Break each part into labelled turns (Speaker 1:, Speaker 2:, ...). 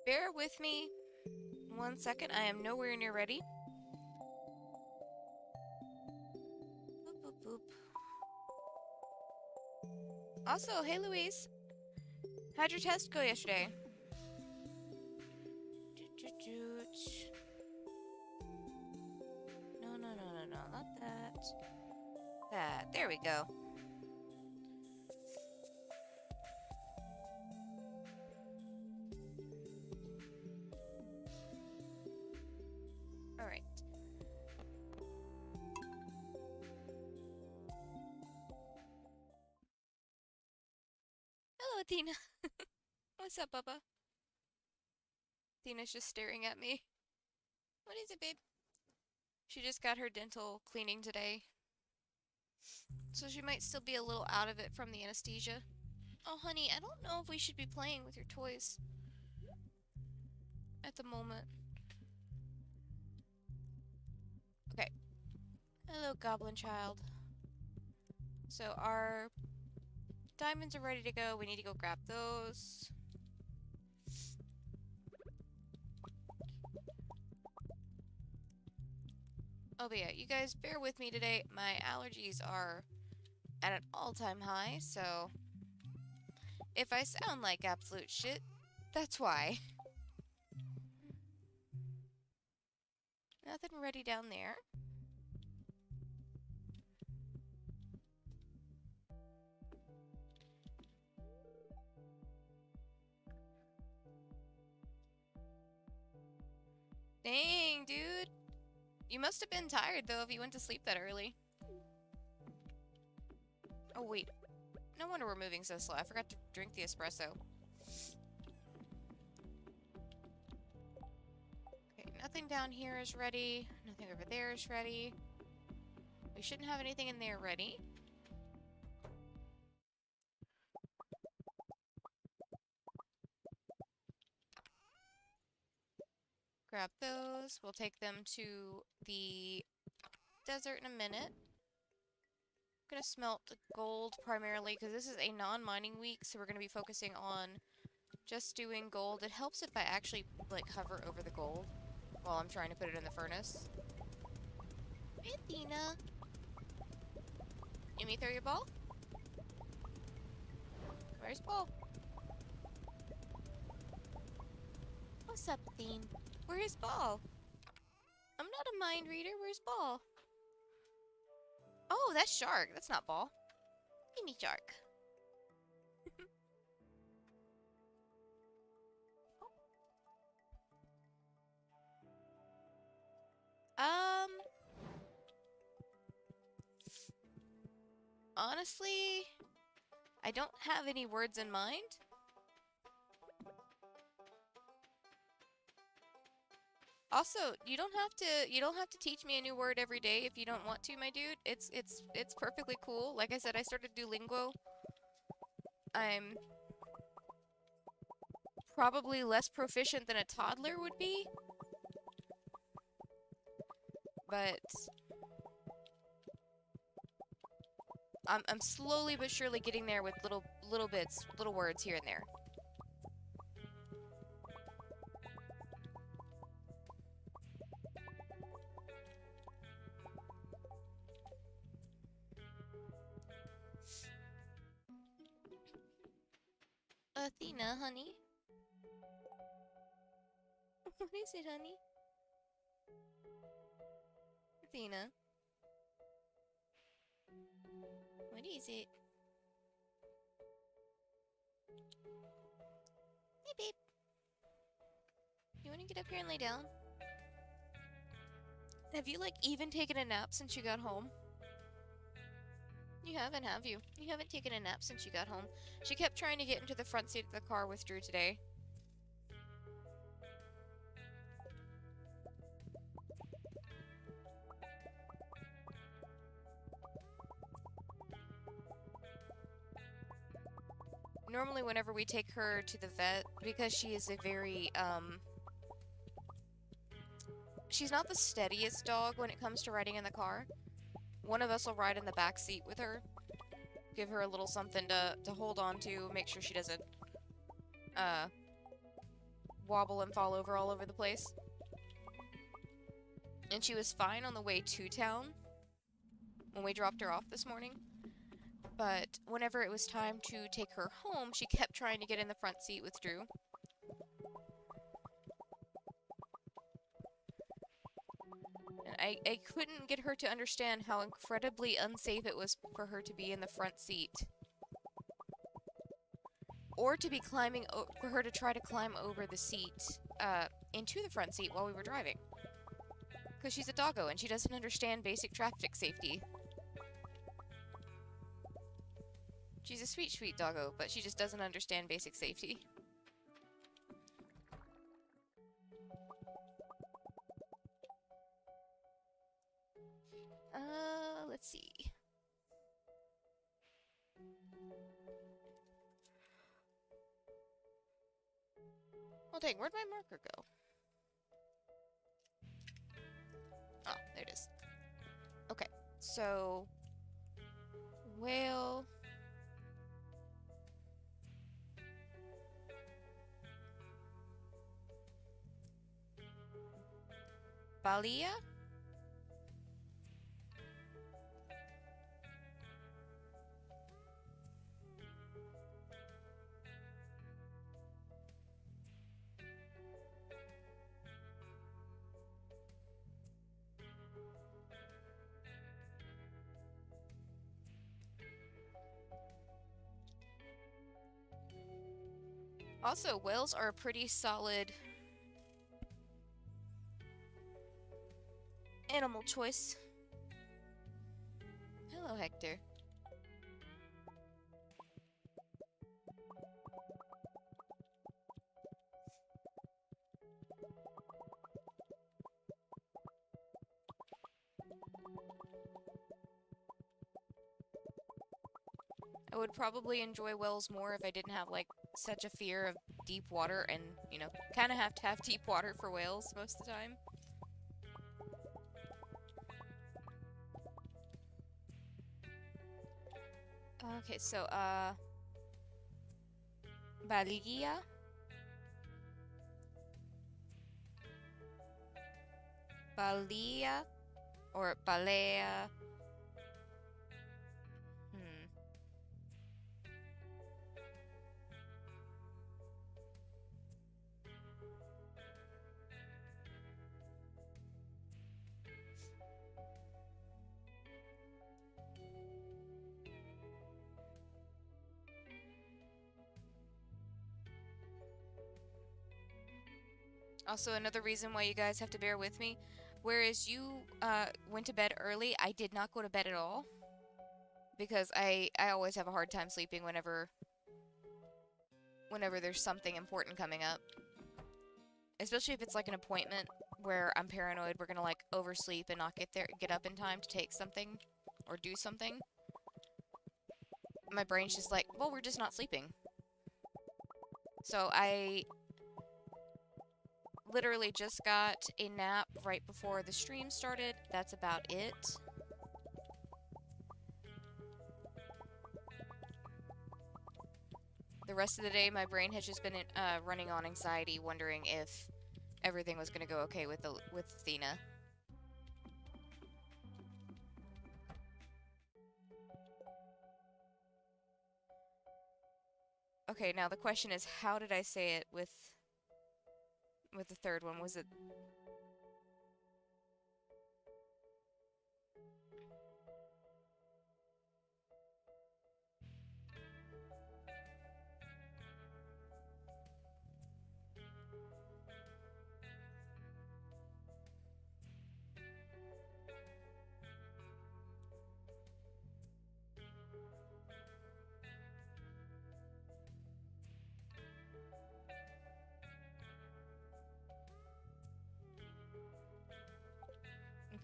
Speaker 1: bear with me 1 second. I am nowhere near ready. Boop, boop, boop. Also, hey Louise. How'd your test go yesterday? No, no, no, no, no, not that. That. There we go. Alright. Hello, Athena. What's up, Bubba? Athena's just staring at me. What is it, babe? She just got her dental cleaning today, so she might still be a little out of it from the anesthesia. Oh, honey, I don't know if we should be playing with your toys at the moment. Okay. Hello, goblin child. So our diamonds are ready to go. We need to go grab those. Oh, but yeah, you guys bear with me today. My allergies are at an all-time high, so if I sound like absolute shit, that's why. Nothing ready down there. Dang, dude. You must have been tired, though, if you went to sleep that early. Oh, wait. No wonder we're moving so slow. I forgot to drink the espresso. Okay, nothing down here is ready. Nothing over there is ready. We shouldn't have anything in there ready. Grab those. We'll take them to the desert in a minute. I'm gonna smelt gold primarily because this is a non-mining week, so we're gonna be focusing on just doing gold. It helps if I actually like hover over the gold while I'm trying to put it in the furnace. Hey, Athena. You me throw your ball? Where's ball? What's up, Athene? Where is ball? I'm not a mind reader. Where's ball? Oh, that's shark. That's not ball. Give me shark. Honestly, I don't have any words in mind. Also, you don't have to teach me a new word every day if you don't want to, my dude. It's perfectly cool. Like I said, I started Duolingo. I'm probably less proficient than a toddler would be. But I'm slowly but surely getting there with little bits, little words here and there. Athena, honey. What is it, honey? Athena. What is it? Hey, babe. You want to get up here and lay down? Have you, like, even taken a nap since you got home? You haven't, have you? You haven't taken a nap since you got home. She kept trying to get into the front seat of the car with Drew today. Normally, whenever we take her to the vet, because she is a very, she's not the steadiest dog when it comes to riding in the car. One of us will ride in the back seat with her. Give her a little something to hold on to, make sure she doesn't, wobble and fall over all over the place. And she was fine on the way to town when we dropped her off this morning. But whenever it was time to take her home, she kept trying to get in the front seat with Drew. And I couldn't get her to understand how incredibly unsafe it was for her to be in the front seat. Or to be climbing, for her to try to climb over the seat, into the front seat while we were driving. Because she's a doggo and she doesn't understand basic traffic safety. She's a sweet, sweet doggo, but she just doesn't understand basic safety. Let's see. Oh dang, where'd my marker go? Oh, there it is. Okay, so... whale... Balia? Also, whales are a pretty solid animal choice. Hello, Hector. I would probably enjoy whales more if I didn't have, like, such a fear of deep water and, you know, kind of have to have deep water for whales most of the time. Okay, so, Balia? Balia? Or Balea? Also, another reason why you guys have to bear with me, whereas you went to bed early, I did not go to bed at all. Because I always have a hard time sleeping whenever there's something important coming up. Especially if it's like an appointment where I'm paranoid we're gonna like oversleep and not get up in time to take something or do something. My brain's just like, well, we're just not sleeping. So I literally just got a nap right before the stream started. That's about it. The rest of the day, my brain has just been running on anxiety, wondering if everything was going to go okay with Athena. Okay, now the question is, how did I say it with the third one? Was it...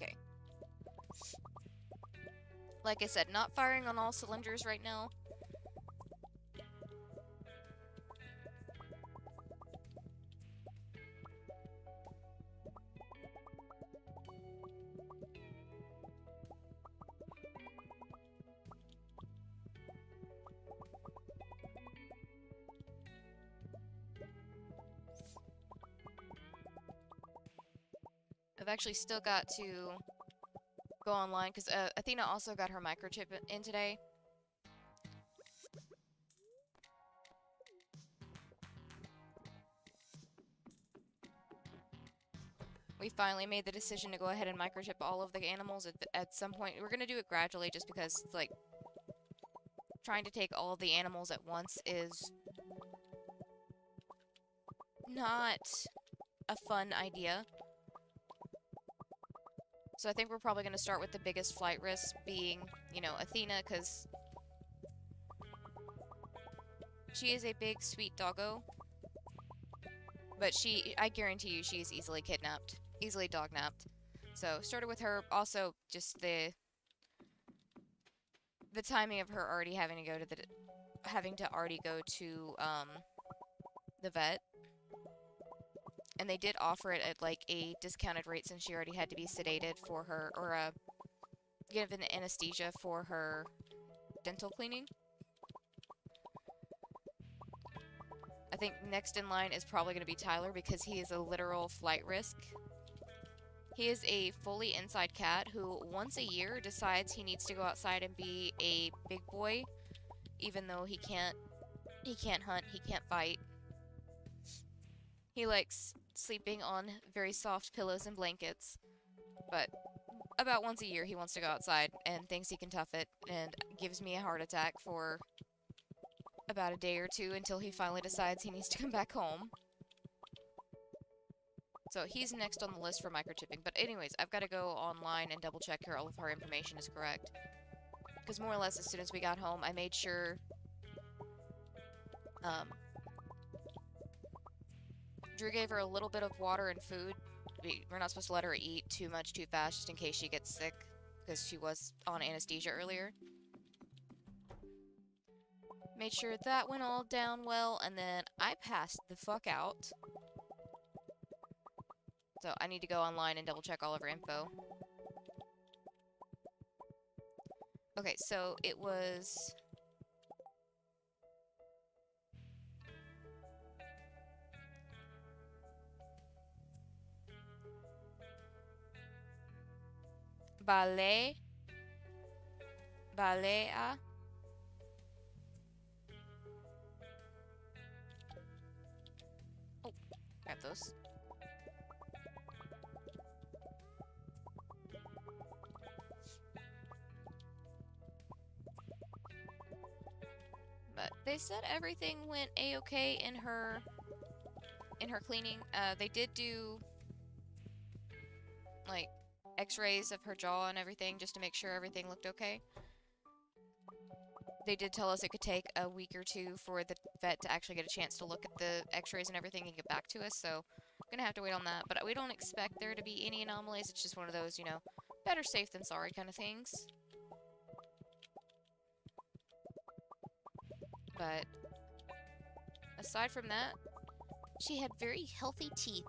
Speaker 1: Okay. Like I said, not firing on all cylinders right now. I've actually still got to go online, because Athena also got her microchip in today. We finally made the decision to go ahead and microchip all of the animals at some point. We're going to do it gradually just because it's like trying to take all of the animals at once is not a fun idea. So I think we're probably going to start with the biggest flight risk being, you know, Athena, because she is a big, sweet doggo. But I guarantee you, she is easily kidnapped. Easily dognapped. So, started with her. Also, just the timing of her already having to go to the vet. And they did offer it at, like, a discounted rate since she already had to be sedated for her, or, given anesthesia for her dental cleaning. I think next in line is probably going to be Tyler because he is a literal flight risk. He is a fully inside cat who once a year decides he needs to go outside and be a big boy, even though he can't hunt, he can't fight. He likes sleeping on very soft pillows and blankets, but about once a year he wants to go outside and thinks he can tough it and gives me a heart attack for about a day or two until he finally decides he needs to come back home. So he's next on the list for microchipping. But anyways, I've got to go online and double check all of her information is correct. Because more or less as soon as we got home, I made sure Drew gave her a little bit of water and food. We're not supposed to let her eat too much too fast just in case she gets sick, because she was on anesthesia earlier. Made sure that went all down well, and then I passed the fuck out. So I need to go online and double check all of her info. Okay, so it was... Balea. Oh, grab those. But they said everything went a-okay in her cleaning. They did do like x-rays of her jaw and everything just to make sure everything looked okay. They did tell us it could take a week or two for the vet to actually get a chance to look at the x-rays and everything and get back to us, so I'm gonna have to wait on that. But we don't expect there to be any anomalies. It's just one of those, you know, better safe than sorry kind of things. But aside from that, she had very healthy teeth.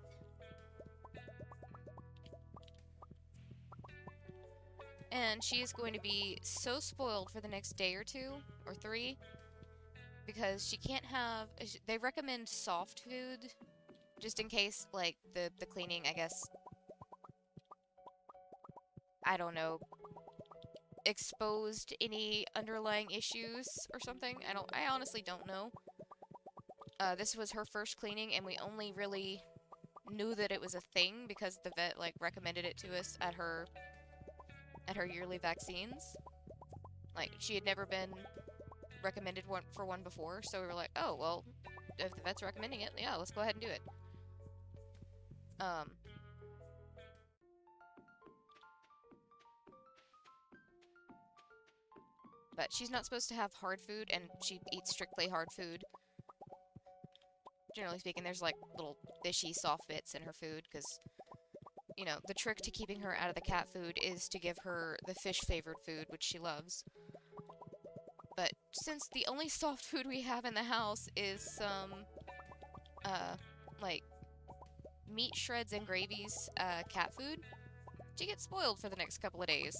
Speaker 1: And she is going to be so spoiled for the next day or two, or 3, because she can't have... They recommend soft food, just in case, like, the cleaning, I guess... I don't know... exposed any underlying issues or something. I honestly don't know. This was her first cleaning, and we only really knew that it was a thing because the vet, like, recommended it to us at her yearly vaccines. Like, she had never been recommended for one before, so we were like, oh, well, if the vet's recommending it, yeah, let's go ahead and do it. But she's not supposed to have hard food, and she eats strictly hard food. Generally speaking, there's, like, little fishy soft bits in her food, because... You know, the trick to keeping her out of the cat food is to give her the fish-flavored food, which she loves. But since the only soft food we have in the house is some, like, meat shreds and gravies, cat food, she gets spoiled for the next couple of days.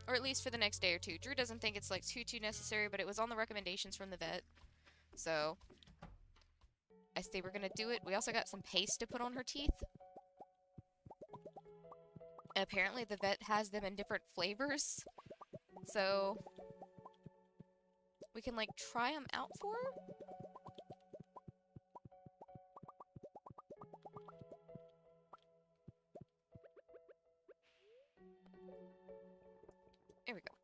Speaker 1: Or at least for the next day or two. Drew doesn't think it's, like, too necessary, but it was on the recommendations from the vet. So... I say we're gonna do it. We also got some paste to put on her teeth. apparently the vet has them in different flavors. So we can like try them out for her? There we go.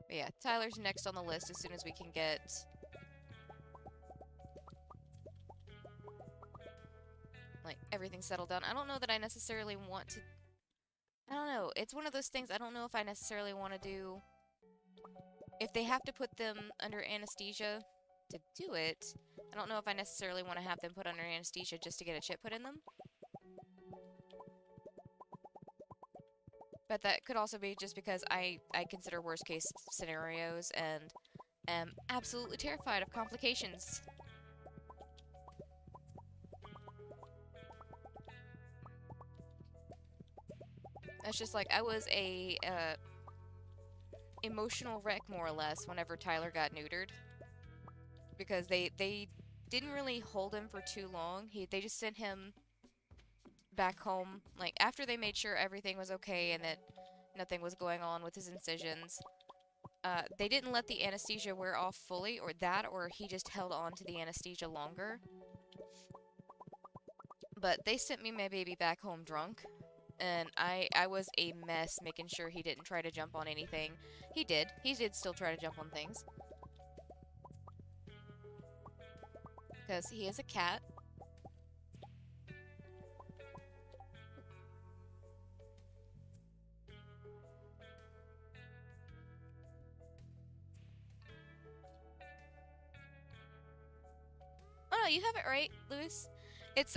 Speaker 1: But yeah, Tyler's next on the list as soon as we can get like everything settled down. I don't know that I necessarily want to. I don't know. It's one of those things I don't know if I necessarily want to do. If they have to put them under anesthesia to do it, I don't know if I necessarily want to have them put under anesthesia just to get a chip put in them. But that could also be just because I consider worst case scenarios and am absolutely terrified of complications. That's just like, I was a emotional wreck, more or less, whenever Tyler got neutered. Because they didn't really hold him for too long. They just sent him back home, like, after they made sure everything was okay and that nothing was going on with his incisions. They didn't let the anesthesia wear off fully, or he just held on to the anesthesia longer. But they sent me my baby back home drunk, and I was a mess making sure he didn't try to jump on anything. He did. He did still try to jump on things. Because he is a cat. Oh no, you have it right, Lewis. It's,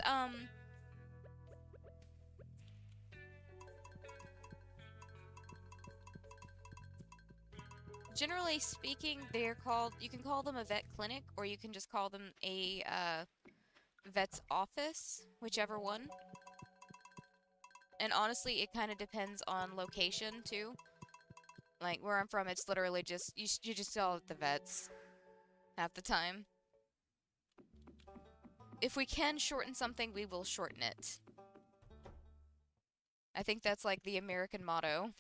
Speaker 1: generally speaking, they're called, you can call them a vet clinic, or you can just call them a, vet's office, whichever one. And honestly, it kind of depends on location, too. Like, where I'm from, it's literally just, you just call it the vets half the time. If we can shorten something, we will shorten it. I think that's like the American motto.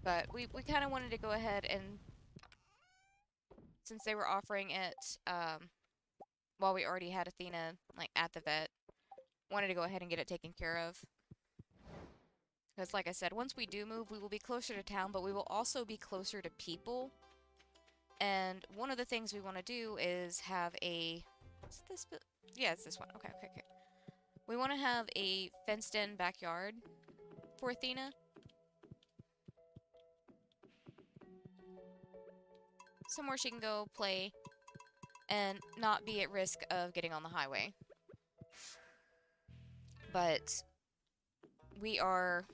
Speaker 1: But we kind of wanted to go ahead and, since they were offering it, while we already had Athena, like, at the vet, wanted to go ahead and get it taken care of. Because, like I said, once we do move, we will be closer to town, but we will also be closer to people. And one of the things we want to do is have a... Is it this? Yeah, it's this one. Okay. We want to have a fenced-in backyard for Athena. Somewhere she can go play and not be at risk of getting on the highway. But we are...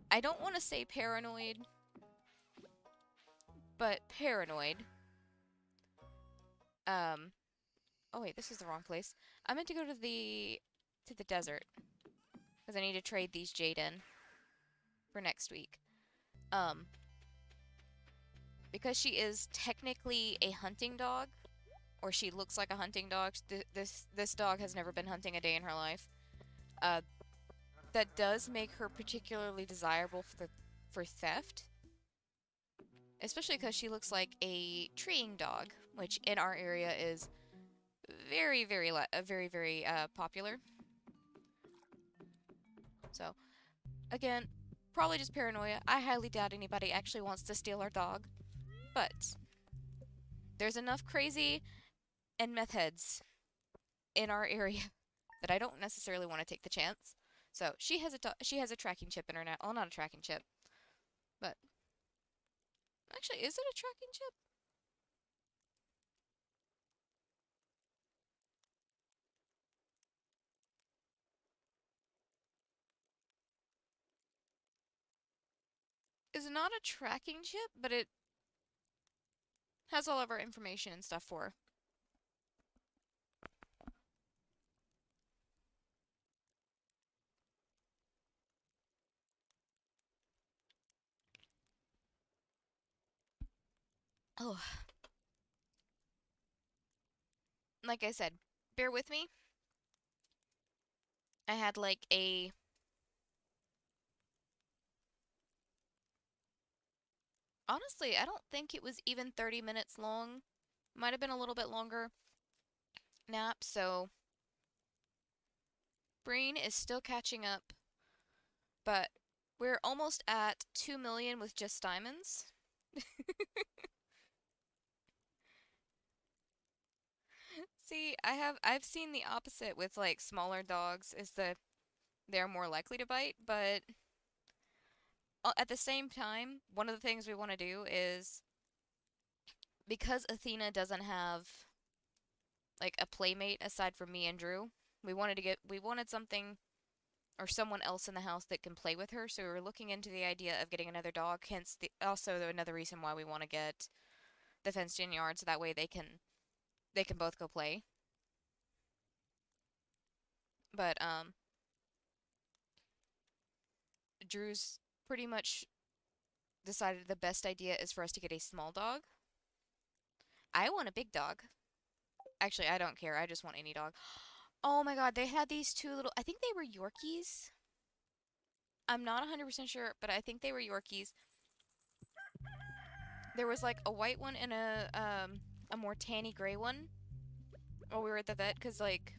Speaker 1: I don't want to say paranoid, but paranoid. Oh wait, this is the wrong place. I meant to go to the desert, because I need to trade these Jade in for next week. Because she is technically a hunting dog, or she looks like a hunting dog. This dog has never been hunting a day in her life. That does make her particularly desirable for theft. Especially because she looks like a treeing dog, which in our area is very, very popular. So, again, probably just paranoia. I highly doubt anybody actually wants to steal our dog. But there's enough crazy and meth heads in our area that I don't necessarily want to take the chance. So, she has a tracking chip in her now. Well, not a tracking chip, but actually, is it a tracking chip? Is not a tracking chip, but it has all of our information and stuff for her. Oh, like I said, bear with me. I had like a... Honestly, I don't think it was even 30 minutes long. Might have been a little bit longer nap, so Breen is still catching up, but we're almost at 2 million with just diamonds. See, I've seen the opposite with like smaller dogs is that they're more likely to bite, but at the same time, one of the things we want to do is because Athena doesn't have like a playmate aside from me and Drew, we wanted something or someone else in the house that can play with her, so we were looking into the idea of getting another dog, hence also another reason why we want to get the fenced in yard so that way they can both go play. But Drew's pretty much decided the best idea is for us to get a small dog. I want a big dog. Actually, I don't care. I just want any dog. Oh my god, they had these two little, I think they were Yorkies. I'm not 100% sure, but I think they were Yorkies. There was like a white one and a more tanny gray one while we were at the vet, because like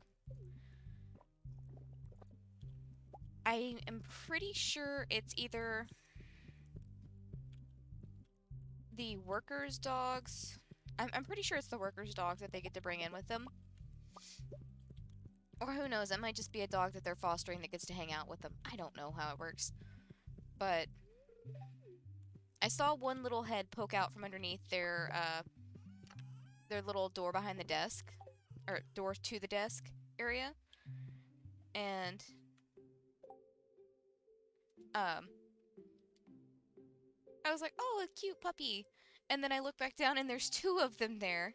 Speaker 1: I am pretty sure it's either the workers' dogs. I'm pretty sure it's the workers' dogs that they get to bring in with them. Or who knows, it might just be a dog that they're fostering that gets to hang out with them. I don't know how it works. But I saw one little head poke out from underneath their little door behind the desk, or door to the desk area. And um I was like, "Oh, a cute puppy." And then I look back down and there's two of them there.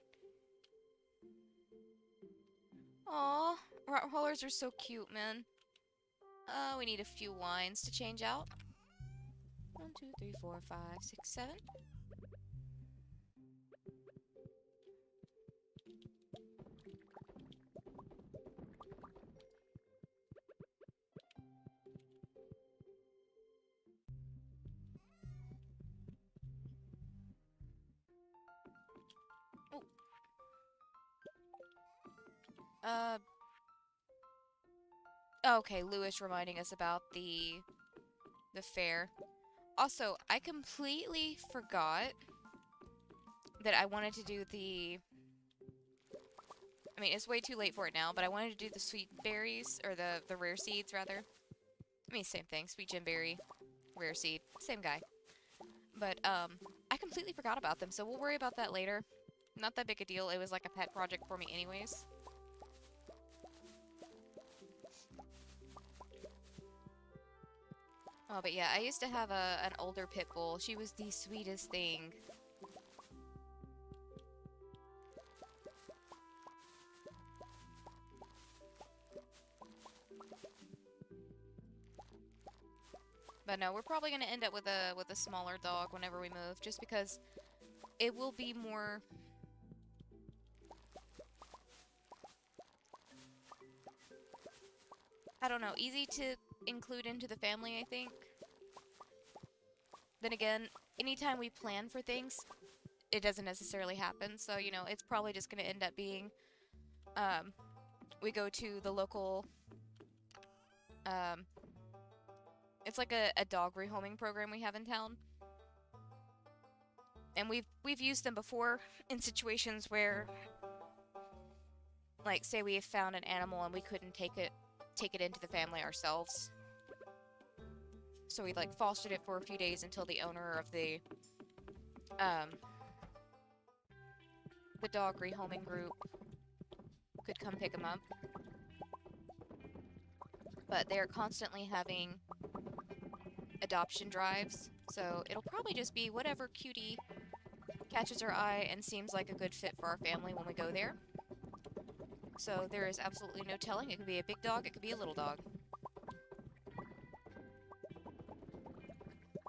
Speaker 1: Aw, Rottweilers are so cute, man. We need a few wines to change out. 1, 2, 3, 4, 5, 6, 7. Oh. Uh. Okay, Lewis reminding us about the fair. Also, I completely forgot that I wanted to do the... I mean, it's way too late for it now, but I wanted to do the sweet berries, or the rare seeds, rather. I mean, same thing. Sweet gemberry, rare seed. Same guy. But, I completely forgot about them, so we'll worry about that later. Not that big a deal. It was like a pet project for me anyways. Oh, but yeah, I used to have an older pit bull. She was the sweetest thing. But no, we're probably gonna end up with a smaller dog whenever we move, just because it will be more... I don't know, easy to include into the family, I think. Then again, anytime we plan for things, it doesn't necessarily happen, so, you know, it's probably just gonna end up being, we go to the local, it's like a dog rehoming program we have in town. And we've used them before in situations where, like, say we have found an animal and we couldn't take it into the family ourselves. So we like fostered it for a few days until the owner of the dog rehoming group could come pick them up. But they're constantly having adoption drives, So it'll probably just be whatever cutie catches our eye and seems like a good fit for our family when we go there. So there is absolutely no telling. It could be a big dog, it could be a little dog.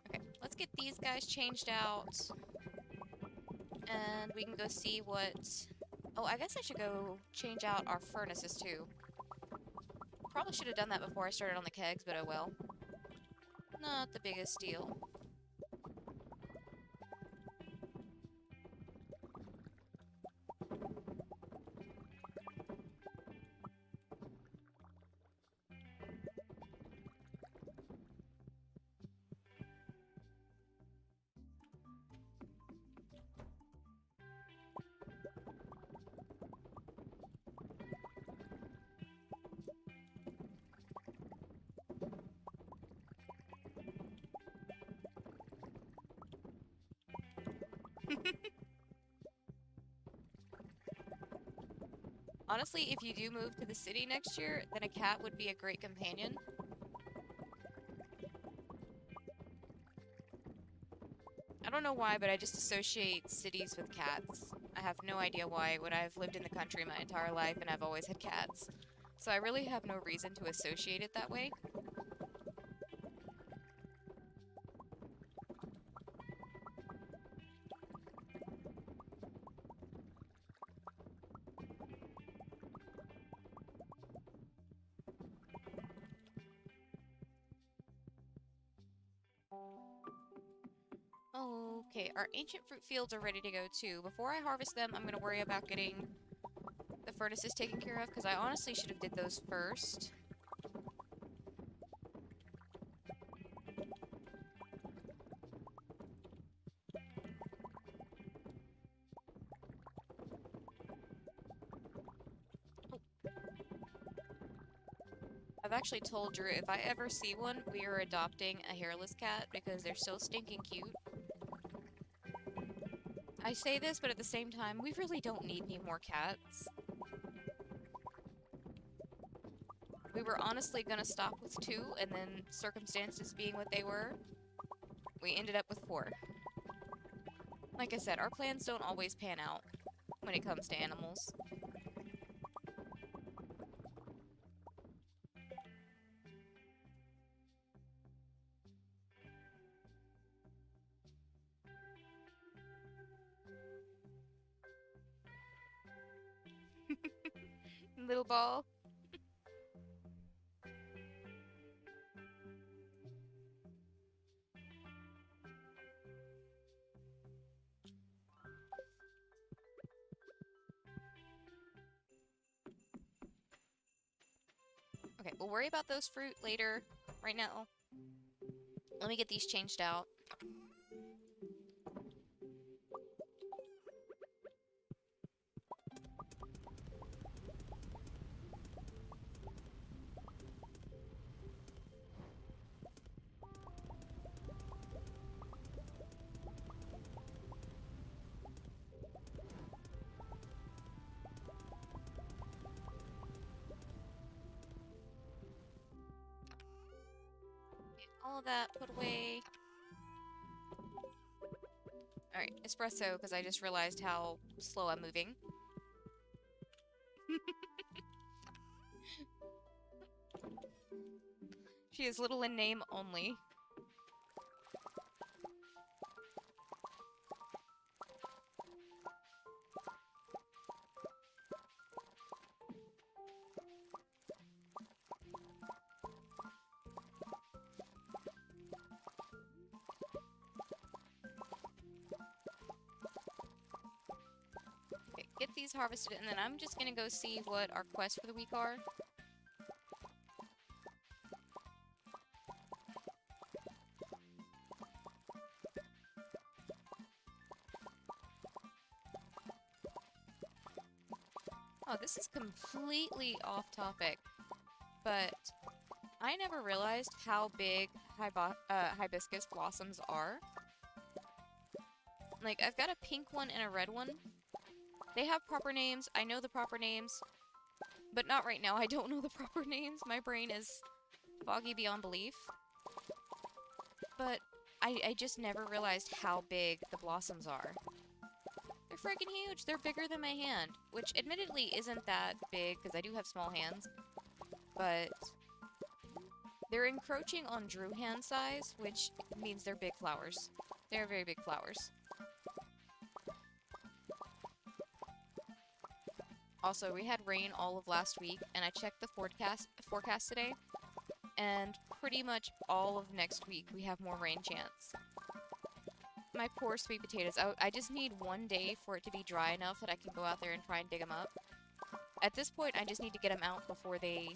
Speaker 1: Okay, let's get these guys changed out. And we can go see what... Oh, I guess I should go change out our furnaces too. Probably should have done that before I started on the kegs, but oh well. Not the biggest deal. Honestly, if you do move to the city next year, then a cat would be a great companion. I don't know why, but I just associate cities with cats. I have no idea why, when I've lived in the country my entire life and I've always had cats. So I really have no reason to associate it that way. Okay, our ancient fruit fields are ready to go too. Before I harvest them, I'm going to worry about getting the furnaces taken care of, because I honestly should have did those first. I've actually told Drew if I ever see one, we are adopting a hairless cat because they're so stinking cute. I say this, but at the same time, we really don't need any more cats. We were honestly gonna stop with 2, and then circumstances being what they were, we ended up with 4. Like I said, our plans don't always pan out when it comes to animals. Little ball. Okay, we'll worry about those fruit later. Right now, let me get these changed out. All of that put away. Alright, espresso, because I just realized how slow I'm moving. She is little in name only. Get these harvested, and then I'm just gonna go see what our quests for the week are. Oh, this is completely off topic, but I never realized how big hibiscus blossoms are. Like, I've got a pink one and a red one. They have proper names. I know the proper names. But not right now. I don't know the proper names. My brain is foggy beyond belief. But I just never realized how big the blossoms are. They're freaking huge. They're bigger than my hand, which admittedly isn't that big because I do have small hands, but they're encroaching on Drew hand size, which means they're big flowers. They're very big flowers. Also, we had rain all of last week, and I checked the forecast today, and pretty much all of next week we have more rain chance. My poor sweet potatoes. I just need one day for it to be dry enough that I can go out there and try and dig them up. At this point, I just need to get them out before they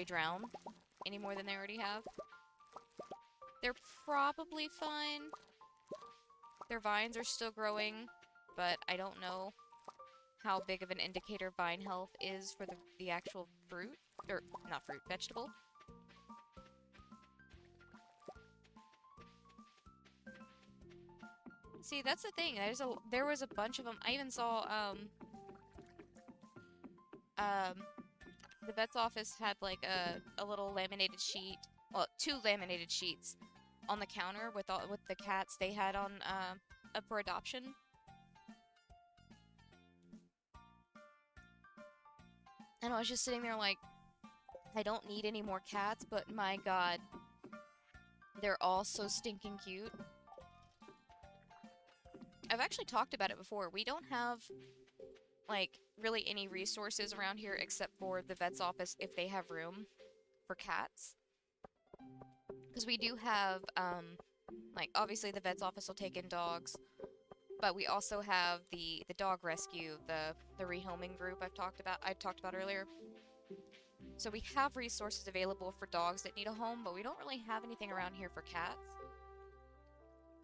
Speaker 1: drown any more than they already have. They're probably fine. Their vines are still growing, but I don't know how big of an indicator vine health is for the actual fruit. Or, not fruit, vegetable. See, that's the thing. There was a bunch of them. I even saw, the vet's office had, like, a little laminated sheet. Well, 2 laminated sheets on the counter with the cats they had on, up for adoption. And I was just sitting there like, I don't need any more cats, but my god, they're all so stinking cute. I've actually talked about it before. We don't have, like, really any resources around here except for the vet's office if they have room for cats. Because we do have, like, obviously the vet's office will take in dogs, but we also have the dog rescue, the rehoming group I talked about earlier. So we have resources available for dogs that need a home, but we don't really have anything around here for cats.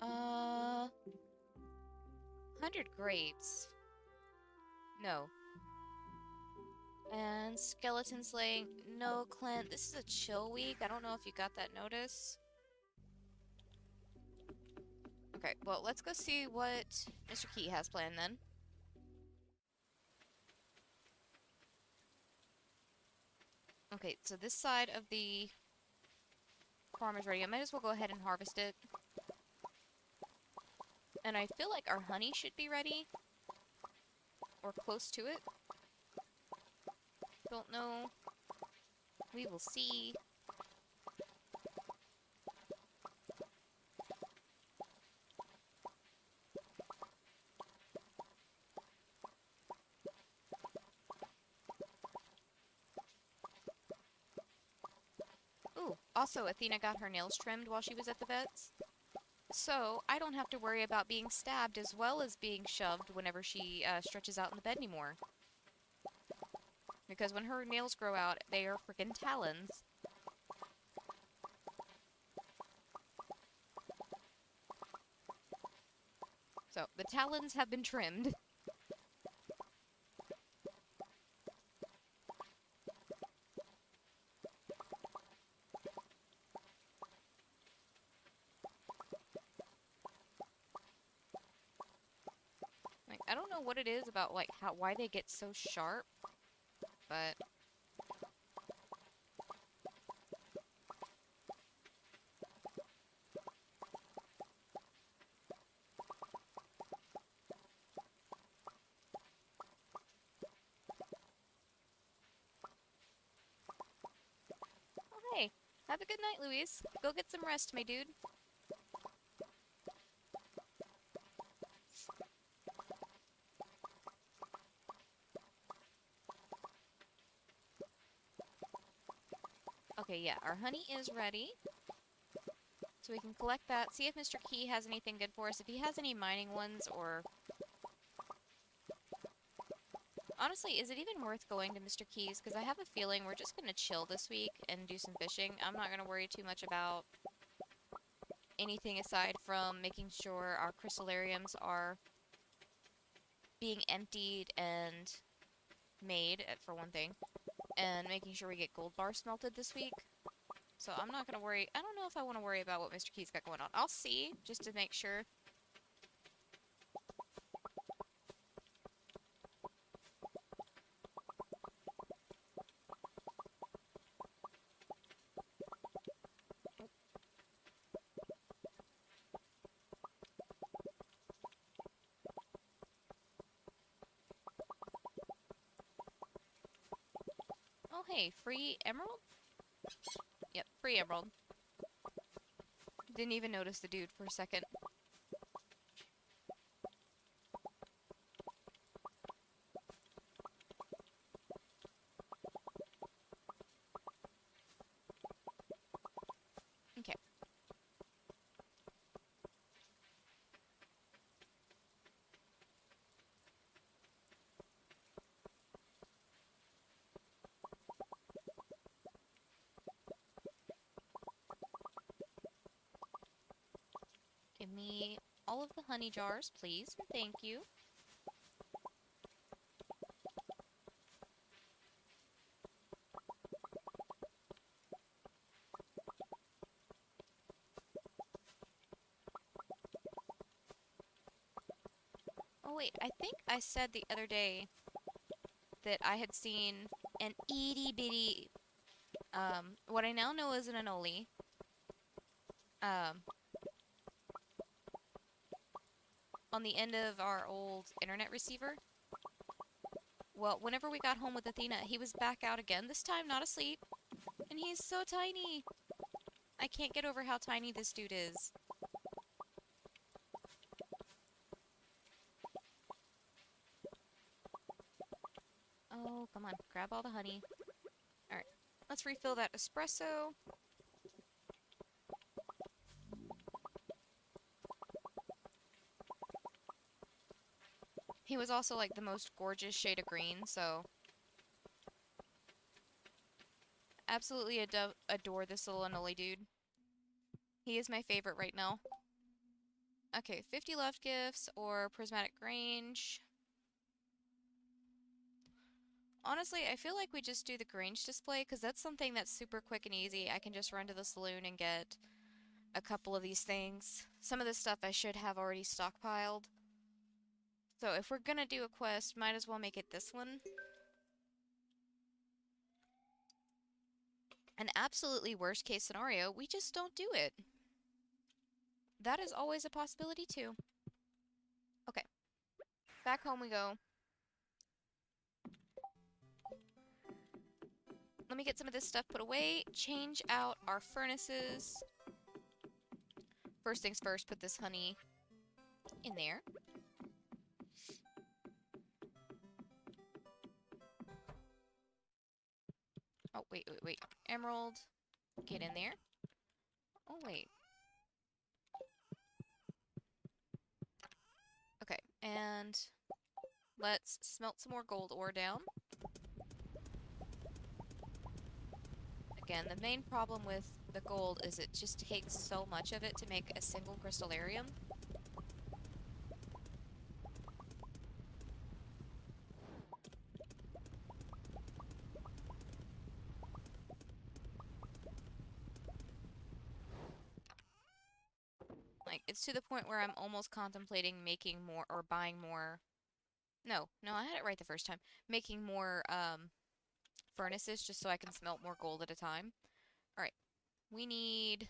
Speaker 1: 100 grapes. No. And skeleton slaying. No, Clint, this is a chill week. I don't know if you got that notice. Okay, well, let's go see what Mr. Key has planned then. Okay, so this side of the farm is ready. I might as well go ahead and harvest it. And I feel like our honey should be ready. Or close to it. Don't know. We will see. Ooh, also Athena got her nails trimmed while she was at the vet's. So, I don't have to worry about being stabbed as well as being shoved whenever she stretches out in the bed anymore. Because when her nails grow out, they are freaking talons. So, the talons have been trimmed. Like, I don't know what it is about, like, why they get so sharp, but... Hey, have a good night, Louise. Go get some rest, my dude. Okay, yeah, our honey is ready. So we can collect that, see if Mr. Key has anything good for us. If he has any mining ones, or... Honestly, is it even worth going to Mr. Key's? Because I have a feeling we're just going to chill this week and do some fishing. I'm not going to worry too much about anything aside from making sure our crystallariums are being emptied and made, for one thing. And making sure we get gold bars smelted this week. So I'm not going to worry. I don't know if I want to worry about what Mr. Key's got going on. I'll see, just to make sure. Oh, hey, free emerald? Yep, free emerald. Didn't even notice the dude for a second. Okay. Give me all of the honey jars, please, and thank you. Oh wait, I think I said the other day that I had seen an itty bitty, what I now know is an anole, um, on the end of our old internet receiver. Well, whenever we got home with Athena, he was back out again, this time not asleep, and he's so tiny. I can't get over how tiny this dude is. Oh, come on, grab all the honey. Alright, let's refill that espresso. He was also like the most gorgeous shade of green, so absolutely adore this little anole dude. He is my favorite right now. Okay, 50 left gifts or prismatic Grange. Honestly, I feel like we just do the Grange display because that's something that's super quick and easy. I can just run to the saloon and get a couple of these things. Some of this stuff I should have already stockpiled. So if we're gonna do a quest, might as well make it this one. An absolutely worst case scenario, we just don't do it. That is always a possibility too. Okay, back home we go. Let me get some of this stuff put away, change out our furnaces. First things first, put this honey in there. Oh, wait. Emerald, get in there. Oh, wait. Okay, and let's smelt some more gold ore down. Again, the main problem with the gold is it just takes so much of it to make a single crystallarium. Like, it's to the point where I'm almost contemplating making more or buying more. No, I had it right the first time. Making more, furnaces just so I can smelt more gold at a time. Alright, we need...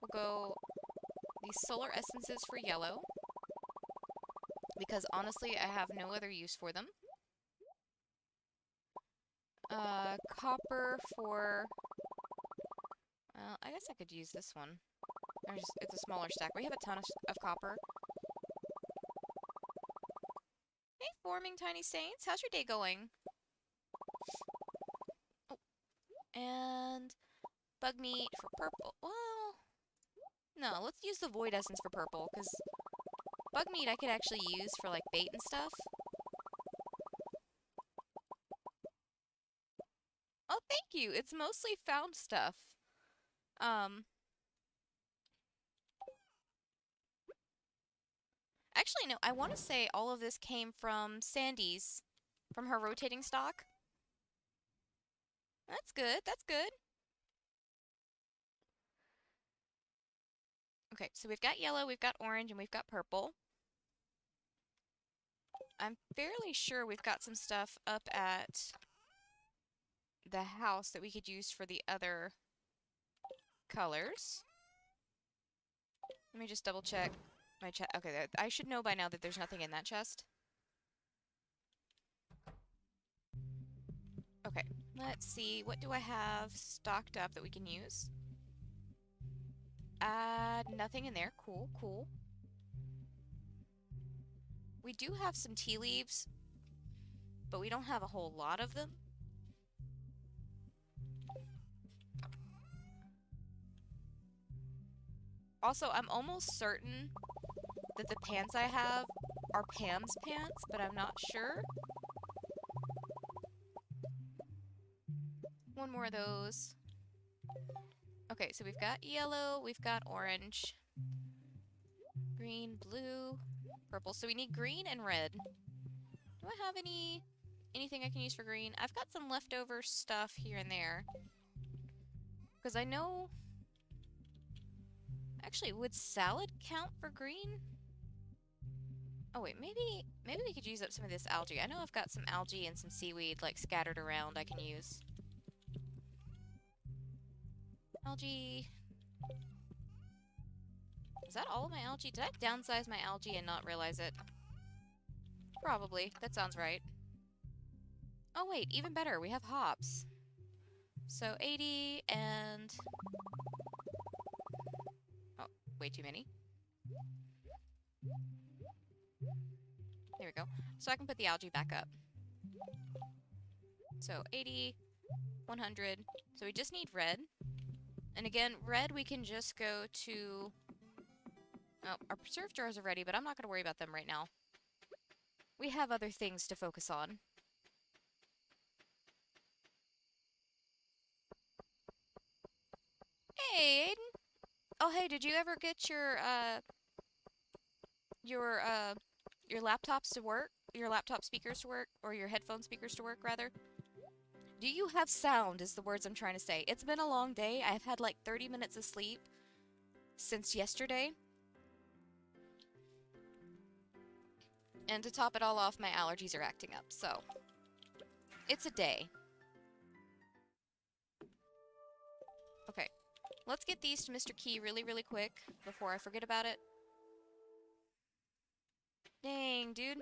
Speaker 1: We'll go these solar essences for yellow, because honestly I have no other use for them. Copper for... Well, I guess I could use this one. It's a smaller stack. We have a ton of copper. Hey, forming tiny saints. How's your day going? Oh, and bug meat for purple. Well, no, let's use the void essence for purple, because bug meat I could actually use for, like, bait and stuff. Oh, thank you! It's mostly found stuff. Actually, no, I want to say all of this came from Sandy's, from her rotating stock. That's good, that's good. Okay, so we've got yellow, we've got orange, and we've got purple. I'm fairly sure we've got some stuff up at the house that we could use for the other colors. Let me just double check my chest. Okay, I should know by now that there's nothing in that chest. Okay, let's see. What do I have stocked up that we can use? Nothing in there. Cool, cool. We do have some tea leaves, but we don't have a whole lot of them. Also, I'm almost certain that the pants I have are Pam's pants, but I'm not sure. One more of those. Okay, so we've got yellow, we've got orange, green, blue, purple. So we need green and red. Do I have anything I can use for green? I've got some leftover stuff here and there. Because I know... Actually, would salad count for green? Oh wait, maybe we could use up some of this algae. I know I've got some algae and some seaweed like scattered around I can use. Algae. Is that all of my algae? Did I downsize my algae and not realize it? Probably. That sounds right. Oh wait, even better. We have hops. So 80 and... Oh, way too many. There we go. So I can put the algae back up. So 80, 100. So we just need red. And again, red we can just go to... Oh, our preserve jars are ready, but I'm not going to worry about them right now. We have other things to focus on. Hey, Aiden! Oh, hey, did you ever get your laptops to work? Your laptop speakers to work? Or your headphone speakers to work, rather? Do you have sound, is the words I'm trying to say. It's been a long day. I've had like 30 minutes of sleep since yesterday. And to top it all off, my allergies are acting up, so... It's a day. Okay. Let's get these to Mr. Key really, really quick before I forget about it. Dang, dude.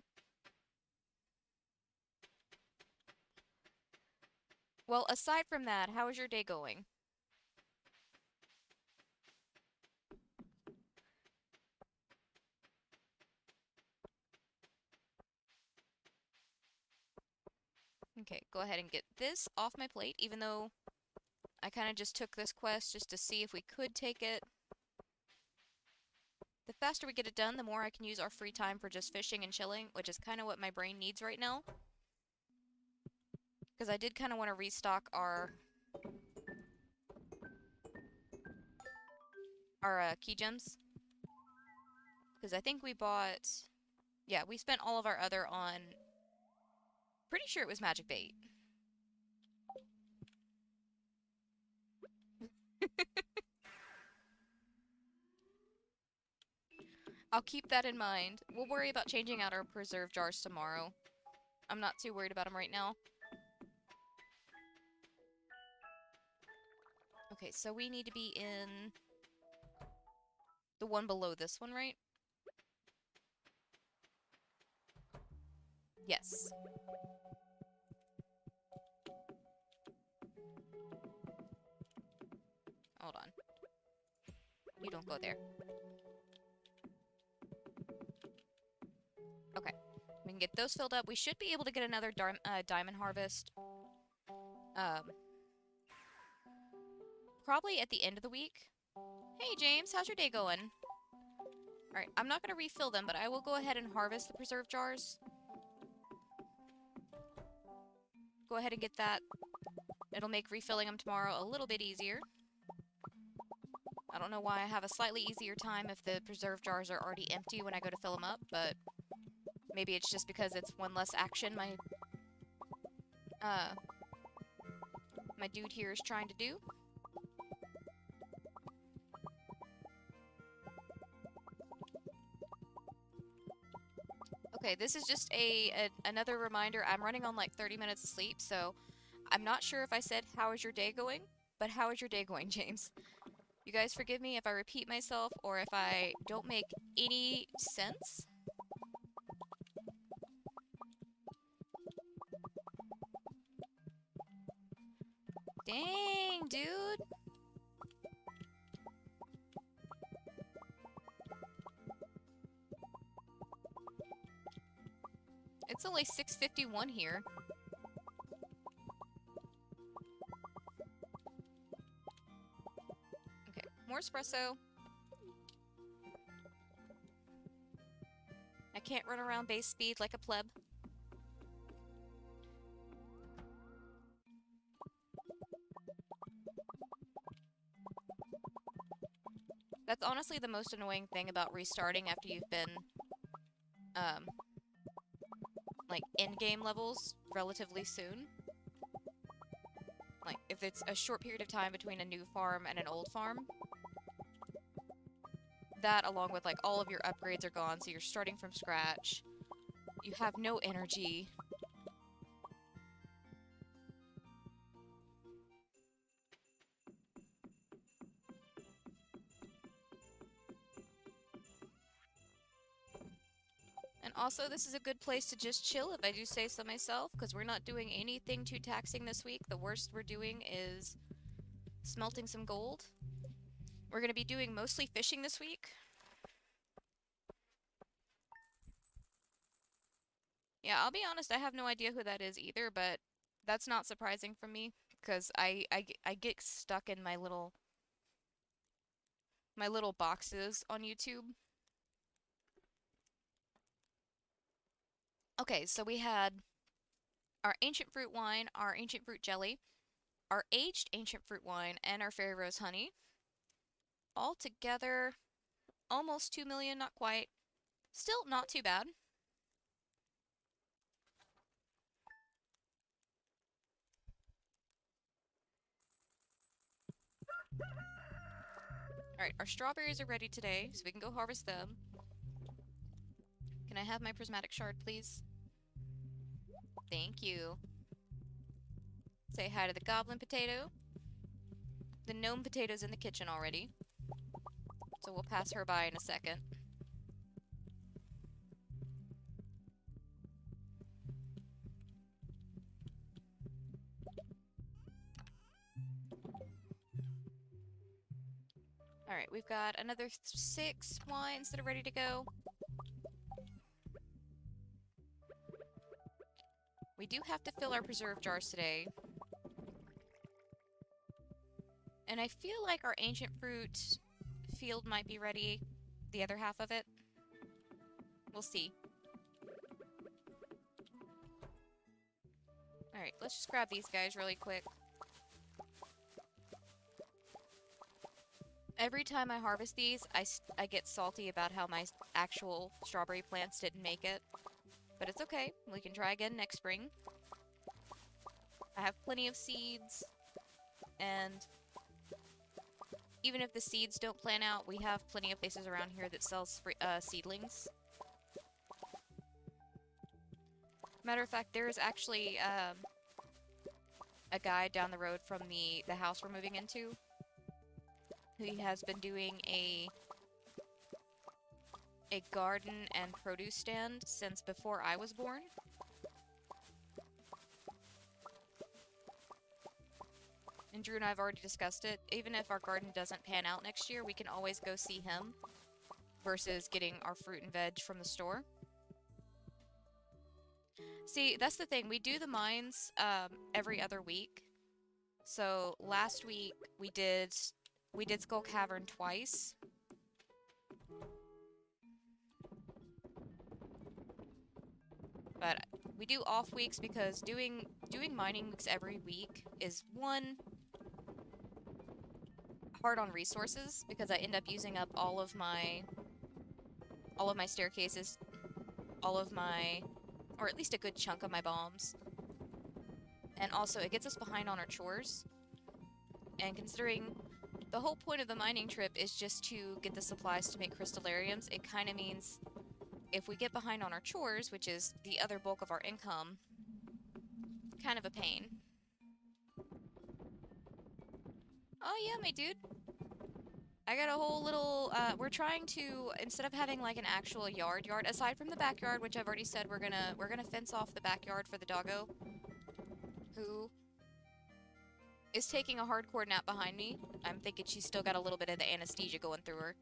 Speaker 1: Well, aside from that, how is your day going? Okay, go ahead and get this off my plate, even though I kind of just took this quest just to see if we could take it. The faster we get it done, the more I can use our free time for just fishing and chilling, which is kind of what my brain needs right now. Because I did kind of want to restock our key gems. Because I think we bought... Yeah, we spent all of our other on... Pretty sure it was magic bait. I'll keep that in mind. We'll worry about changing out our preserve jars tomorrow. I'm not too worried about them right now. Okay, so we need to be in the one below this one, right? Yes. Hold on. You don't go there. Okay. We can get those filled up. We should be able to get another diamond harvest. Probably at the end of the week. Hey, James. How's your day going? Alright, I'm not going to refill them, but I will go ahead and harvest the preserve jars. Go ahead and get that. It'll make refilling them tomorrow a little bit easier. I don't know why I have a slightly easier time if the preserve jars are already empty when I go to fill them up, but maybe it's just because it's one less action my dude here is trying to do. Okay, this is just another reminder. I'm running on like 30 minutes of sleep, so I'm not sure if I said, how is your day going? But how is your day going, James? You guys forgive me if I repeat myself or if I don't make any sense. Dang, dude. It's only 6:51 here. Okay, more espresso. I can't run around base speed like a pleb. That's honestly the most annoying thing about restarting after you've been, like, in-game levels relatively soon. Like, if it's a short period of time between a new farm and an old farm. That, along with, like, all of your upgrades are gone, so you're starting from scratch. You have no energy. And also, this is a good place to just chill, if I do say so myself, because we're not doing anything too taxing this week. The worst we're doing is smelting some gold. We're going to be doing mostly fishing this week. Yeah, I'll be honest, I have no idea who that is either, but that's not surprising for me, because I get stuck in my little boxes on YouTube. Okay, so we had our ancient fruit wine, our ancient fruit jelly, our aged ancient fruit wine, and our fairy rose honey. All together, almost 2 million, not quite. Still not too bad. Alright, our strawberries are ready today, so we can go harvest them. Can I have my prismatic shard, please? Thank you. Say hi to the goblin potato. The gnome potato's in the kitchen already, so we'll pass her by in a second. Alright, we've got another 6 wines that are ready to go. We do have to fill our preserve jars today. And I feel like our ancient fruit field might be ready, the other half of it. We'll see. Alright, let's just grab these guys really quick. Every time I harvest these, I get salty about how my actual strawberry plants didn't make it. But it's okay, we can try again next spring. I have plenty of seeds, and even if the seeds don't plan out, we have plenty of places around here that sells seedlings. Matter of fact, there is actually a guy down the road from the house we're moving into who has been doing a garden and produce stand since before I was born. And Drew and I have already discussed it. Even if our garden doesn't pan out next year, we can always go see him versus getting our fruit and veg from the store. See, that's the thing. We do the mines every other week. So last week we did Skull Cavern twice. But we do off weeks because doing mining weeks every week is, one, hard on resources because I end up using up all of my staircases, or at least a good chunk of my bombs. And also it gets us behind on our chores. And considering the whole point of the mining trip is just to get the supplies to make crystallariums, it kind of means if we get behind on our chores, which is the other bulk of our income, kind of a pain. Oh yeah, my dude. I got a whole little, we're trying to, instead of having like an actual yard, aside from the backyard, which I've already said we're gonna fence off the backyard for the doggo, who is taking a hardcore nap behind me. I'm thinking she's still got a little bit of the anesthesia going through her.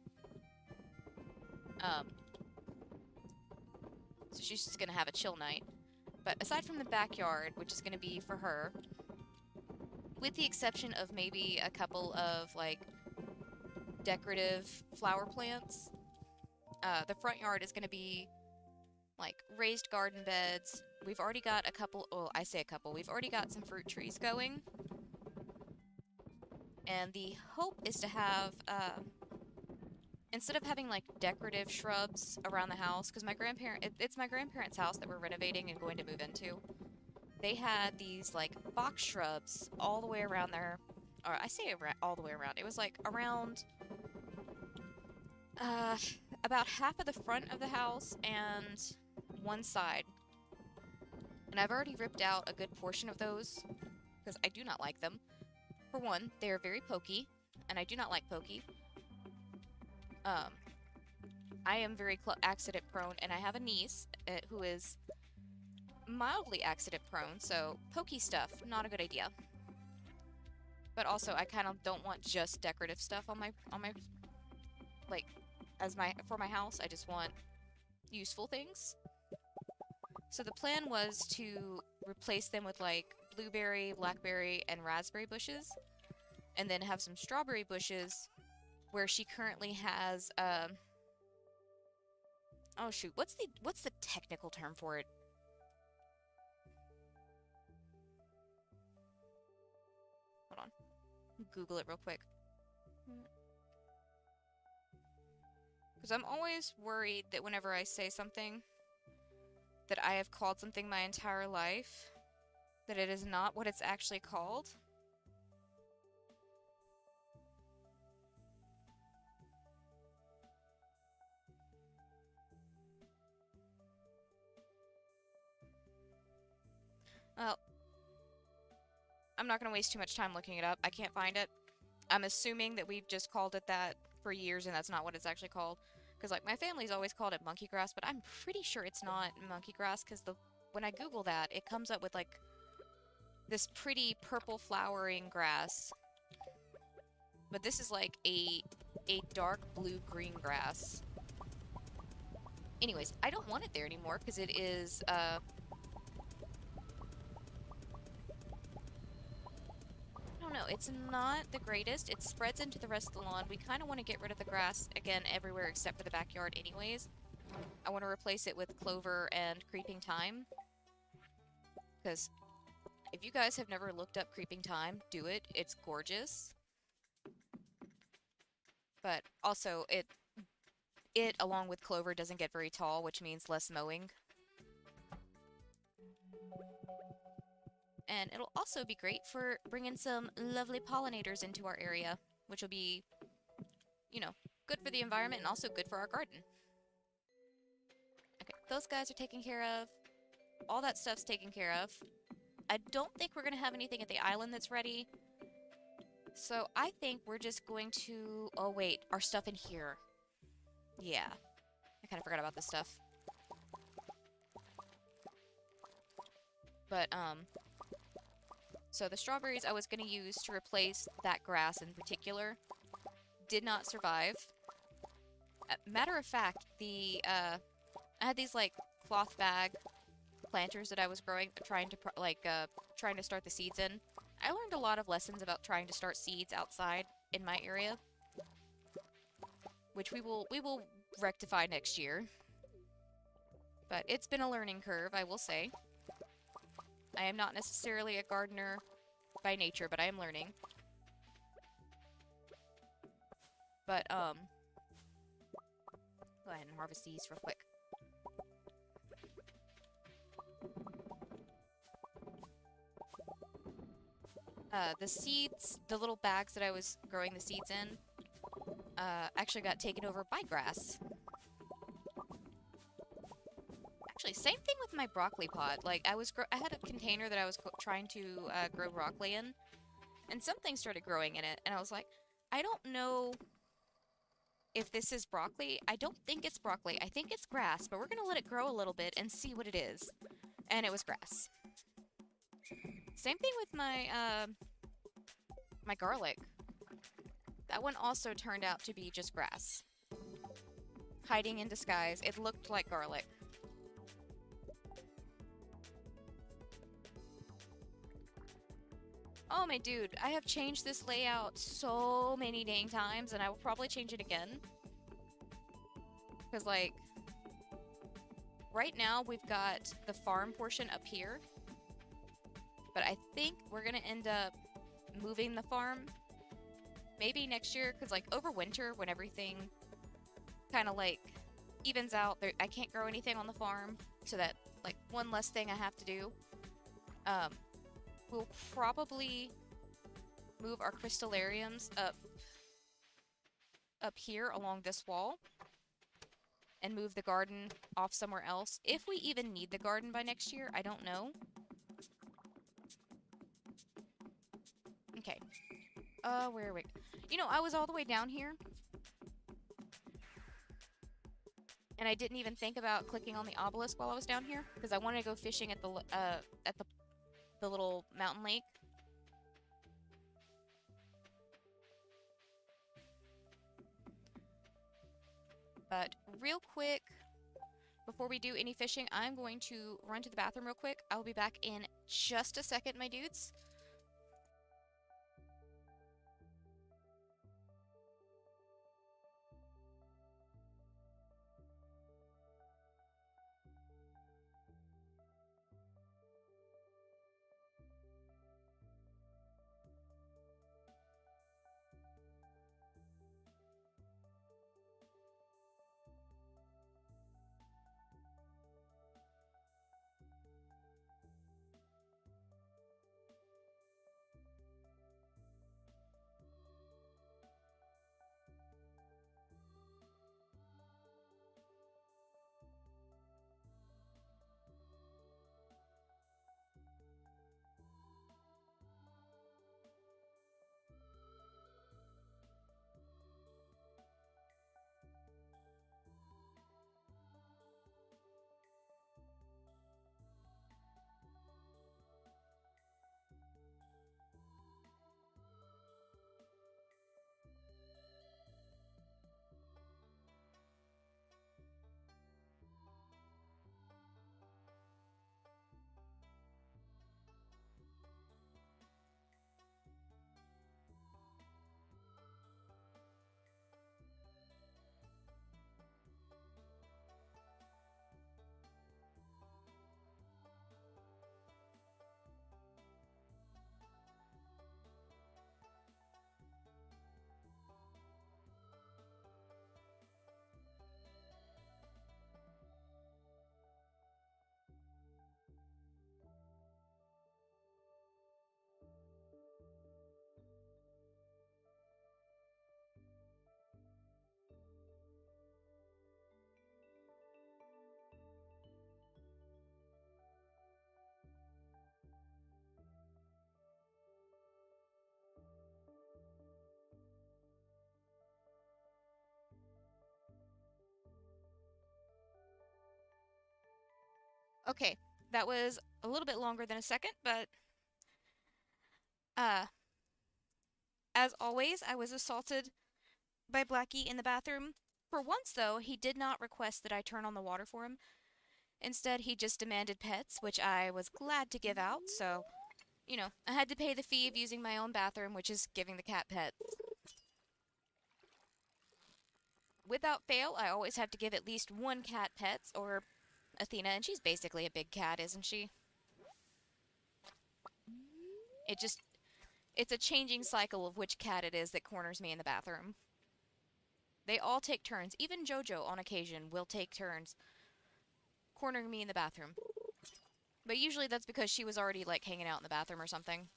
Speaker 1: Um, so she's just gonna have a chill night. But aside from the backyard, which is gonna be for her, with the exception of maybe a couple of, like, decorative flower plants, the front yard is gonna be, like, raised garden beds. We've already got a couple, well, I say a couple, we've already got some fruit trees going. And the hope is to have, instead of having, like, decorative shrubs around the house, because it's my grandparents' house that we're renovating and going to move into. They had these, like, box shrubs all the way around there. Or, I say all the way around. It was, like, around, about half of the front of the house and one side. And I've already ripped out a good portion of those, because I do not like them. For one, they are very pokey, and I do not like pokey. I am very accident prone, and I have a niece who is mildly accident prone, so pokey stuff, not a good idea. But also, I kind of don't want just decorative stuff on my like, for my house. I just want useful things. So the plan was to replace them with, like, blueberry, blackberry, and raspberry bushes, and then have some strawberry bushes where she currently has, oh shoot, what's the technical term for it? Hold on. Google it real quick. Because I'm always worried that whenever I say something that I have called something my entire life, that it is not what it's actually called. Well, I'm not going to waste too much time looking it up. I can't find it. I'm assuming that we've just called it that for years and that's not what it's actually called. Because, like, my family's always called it monkey grass, but I'm pretty sure it's not monkey grass because when I Google that, it comes up with, like, this pretty purple flowering grass. But this is, like, a dark blue-green grass. Anyways, I don't want it there anymore because it is, I don't know, it's not the greatest. It spreads into the rest of the lawn. We kind of want to get rid of the grass, again, everywhere except for the backyard anyways. I want to replace it with clover and creeping thyme. Because if you guys have never looked up creeping thyme, do it. It's gorgeous. But also, it along with clover doesn't get very tall, which means less mowing. And it'll also be great for bringing some lovely pollinators into our area, which will be, you know, good for the environment and also good for our garden. Okay, those guys are taken care of. All that stuff's taken care of. I don't think we're going to have anything at the island that's ready. So I think we're just going to... Oh, wait. Our stuff in here. Yeah. I kind of forgot about this stuff. But, so the strawberries I was going to use to replace that grass in particular did not survive. Matter of fact, I had these, like, cloth bag planters that I was growing, trying to start the seeds in. I learned a lot of lessons about trying to start seeds outside in my area, which we will rectify next year. But it's been a learning curve, I will say. I am not necessarily a gardener by nature, but I am learning. But, go ahead and harvest these real quick. The seeds, the little bags that I was growing the seeds in, actually got taken over by grass. Actually, same thing with my broccoli pot. Like, I had a container that I was trying to grow broccoli in, and something started growing in it, and I was like, I don't know if this is broccoli. I don't think it's broccoli. I think it's grass, but we're gonna let it grow a little bit and see what it is. And it was grass. Same thing with my garlic. That one also turned out to be just grass. Hiding in disguise. It looked like garlic. Oh my dude, I have changed this layout so many dang times, and I will probably change it again. Because, like, right now we've got the farm portion up here. But I think we're gonna end up moving the farm maybe next year, because, like, over winter, when everything kind of, like, evens out, I can't grow anything on the farm, so that, like, one less thing I have to do. We'll probably move our crystallariums up here along this wall and move the garden off somewhere else. If we even need the garden by next year, I don't know. Okay. Where are we? You know, I was all the way down here. And I didn't even think about clicking on the obelisk while I was down here, because I wanted to go fishing at the little mountain lake. But real quick, before we do any fishing, I'm going to run to the bathroom real quick. I'll be back in just a second, my dudes. Okay, that was a little bit longer than a second, but uh, as always, I was assaulted by Blackie in the bathroom. For once, though, he did not request that I turn on the water for him. Instead, he just demanded pets, which I was glad to give out, so, you know, I had to pay the fee of using my own bathroom, which is giving the cat pets. Without fail, I always have to give at least one cat pets, or Athena, and she's basically a big cat, isn't she? It's a changing cycle of which cat it is that corners me in the bathroom. They all take turns. Even Jojo, on occasion, will take turns cornering me in the bathroom. But usually that's because she was already, like, hanging out in the bathroom or something.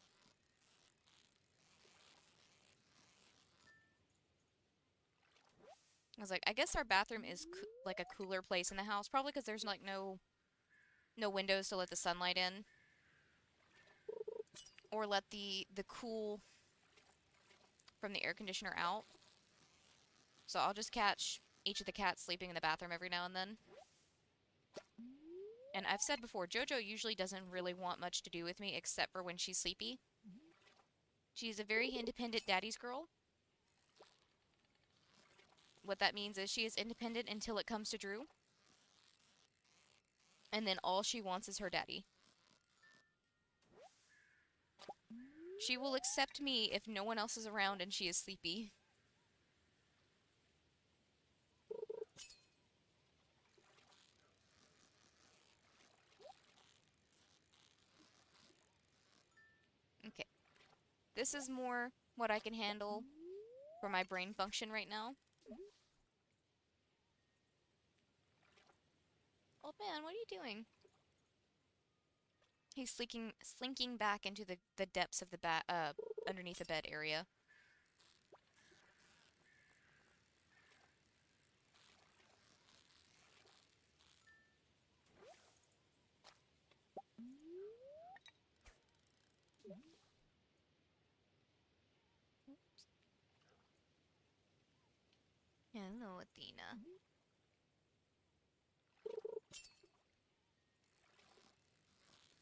Speaker 1: I was like, I guess our bathroom is, like, a cooler place in the house. Probably because there's, like, no windows to let the sunlight in. Or let the cool from the air conditioner out. So I'll just catch each of the cats sleeping in the bathroom every now and then. And I've said before, Jojo usually doesn't really want much to do with me except for when she's sleepy. She's a very independent daddy's girl. What that means is she is independent until it comes to Drew. And then all she wants is her daddy. She will accept me if no one else is around and she is sleepy. Okay. This is more what I can handle for my brain function right now. Old man, what are you doing? He's slinking back into the depths of the underneath the bed area. Hello, Athena.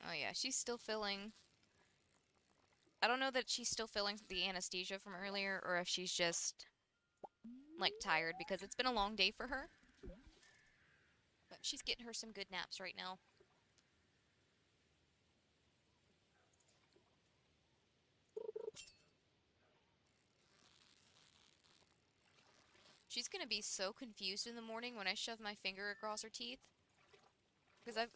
Speaker 1: Oh yeah, she's still feeling... I don't know that she's still feeling the anesthesia from earlier, or if she's just, like, tired, because it's been a long day for her. But she's getting her some good naps right now. She's gonna be so confused in the morning when I shove my finger across her teeth. Because I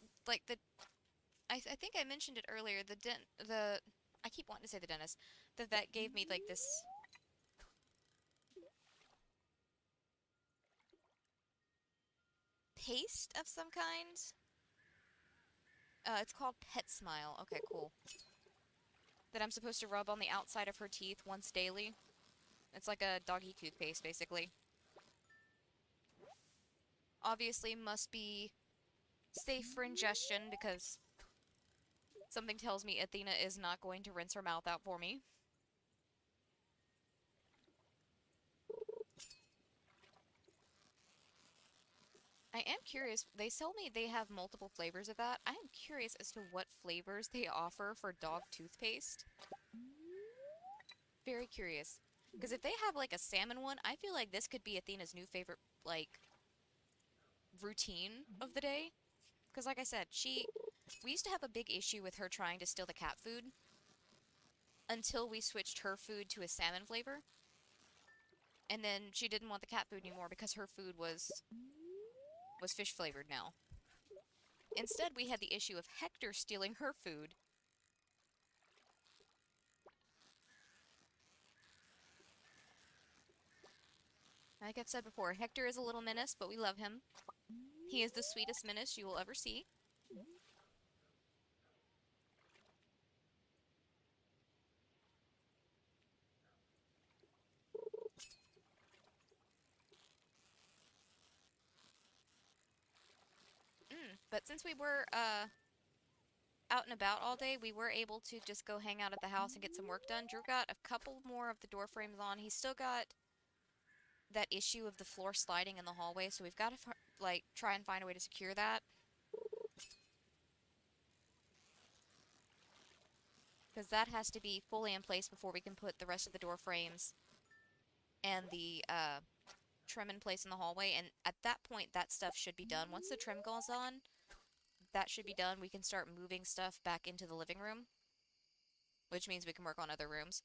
Speaker 1: think I mentioned it earlier, I keep wanting to say the dentist. The vet gave me, like, this paste of some kind. It's called Pet Smile. Okay, cool. That I'm supposed to rub on the outside of her teeth once daily. It's like a doggy toothpaste, basically. Obviously must be safe for ingestion because something tells me Athena is not going to rinse her mouth out for me. I am curious. They tell me they have multiple flavors of that. I am curious as to what flavors they offer for dog toothpaste. Very curious. Because if they have, like, a salmon one, I feel like this could be Athena's new favorite, like, routine of the day. Because, like I said, we used to have a big issue with her trying to steal the cat food until we switched her food to a salmon flavor. And then she didn't want the cat food anymore because her food was fish flavored now. Instead, we had the issue of Hector stealing her food. Like I've said before, Hector is a little menace, but we love him. He is the sweetest menace you will ever see. But since we were out and about all day, we were able to just go hang out at the house and get some work done. Drew got a couple more of the door frames on. He's still got that issue of the floor sliding in the hallway, so we've got to, like, try and find a way to secure that. Because that has to be fully in place before we can put the rest of the door frames and the trim in place in the hallway. And at that point, that stuff should be done. Once the trim goes on, that should be done. We can start moving stuff back into the living room, which means we can work on other rooms.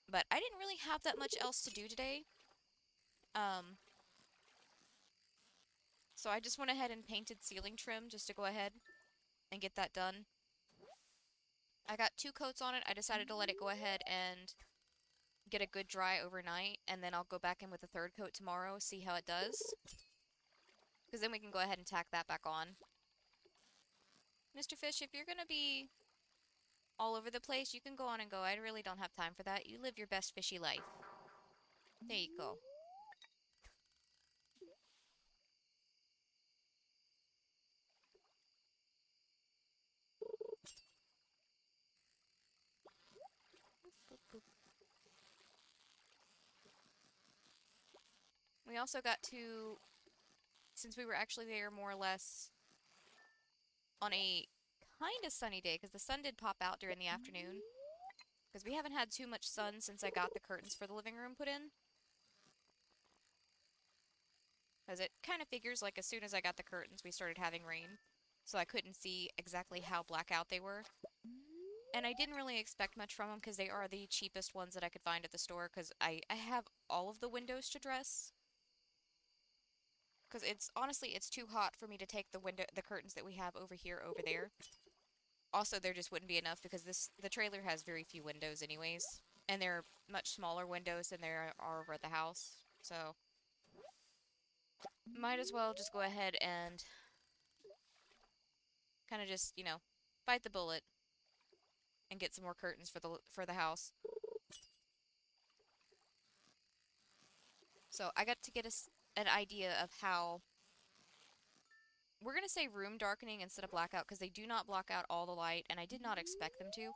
Speaker 1: But I didn't really have that much else to do today. So I just went ahead and painted ceiling trim just to go ahead and get that done. I got 2 coats on it. I decided to let it go ahead and get a good dry overnight, and then I'll go back in with a 3rd coat tomorrow, see how it does. Because then we can go ahead and tack that back on. Mr. Fish, if you're gonna be all over the place, you can go on and go. I really don't have time for that. You live your best fishy life. There you go. We also got to, since we were actually there more or less on a kind of sunny day, because the sun did pop out during the afternoon, because we haven't had too much sun since I got the curtains for the living room put in. Because it kind of figures like as soon as I got the curtains, we started having rain. So I couldn't see exactly how blackout they were. And I didn't really expect much from them because they are the cheapest ones that I could find at the store because I have all of the windows to dress. Because it's honestly, it's too hot for me to take the curtains that we have over here over there. Also, there just wouldn't be enough because the trailer has very few windows anyways. And they're much smaller windows than there are over at the house. So, might as well just go ahead and kind of just, bite the bullet and get some more curtains for the house. So I got to get an idea of how we're going to say room darkening instead of blackout because they do not block out all the light, and I did not expect them to,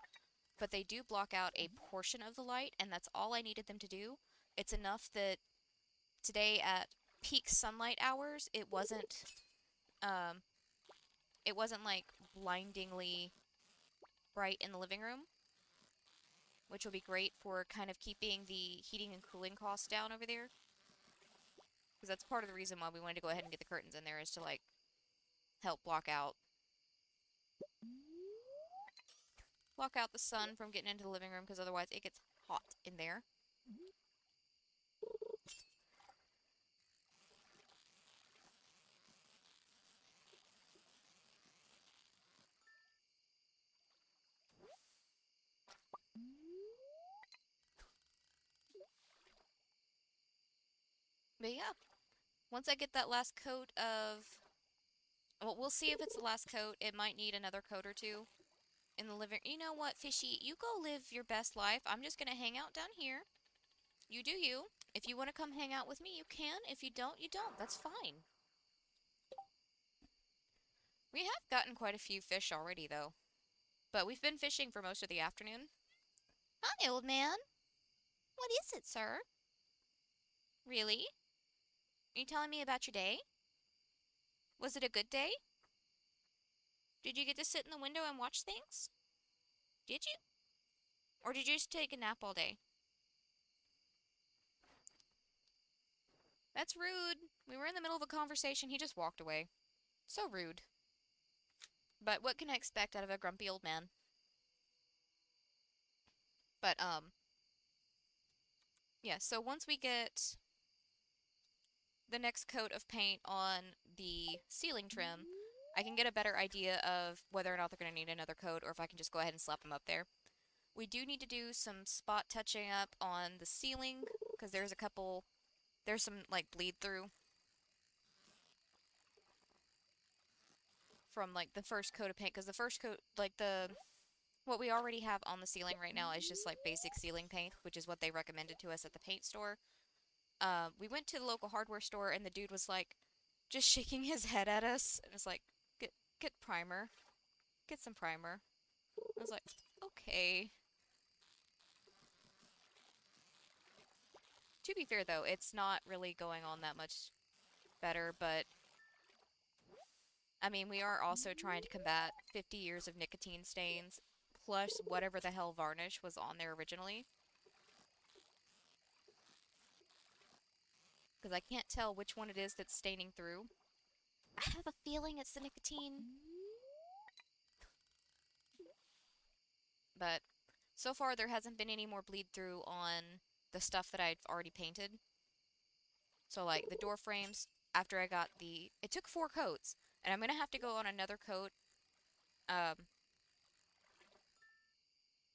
Speaker 1: but they do block out a portion of the light, and that's all I needed them to do. It's enough that today at peak sunlight hours, um, it wasn't like blindingly bright in the living room, which will be great for kind of keeping the heating and cooling costs down over there. Because that's part of the reason why we wanted to go ahead and get the curtains in there is to, like, help block out the sun from getting into the living room, because otherwise it gets hot in there. But yeah, once I get that last coat of... Well, we'll see if it's the last coat. It might need another coat or two in the living... You know what, Fishy? You go live your best life. I'm just going to hang out down here. You do you. If you want to come hang out with me, you can. If you don't, you don't. That's fine. We have gotten quite a few fish already, though. But we've been fishing for most of the afternoon. Hi, old man. What is it, sir? Really? Are you telling me about your day? Was it a good day? Did you get to sit in the window and watch things? Did you? Or did you just take a nap all day? That's rude. We were in the middle of a conversation. He just walked away. So rude. But what can I expect out of a grumpy old man? But, yeah, so once we get the next coat of paint on the ceiling trim, I can get a better idea of whether or not they're going to need another coat or if I can just go ahead and slap them up there. We do need to do some spot touching up on the ceiling because there's some like bleed through from like the first coat of paint because the first coat, like what we already have on the ceiling right now is just like basic ceiling paint, which is what they recommended to us at the paint store. We went to the local hardware store and the dude was like just shaking his head at us and was like, get primer. Get some primer. I was like, okay. To be fair though, it's not really going on that much better, but I mean, we are also trying to combat 50 years of nicotine stains plus whatever the hell varnish was on there originally. Because I can't tell which one it is that's staining through. I have a feeling it's the nicotine. But so far there hasn't been any more bleed through on the stuff that I've already painted. So like the door frames, after I got it took 4 coats, and I'm gonna have to go on another coat, um,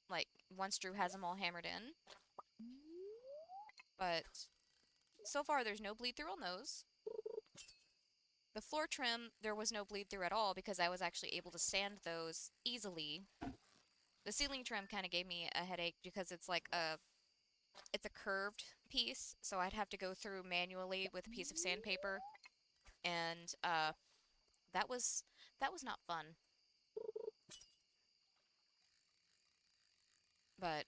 Speaker 1: like once Drew has them all hammered in. But so far there's no bleed through on those. The floor trim, there was no bleed through at all because I was actually able to sand those easily. The ceiling trim kind of gave me a headache because it's a curved piece, so I'd have to go through manually with a piece of sandpaper, and that was not fun. But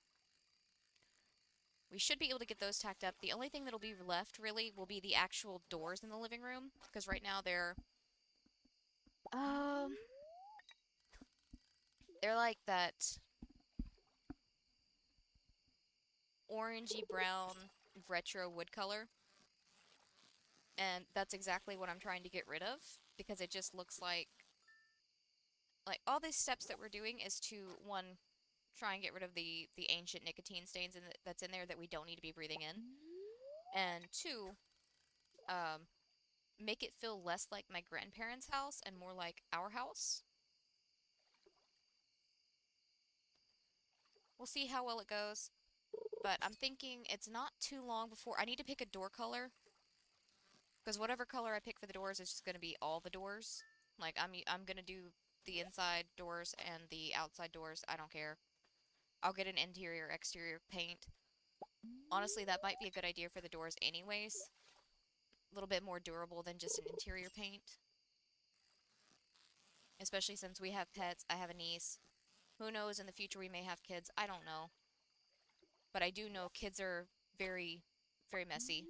Speaker 1: We should be able to get those tacked up. The only thing that'll be left, really, will be the actual doors in the living room. Because right now um, they're like that orangey brown retro wood color. And that's exactly what I'm trying to get rid of. Because it just looks like all these steps that we're doing is to, one, try and get rid of the ancient nicotine stains that's in there that we don't need to be breathing in. And two, um, make it feel less like my grandparents' house and more like our house. We'll see how well it goes, but I'm thinking it's not too long before I need to pick a door color, because whatever color I pick for the doors is just going to be all the doors. Like, I'm going to do the inside doors and the outside doors. I don't care. I'll get an interior, exterior paint. Honestly, that might be a good idea for the doors anyways. A little bit more durable than just an interior paint. Especially since we have pets. I have a niece. Who knows, in the future we may have kids. I don't know. But I do know kids are very, very messy.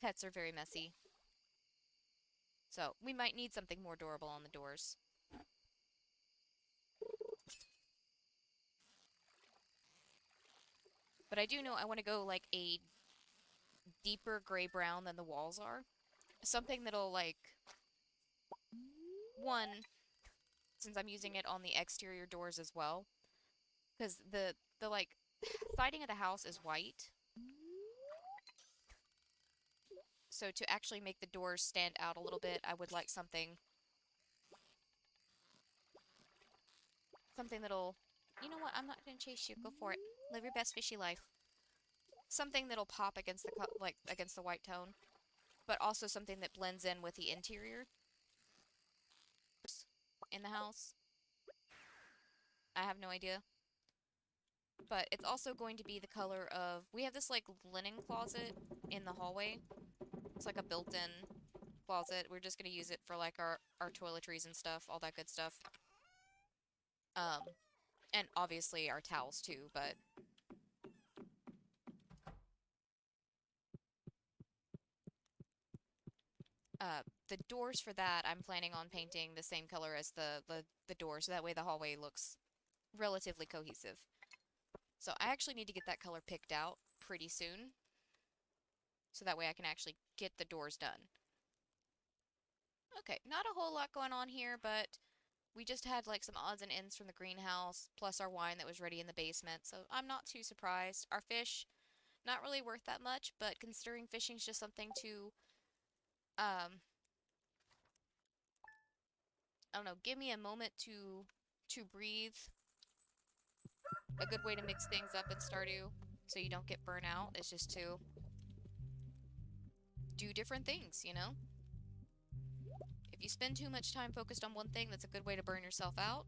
Speaker 1: Pets are very messy. So, we might need something more durable on the doors. But I do know I want to go like a deeper gray-brown than the walls are. Something that'll one, since I'm using it on the exterior doors as well, because the siding of the house is white. So to actually make the doors stand out a little bit, I would like something that'll, you know what, I'm not gonna chase you, go for it. Live your best fishy life. Something that'll pop against against the white tone, but also something that blends in with the interior in the house. I have no idea. But it's also going to be the color of, we have this linen closet in the hallway. It's like a built-in closet. We're just gonna use it for our toiletries and stuff, all that good stuff. And obviously our towels too, but the doors for that, I'm planning on painting the same color as the doors, so that way the hallway looks relatively cohesive. So I actually need to get that color picked out pretty soon, so that way I can actually get the doors done. Okay, not a whole lot going on here, but we just had some odds and ends from the greenhouse, plus our wine that was ready in the basement, so I'm not too surprised. Our fish, not really worth that much, but considering fishing's just something to, I don't know, give me a moment to breathe. A good way to mix things up in Stardew so you don't get burnt out is just to do different things, you know? If you spend too much time focused on one thing, that's a good way to burn yourself out.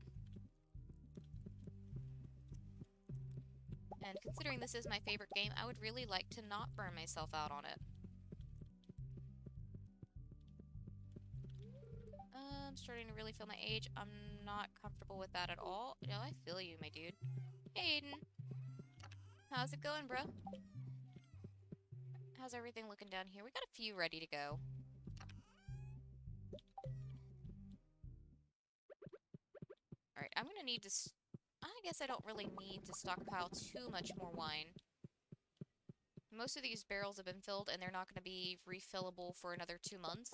Speaker 1: And considering this is my favorite game, I would really like to not burn myself out on it. I'm starting to really feel my age. I'm not comfortable with that at all. You know, I feel you, my dude. Hey, Aiden. How's it going, bro? How's everything looking down here? We got a few ready to go. Alright, I'm gonna need to... I guess I don't really need to stockpile too much more wine. Most of these barrels have been filled, and they're not gonna be refillable for another 2 months.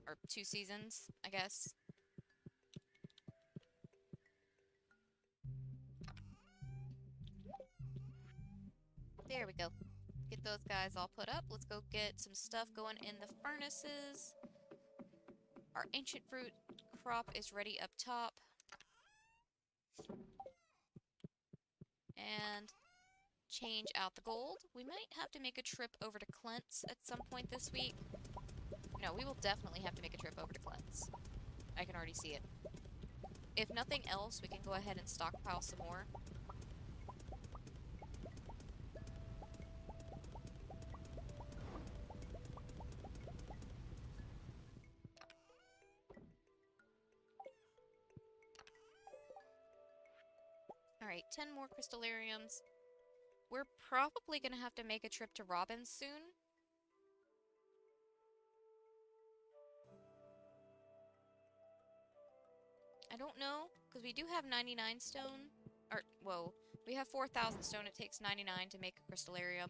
Speaker 1: Or 2 seasons, I guess. There we go. Get those guys all put up. Let's go get some stuff going in the furnaces. Our ancient fruit crop is ready up top. And change out the gold. We might have to make a trip over to Clint's at some point this week. No, we will definitely have to make a trip over to Clint's. I can already see it. If nothing else, we can go ahead and stockpile some more. Alright, 10 more crystallariums. We're probably gonna have to make a trip to Robin's soon. I don't know, because we do have 99 stone. Or, whoa. We have 4,000 stone. It takes 99 to make a crystallarium.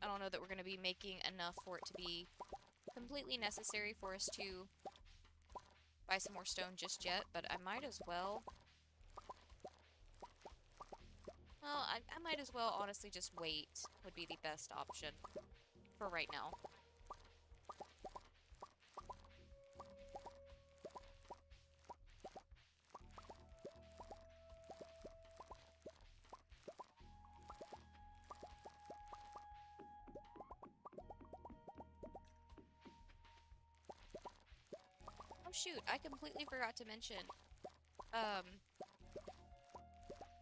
Speaker 1: I don't know that we're going to be making enough for it to be completely necessary for us to buy some more stone just yet, but I might as well. Well, I might as well honestly just wait would be the best option for right now. Oh shoot, I completely forgot to mention.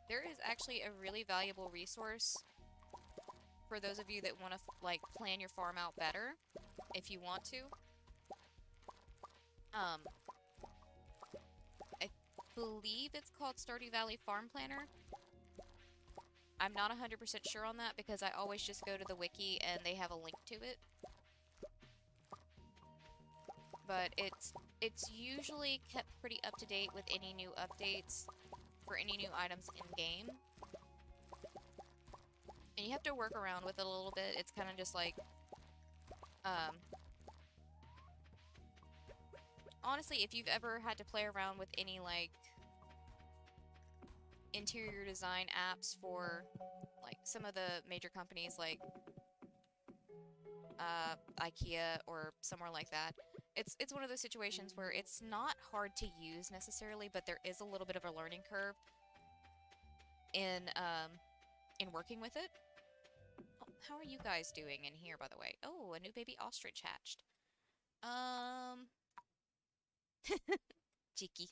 Speaker 1: There is actually a really valuable resource for those of you that want to, like, plan your farm out better, if you want to. I believe it's called Stardew Valley Farm Planner. I'm not 100% sure on that because I always just go to the wiki and they have a link to it. But it's usually kept pretty up to date with any new updates for any new items in-game. And you have to work around with it a little bit. It's kind of just like, honestly, if you've ever had to play around with any, like, interior design apps for, like, some of the major companies, like, IKEA or somewhere like that, it's one of those situations where it's not hard to use necessarily, but there is a little bit of a learning curve in working with it. Oh, how are you guys doing in here, by the way? Oh, a new baby ostrich hatched. Cheeky.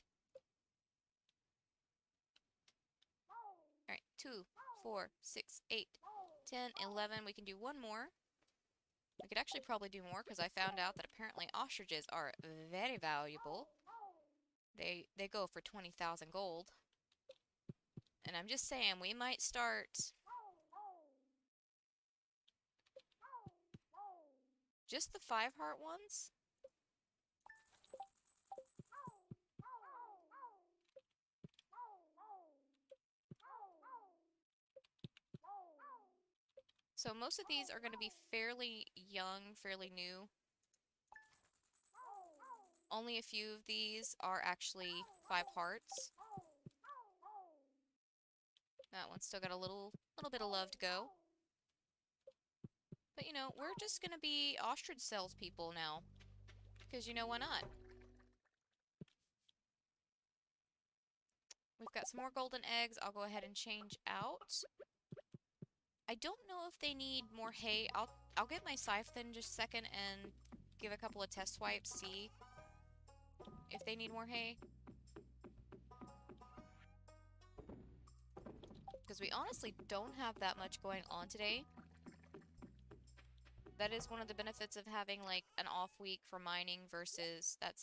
Speaker 1: Alright, 2, 4, 6, 8, 10, 11. We can do one more. We could actually probably do more because I found out that apparently ostriches are very valuable. They go for 20,000 gold. And I'm just saying, we might start just the 5-heart ones. So most of these are going to be fairly young, fairly new. Only a few of these are actually 5 hearts. That one's still got a little bit of love to go. But, you know, we're just going to be ostrich salespeople now. Because, you know, why not? We've got some more golden eggs. I'll go ahead and change out. I don't know if they need more hay. I'll get my scythe in just a second and give a couple of test swipes, see if they need more hay. Because we honestly don't have that much going on today. That is one of the benefits of having, like, an off week for mining versus that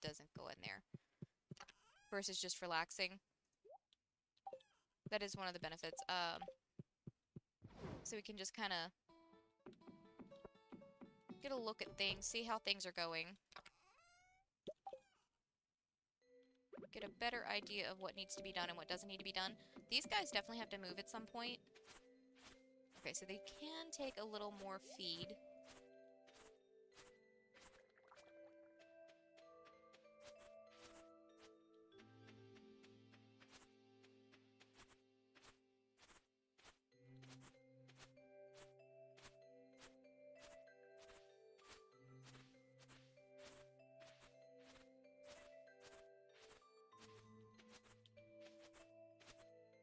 Speaker 1: doesn't go in there. Versus just relaxing. That is one of the benefits. So we can just kind of get a look at things, see how things are going. Get a better idea of what needs to be done and what doesn't need to be done. These guys definitely have to move at some point. Okay, so they can take a little more feed.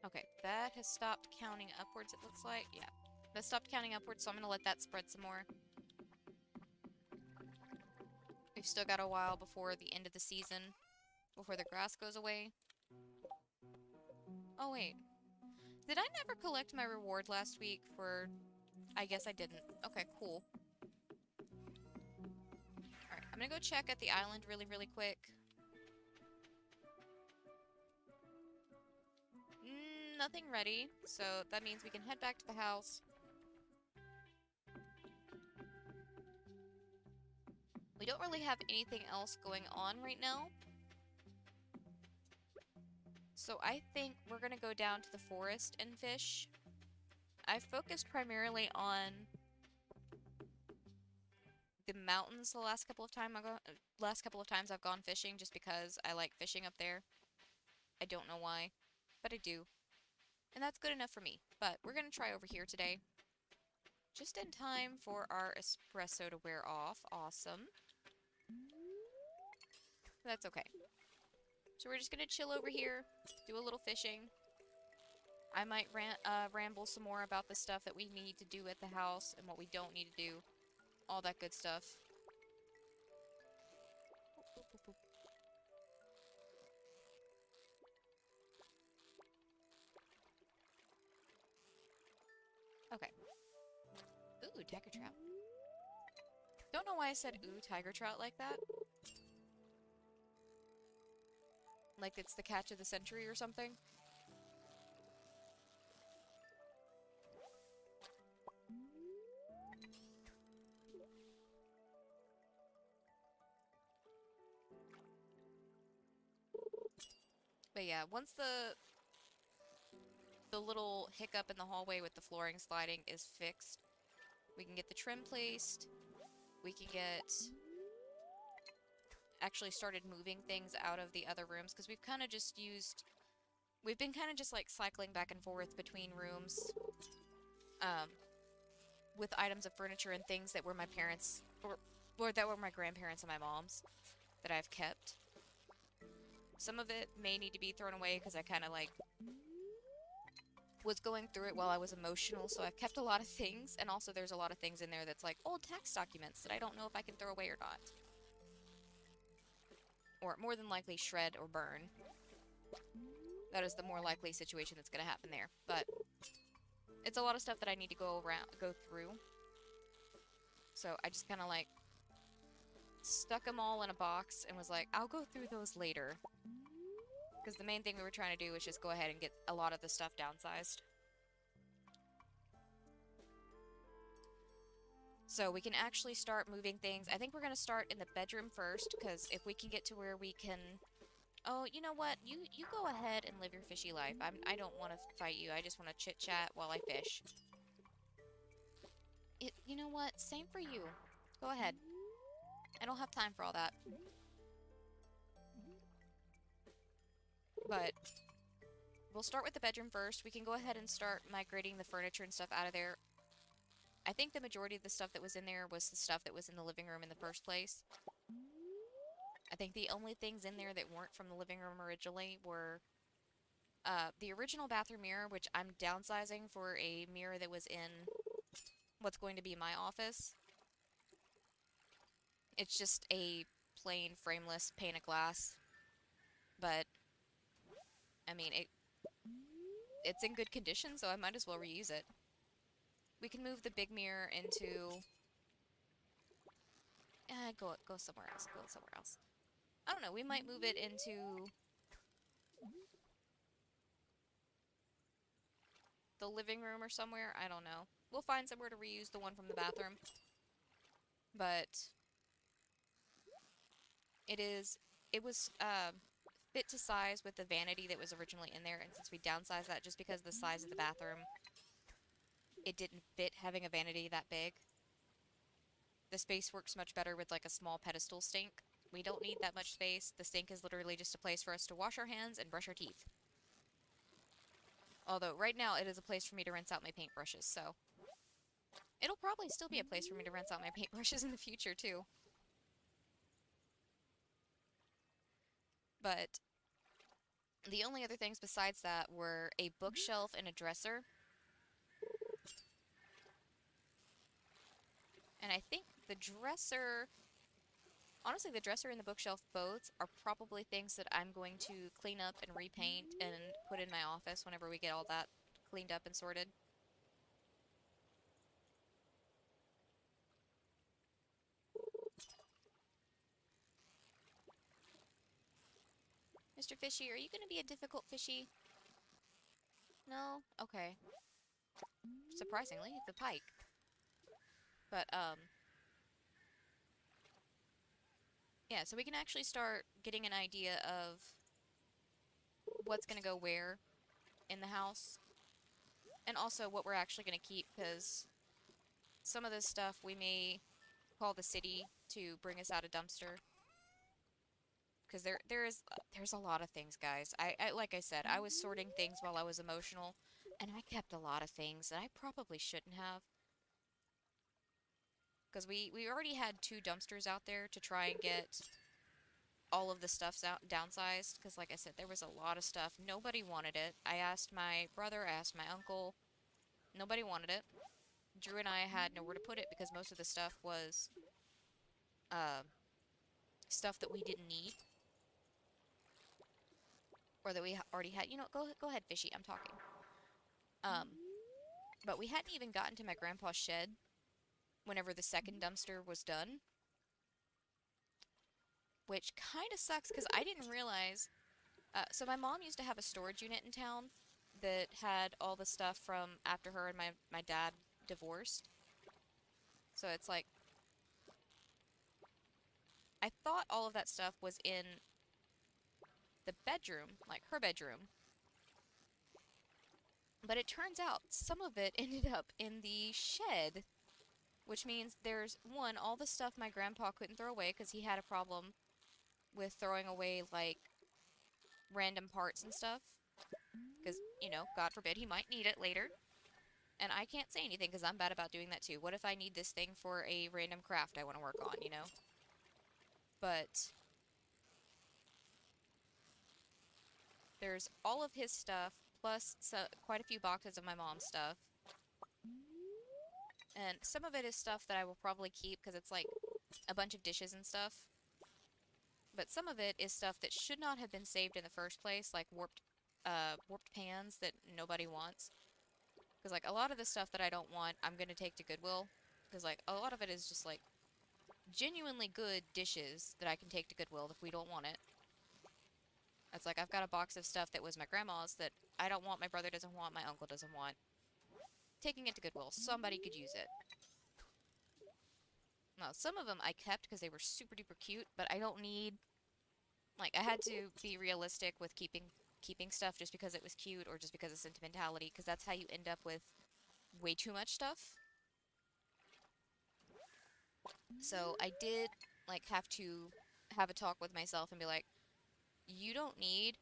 Speaker 1: Okay, that has stopped counting upwards, it looks like. Yeah, that stopped counting upwards, so I'm gonna let that spread some more. We've still got a while before the end of the season, before the grass goes away. Oh, wait. Did I never collect my reward last week for... I guess I didn't. Okay, cool. Alright, I'm gonna go check at the island really quick. nothing ready, so that means we can head back to the house. We don't really have anything else going on right now. So I think we're gonna go down to the forest and fish. I've focused primarily on the mountains the last couple of times I've gone fishing just because I like fishing up there. I don't know why, but I do. And that's good enough for me. But we're gonna try over here today. Just in time for our espresso to wear off. Awesome. That's okay. So we're just gonna chill over here, do a little fishing. I might ramble some more about the stuff that we need to do at the house and what we don't need to do. All that good stuff. Okay. Ooh, tiger trout. Don't know why I said ooh, tiger trout like that. Like it's the catch of the century or something. But yeah, once the little hiccup in the hallway with the flooring sliding is fixed, we can get the trim placed. We can get actually started moving things out of the other rooms because we've kind of just used. We've been kind of just like cycling back and forth between rooms with items of furniture and things that were my parents or that were my grandparents and my mom's that I've kept. Some of it may need to be thrown away because I kind of like was going through it while I was emotional, so I've kept a lot of things, and also there's a lot of things in there that's like old tax documents that I don't know if I can throw away or not. Or more than likely shred or burn. That is the more likely situation that's going to happen there. But it's a lot of stuff that I need to go through. So I just kind of like stuck them all in a box and was like, I'll go through those later. Because the main thing we were trying to do was just go ahead and get a lot of the stuff downsized. So we can actually start moving things. I think we're going to start in the bedroom first, because if we can get to where we can... Oh, you know what? You go ahead and live your fishy life. I don't want to fight you. I just want to chit-chat while I fish. You know what? Same for you. Go ahead. I don't have time for all that. But we'll start with the bedroom first. We can go ahead and start migrating the furniture and stuff out of there. I think the majority of the stuff that was in there was the stuff that was in the living room in the first place. I think the only things in there that weren't from the living room originally were the original bathroom mirror, which I'm downsizing for a mirror that was in what's going to be my office. It's just a plain frameless pane of glass. But, I mean, it's in good condition, so I might as well reuse it. We can move the big mirror into... go somewhere else. Go somewhere else. I don't know, we might move it into... the living room or somewhere. I don't know. We'll find somewhere to reuse the one from the bathroom. But... It was fit to size with the vanity that was originally in there, and since we downsized that just because of the size of the bathroom, it didn't fit having a vanity that big. The space works much better with like a small pedestal sink. We don't need that much space. The sink is literally just a place for us to wash our hands and brush our teeth. Although right now it is a place for me to rinse out my paintbrushes, so it'll probably still be a place for me to rinse out my paintbrushes in the future too. But the only other things besides that were a bookshelf and a dresser. And I think the dresser... Honestly, the dresser and the bookshelf both are probably things that I'm going to clean up and repaint and put in my office whenever we get all that cleaned up and sorted. Mr. Fishy, are you going to be a difficult fishy? No? Okay. Surprisingly, the pike. But, yeah, so we can actually start getting an idea of what's gonna go where in the house. And also what we're actually gonna keep, because some of this stuff we may call the city to bring us out a dumpster. Because there's a lot of things, guys. Like I said, I was sorting things while I was emotional, and I kept a lot of things that I probably shouldn't have. Because we already had two dumpsters out there to try and get all of the stuffs out downsized. Because like I said, there was a lot of stuff. Nobody wanted it. I asked my brother, I asked my uncle. Nobody wanted it. Drew and I had nowhere to put it because most of the stuff was uh, stuff that we didn't need or that we already had. You know, go ahead, fishy. I'm talking. Um, but we hadn't even gotten to my grandpa's shed whenever the second dumpster was done, which kind of sucks because I didn't realize. So my mom used to have a storage unit in town that had all the stuff from after her and my dad divorced. So it's like I thought all of that stuff was in the bedroom, like her bedroom. But it turns out some of it ended up in the shed, which means there's one, all the stuff my grandpa couldn't throw away because he had a problem with throwing away, like, random parts and stuff. Because, you know, God forbid he might need it later. And I can't say anything because I'm bad about doing that too. What if I need this thing for a random craft I want to work on, you know? But there's all of his stuff, plus quite a few boxes of my mom's stuff. And some of it is stuff that I will probably keep because it's like a bunch of dishes and stuff. But some of it is stuff that should not have been saved in the first place, like warped pans that nobody wants. Because, like, a lot of the stuff that I don't want, I'm going to take to Goodwill. Because, like, a lot of it is just, like, genuinely good dishes that I can take to Goodwill if we don't want it. It's like, I've got a box of stuff that was my grandma's that I don't want, my brother doesn't want, my uncle doesn't want. Taking it to Goodwill. Somebody could use it. Now, some of them I kept because they were super duper cute, but I don't need... Like, I had to be realistic with keeping stuff just because it was cute or just because of sentimentality, because that's how you end up with way too much stuff. So I did, like, have to have a talk with myself and be like, you don't need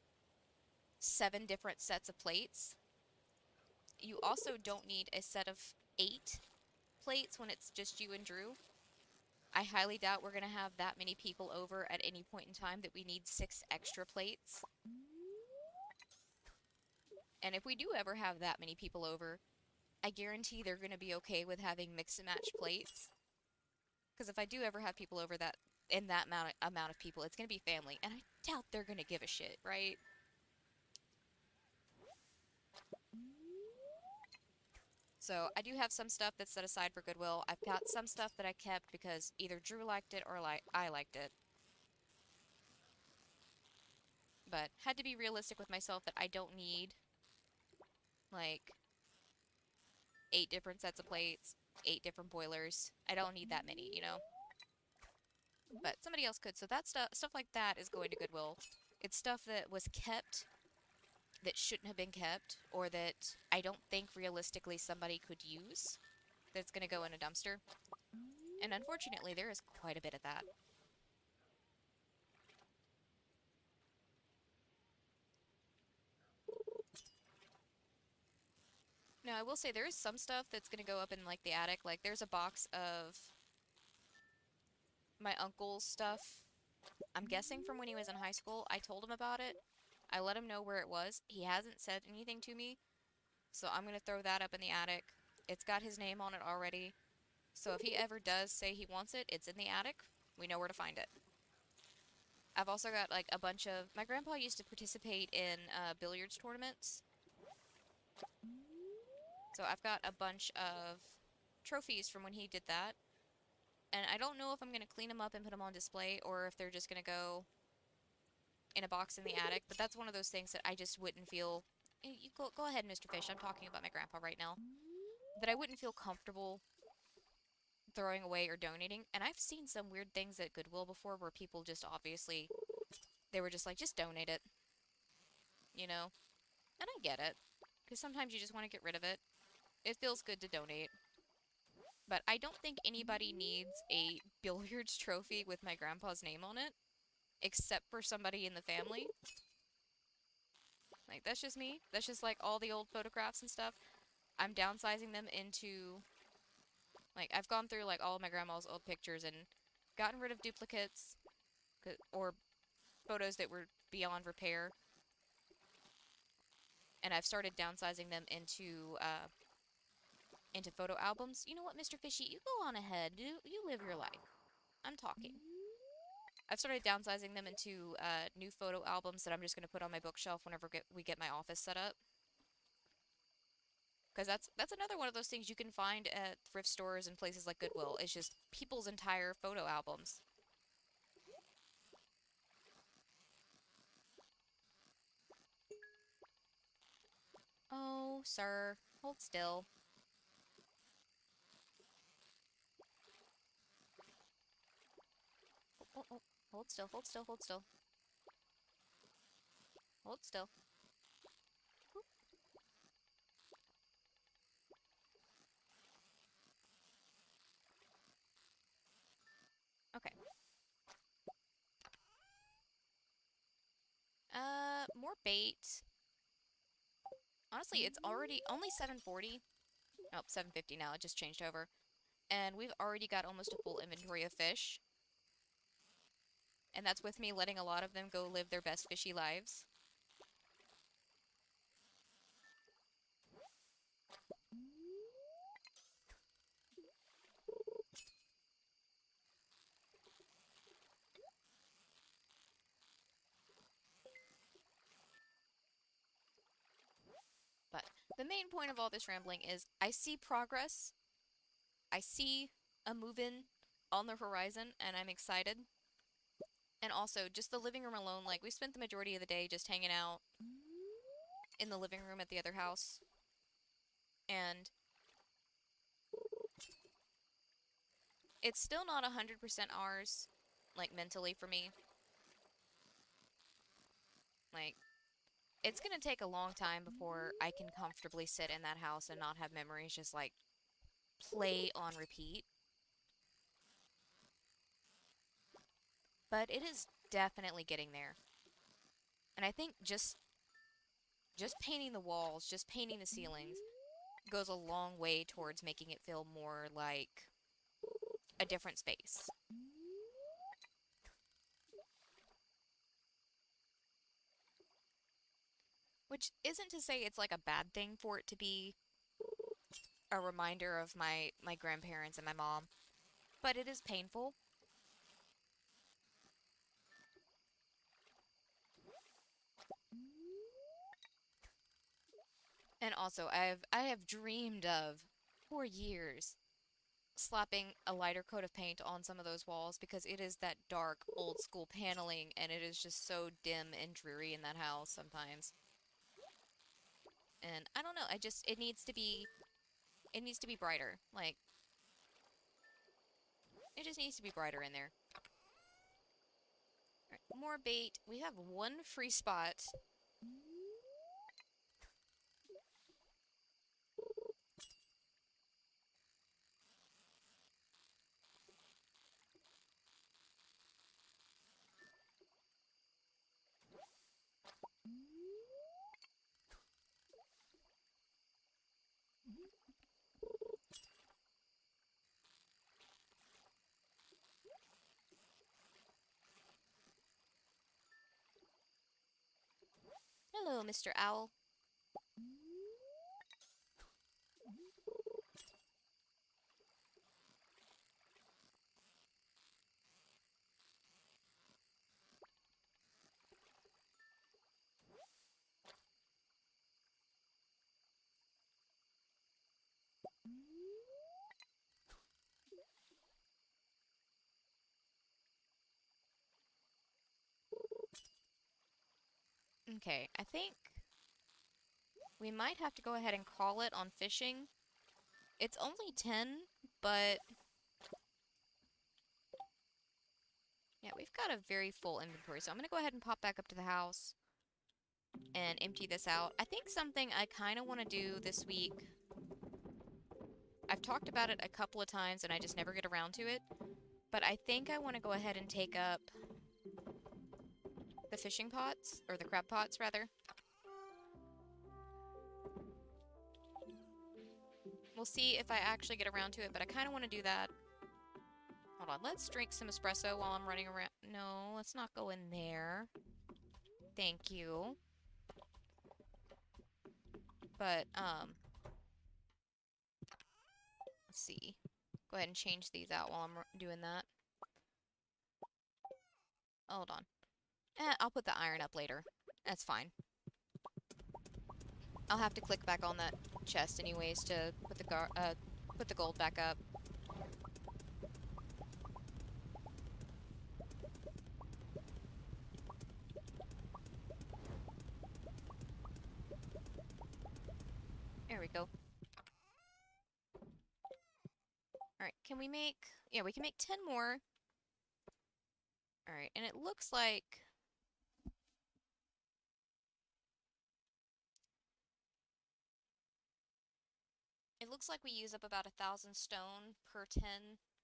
Speaker 1: 7 different sets of plates. You also don't need a set of 8 plates when it's just you and Drew. I highly doubt we're going to have that many people over at any point in time that we need 6 extra plates. And if we do ever have that many people over, I guarantee they're going to be okay with having mix and match plates. Because if I do ever have people over that in that amount of people, it's going to be family. And I doubt they're going to give a shit, right? So I do have some stuff that's set aside for Goodwill. I've got some stuff that I kept because either Drew liked it or I liked it. But had to be realistic with myself that I don't need, like, 8 different sets of plates, 8 different boilers. I don't need that many, you know? But somebody else could. So that stuff like that is going to Goodwill. It's stuff that was kept that shouldn't have been kept, or that I don't think realistically somebody could use, that's going to go in a dumpster. And unfortunately, there is quite a bit of that. Now, I will say there is some stuff that's going to go up in, like, the attic. Like, there's a box of my uncle's stuff. I'm guessing from when he was in high school. I told him about it. I let him know where it was. He hasn't said anything to me, so I'm going to throw that up in the attic. It's got his name on it already, so if he ever does say he wants it, it's in the attic. We know where to find it. I've also got, like, a bunch of... My grandpa used to participate in billiards tournaments, so I've got a bunch of trophies from when he did that. And I don't know if I'm going to clean them up and put them on display, or if they're just going to go in a box in the attic, but that's one of those things that I just wouldn't feel you go ahead, Mr. Fish. I'm talking about my grandpa right now. That I wouldn't feel comfortable throwing away or donating. And I've seen some weird things at Goodwill before where people just obviously, they were just like, just donate it, you know? And I get it. Because sometimes you just want to get rid of it. It feels good to donate. But I don't think anybody needs a billiards trophy with my grandpa's name on it, except for somebody in the family. Like, that's just me. That's just like all the old photographs and stuff. I'm downsizing them into, like, I've gone through like all of my grandma's old pictures and gotten rid of duplicates or photos that were beyond repair. And I've started downsizing them into photo albums. You know what, Mr. Fishy? You go on ahead. You live your life. I'm talking. I've started downsizing them into new photo albums that I'm just going to put on my bookshelf whenever we get my office set up. Because that's another one of those things you can find at thrift stores and places like Goodwill. It's just people's entire photo albums. Oh, sir. Hold still. Oh. Hold still, hold still, hold still. Hold still. Oop. Okay. More bait. Honestly, it's already only 7:40. Oh, 7:50 now. It just changed over. And we've already got almost a full inventory of fish. And that's with me letting a lot of them go live their best fishy lives. But the main point of all this rambling is I see progress. I see a move-in on the horizon, and I'm excited. And also, just the living room alone, like, we spent the majority of the day just hanging out in the living room at the other house. And it's still not 100% ours, like, mentally for me. Like, it's gonna take a long time before I can comfortably sit in that house and not have memories just, like, play on repeat. But it is definitely getting there. And I think just painting the walls, just painting the ceilings, goes a long way towards making it feel more like a different space. Which isn't to say it's like a bad thing for it to be a reminder of my grandparents and my mom, but it is painful. And also, I have dreamed of for years slapping a lighter coat of paint on some of those walls because it is that dark old school paneling and it is just so dim and dreary in that house sometimes. And I don't know, it needs to be brighter. Like, it just needs to be brighter in there. All right, more bait. We have one free spot. Hello, Mr. Owl. Okay, I think we might have to go ahead and call it on fishing. It's only 10, but yeah, we've got a very full inventory. So I'm going to go ahead and pop back up to the house and empty this out. I think something I kind of want to do this week, I've talked about it a couple of times and I just never get around to it, but I think I want to go ahead and take up the fishing pots, or the crab pots, rather. We'll see if I actually get around to it, but I kind of want to do that. Hold on, let's drink some espresso while I'm running around. No, let's not go in there. Thank you. But, let's see. Go ahead and change these out while I'm doing that. Hold on. I'll put the iron up later. That's fine. I'll have to click back on that chest anyways to put the gold back up. There we go. Alright, can we make... Yeah, we can make 10 more. Alright, and it looks like... It looks like we use up about 1,000 stone per 10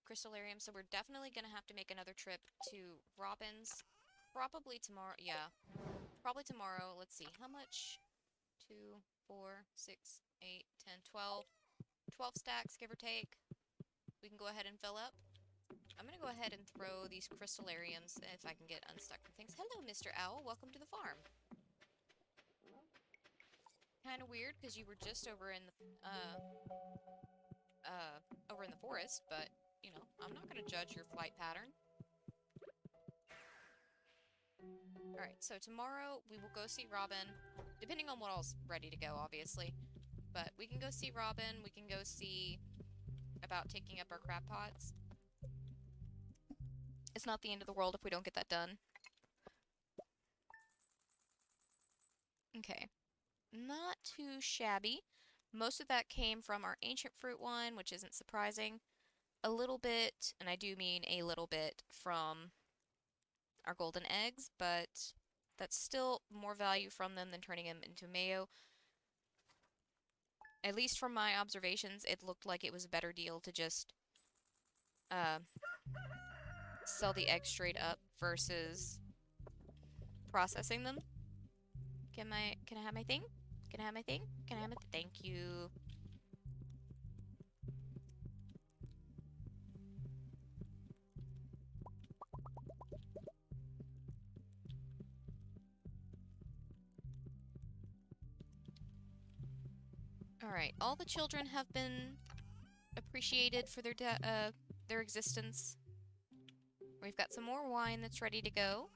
Speaker 1: crystallarium, so we're definitely going to have to make another trip to Robin's. Probably tomorrow. Yeah, probably tomorrow. Let's see, how much? 2, 4, 6, 8, 10, 12. 12 stacks, give or take. We can go ahead and fill up. I'm going to go ahead and throw these crystallariums if I can get unstuck from things. Hello, Mr. Owl. Welcome to the farm. Kind of weird, because you were just over in the forest, but, you know, I'm not going to judge your flight pattern. Alright, so tomorrow we will go see Robin, depending on what all's ready to go, obviously. But we can go see Robin, we can go see about taking up our crab pots. It's not the end of the world if we don't get that done. Okay. Not too shabby. Most of that came from our ancient fruit one, which isn't surprising. A little bit, and I do mean a little bit, from our golden eggs, but that's still more value from them than turning them into mayo. At least from my observations, it looked like it was a better deal to just sell the eggs straight up versus processing them. Can I have my thing? Can I have my thing? Can I have my thank you. Alright, all the children have been appreciated for their existence. We've got some more wine that's ready to go.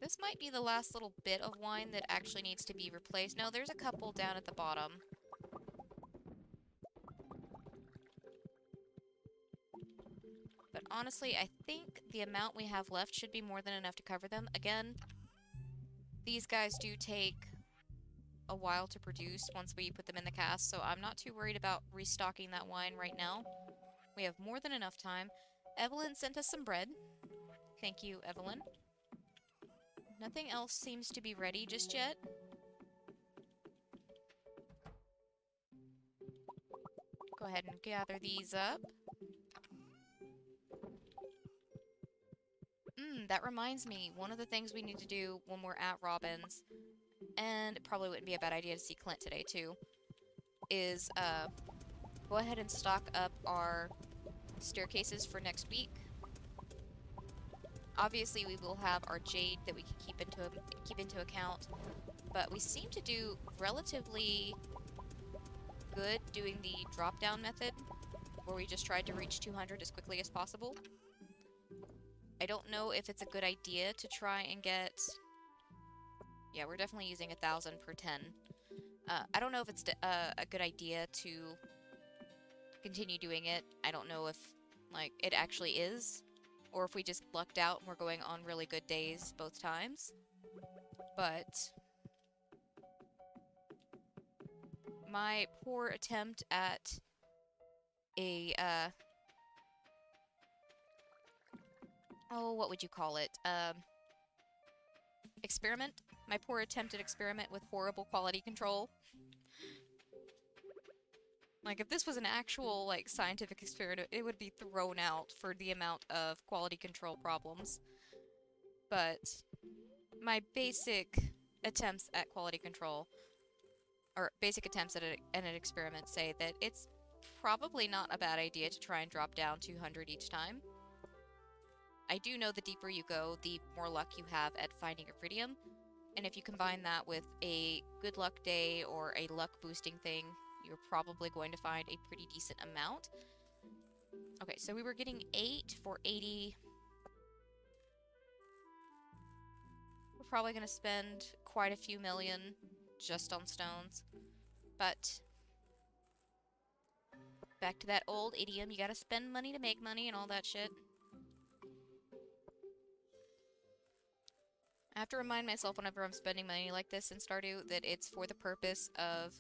Speaker 1: This might be the last little bit of wine that actually needs to be replaced. No, there's a couple down at the bottom. But honestly, I think the amount we have left should be more than enough to cover them. Again, these guys do take a while to produce once we put them in the cask, so I'm not too worried about restocking that wine right now. We have more than enough time. Evelyn sent us some bread. Thank you, Evelyn. Nothing else seems to be ready just yet. Go ahead and gather these up. That reminds me, one of the things we need to do when we're at Robin's, and it probably wouldn't be a bad idea to see Clint today too, is go ahead and stock up our staircases for next week. Obviously, we will have our jade that we can keep into account, but we seem to do relatively good doing the drop-down method, where we just tried to reach 200 as quickly as possible. I don't know if it's a good idea to try and get... Yeah, we're definitely using 1,000 per 10. I don't know if it's a good idea to continue doing it. I don't know if, like, it actually is, or if we just lucked out and we're going on really good days both times. but my poor attempt at a, oh, what would you call it? Experiment? My poor attempt at experiment with horrible quality control. Like, if this was an actual, like, scientific experiment, it would be thrown out for the amount of quality control problems. But my basic attempts at quality control, or basic attempts at an experiment, say that it's probably not a bad idea to try and drop down 200 each time. I do know the deeper you go, the more luck you have at finding Iridium, and if you combine that with a good luck day or a luck boosting thing, you're probably going to find a pretty decent amount. Okay, so we were getting 8 for 80. We're probably going to spend quite a few million just on stones. But back to that old idiom, you gotta spend money to make money and all that shit. I have to remind myself whenever I'm spending money like this in Stardew that it's for the purpose of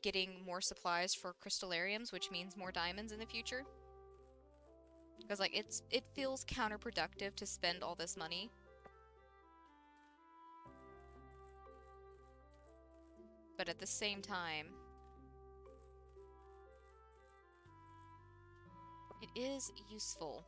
Speaker 1: getting more supplies for crystallariums, which means more diamonds in the future. Because, like, it feels counterproductive to spend all this money. But at the same time, it is useful.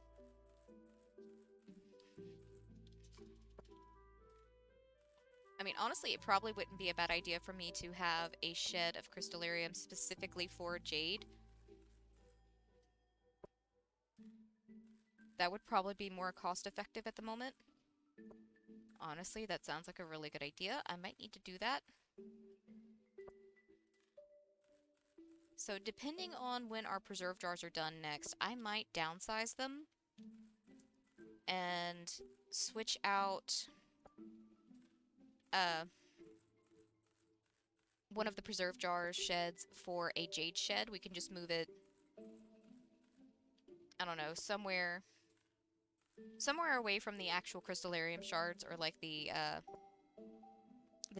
Speaker 1: I mean, honestly, it probably wouldn't be a bad idea for me to have a shed of crystallarium specifically for Jade. That would probably be more cost-effective at the moment. Honestly, that sounds like a really good idea. I might need to do that. So depending on when our preserve jars are done next, I might downsize them and switch out one of the preserve jar sheds for a Jade Shed. We can just move it, I don't know, somewhere away from the actual crystallarium shards, or like the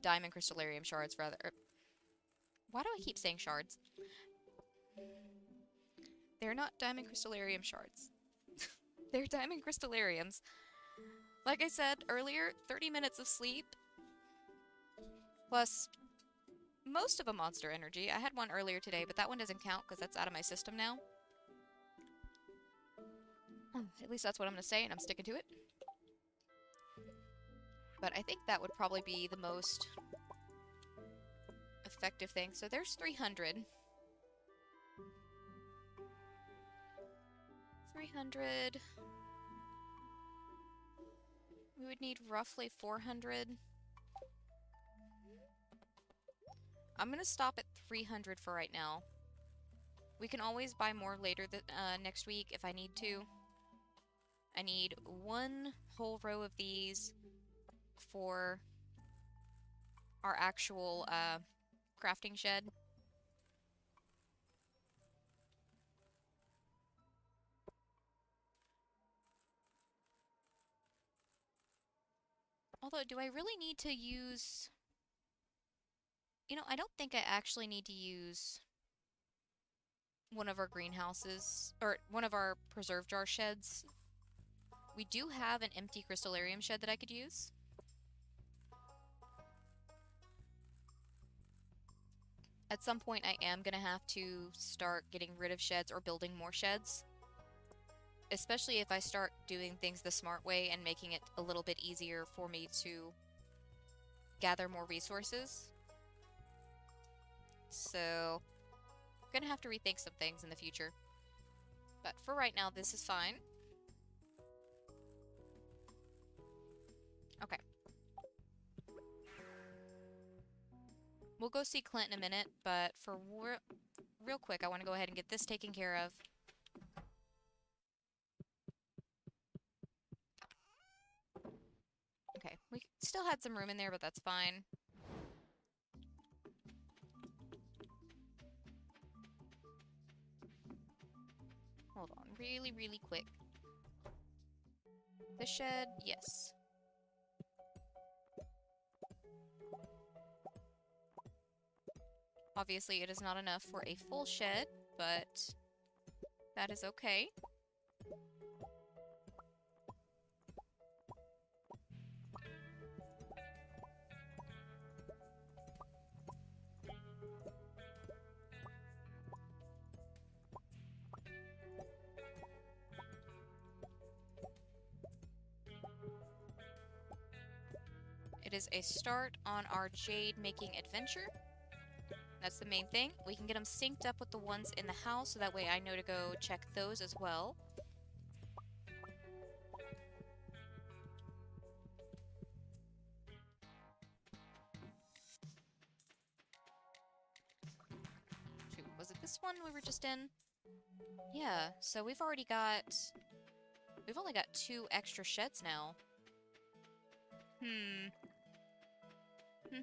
Speaker 1: diamond crystallarium shards, rather. Why do I keep saying shards? They're not diamond crystallarium shards. They're diamond crystallariums. Like I said earlier, 30 minutes of sleep, plus most of a monster energy. I had one earlier today, but that one doesn't count because that's out of my system now. At least that's what I'm going to say, and I'm sticking to it. But I think that would probably be the most effective thing. So there's 300. 300. We would need roughly 400. I'm going to stop at 300 for right now. We can always buy more later next week if I need to. I need one whole row of these for our actual crafting shed. Although, do I really need to use... You know, I don't think I actually need to use one of our greenhouses, or one of our preserve jar sheds. We do have an empty crystallarium shed that I could use. At some point, I am going to have to start getting rid of sheds or building more sheds. Especially if I start doing things the smart way and making it a little bit easier for me to gather more resources. So, I'm going to have to rethink some things in the future. But for right now, this is fine. Okay. We'll go see Clint in a minute, but for real quick, I want to go ahead and get this taken care of. Okay, we still had some room in there, but that's fine. Hold on, really, really quick. The shed, yes. Obviously, it is not enough for a full shed, but that is okay. It is a start on our jade making adventure. That's the main thing. We can get them synced up with the ones in the house, so that way I know to go check those as well. Shoot, was it this one we were just in? Yeah, so we've only got 2 extra sheds now. Hmm. Hmm.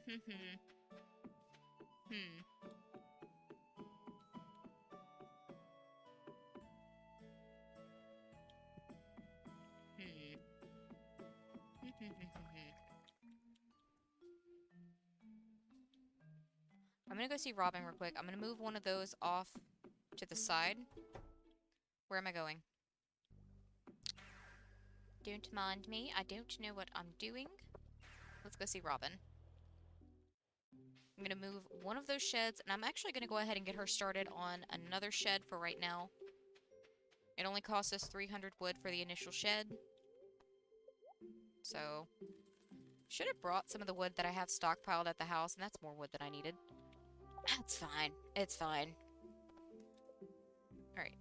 Speaker 1: I'm gonna go see Robin real quick. I'm gonna move one of those off to the side. Where am I going? Don't mind me. I don't know what I'm doing. Let's go see Robin. I'm gonna move one of those sheds, and I'm actually gonna go ahead and get her started on another shed for right now. It only costs us 300 wood for the initial shed. So, should have brought some of the wood that I have stockpiled at the house, and that's more wood than I needed. That's fine. It's fine. Alright.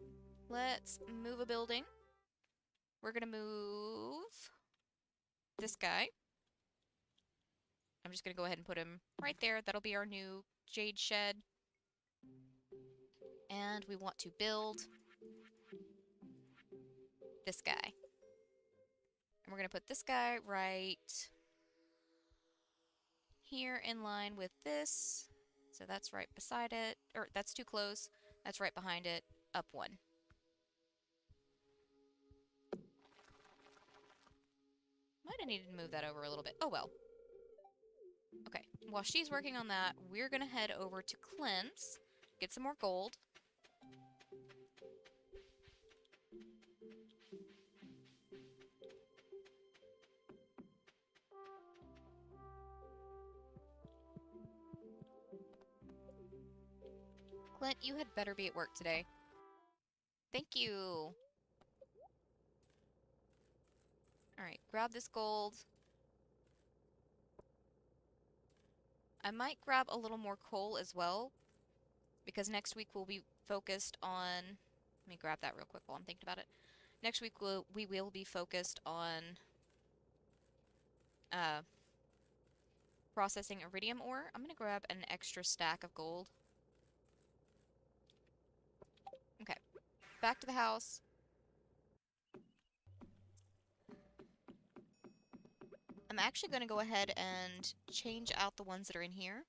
Speaker 1: Let's move a building. We're gonna move this guy. I'm just gonna go ahead and put him right there. That'll be our new Jade Shed. And we want to build this guy. And we're gonna put this guy right here in line with this. So that's right beside it. Or that's too close. That's right behind it. Up one. Might have needed to move that over a little bit. Oh well. Okay, while she's working on that, we're gonna head over to Clint's, get some more gold. Clint, you had better be at work today. Thank you. Alright, grab this gold. I might grab a little more coal as well, because next week we'll be focused on... Let me grab that real quick while I'm thinking about it. Next week we will be focused on processing iridium ore. I'm gonna grab an extra stack of gold. Okay, back to the house. I'm actually going to go ahead and change out the ones that are in here.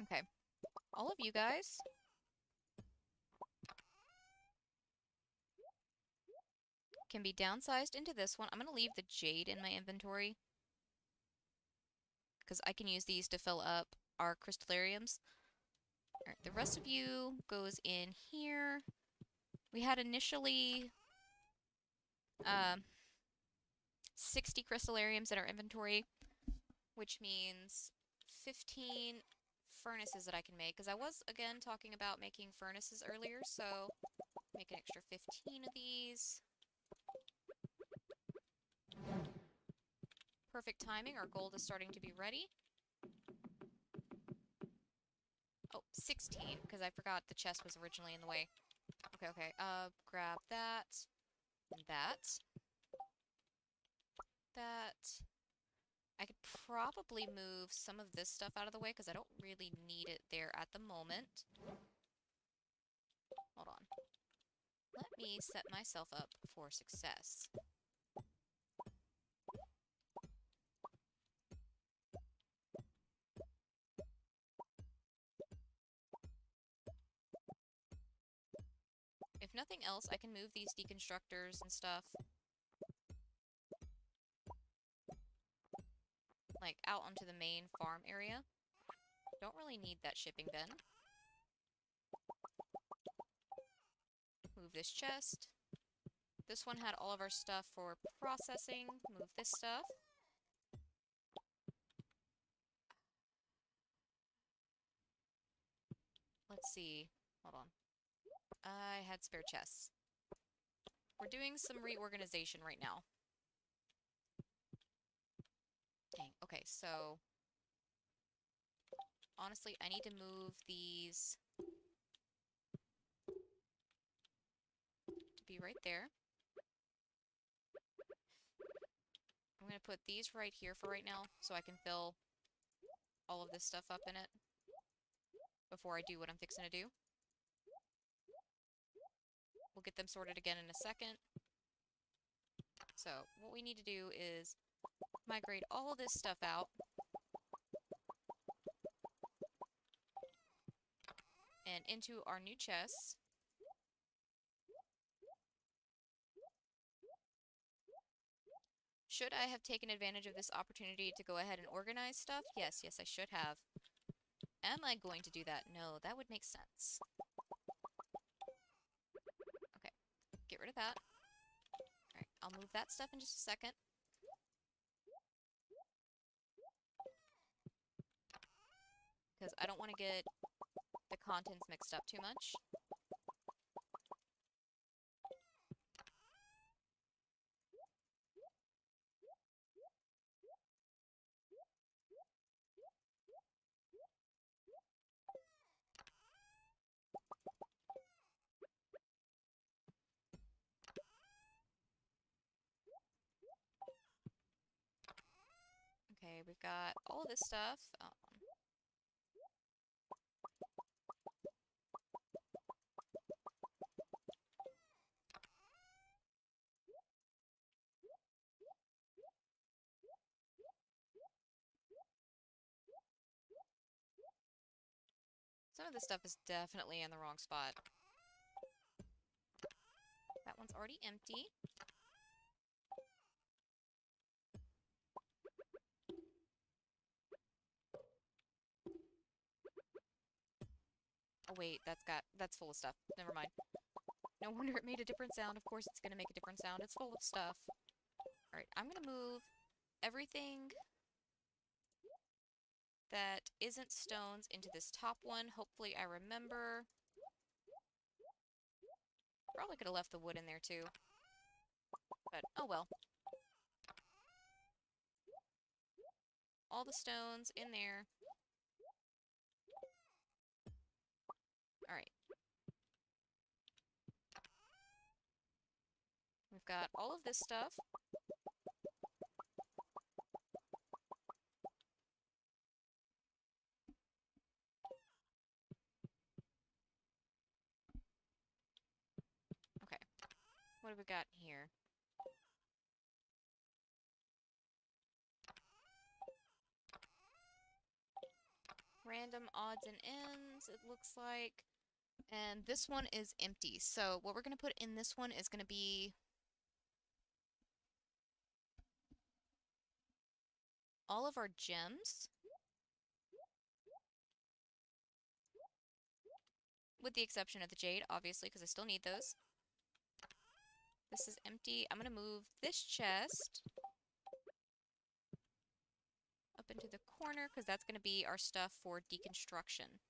Speaker 1: Okay, all of you guys can be downsized into this one. I'm going to leave the jade in my inventory because I can use these to fill up our crystallariums. Alright, the rest of you goes in here. We had initially 60 crystallariums in our inventory, which means 15 furnaces that I can make, because I was, again, talking about making furnaces earlier, so make an extra 15 of these. Perfect timing, our gold is starting to be ready. Oh, 16, because I forgot the chest was originally in the way. Okay, okay, grab that, and that. That. I could probably move some of this stuff out of the way, because I don't really need it there at the moment. Hold on. Let me set myself up for success. if nothing else, I can move these deconstructors and stuff, like, out onto the main farm area. Don't really need that shipping bin. Move this chest. This one had all of our stuff for processing. Move this stuff. Let's see. Hold on. I had spare chests. We're doing some reorganization right now. Dang. Okay, so... honestly, I need to move these to be right there. I'm going to put these right here for right now, so I can fill all of this stuff up in it before I do what I'm fixing to do. We'll get them sorted again in a second. So, what we need to do is migrate all of this stuff out. And into our new chests. Should I have taken advantage of this opportunity to go ahead and organize stuff? Yes, yes, I should have. Am I going to do that? No, that would make sense. Okay, get rid of that. Alright, I'll move that stuff in just a second. Because I don't want to get the contents mixed up too much. Okay, we've got all of this stuff. Some of this stuff is definitely in the wrong spot. That one's already empty. Oh wait, that's full of stuff. Never mind. No wonder it made a different sound. Of course it's gonna make a different sound. It's full of stuff. Alright, I'm gonna move everything that isn't stones into this top one. Hopefully I remember. Probably could have left the wood in there too. But, oh well. All the stones in there. Alright. We've got all of this stuff. Okay. What have we got here? Random odds and ends, it looks like. And this one is empty. So what we're going to put in this one is going to be all of our gems. With the exception of the jade, obviously, because I still need those. This is empty. I'm going to move this chest up into the corner, because that's going to be our stuff for deconstruction.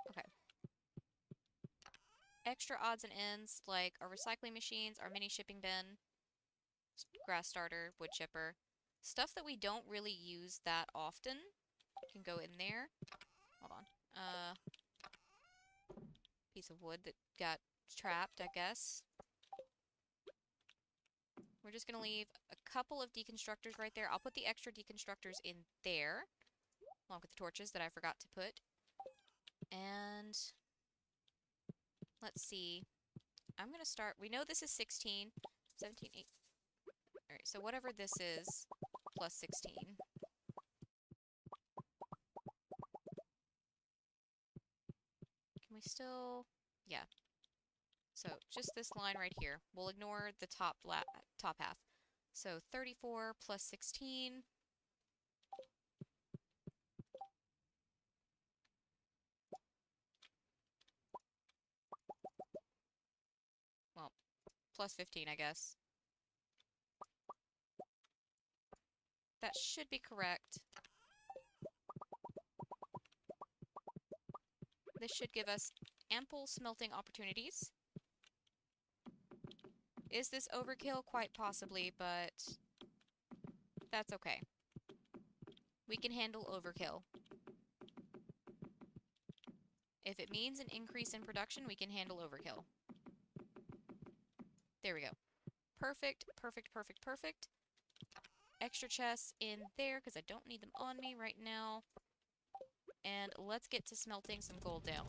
Speaker 1: Okay. Extra odds and ends, like our recycling machines, our mini shipping bin, grass starter, wood chipper. Stuff that we don't really use that often can go in there. Hold on. Piece of wood that got trapped, I guess. We're just going to leave a couple of deconstructors right there. I'll put the extra deconstructors in there, along with the torches that I forgot to put. And let's see. I'm going to start... We know this is 16, 17, 8... Alright, so whatever this is, plus 16. we still... Yeah. So, just this line right here. We'll ignore the top half. So, 34 plus 16... Well, plus 15, I guess. That should be correct. This should give us ample smelting opportunities. Is this overkill? Quite possibly, but that's okay. We can handle overkill. If it means an increase in production, we can handle overkill. There we go. Perfect, perfect, perfect, perfect. Extra chests in there, because I don't need them on me right now. And let's get to smelting some gold down.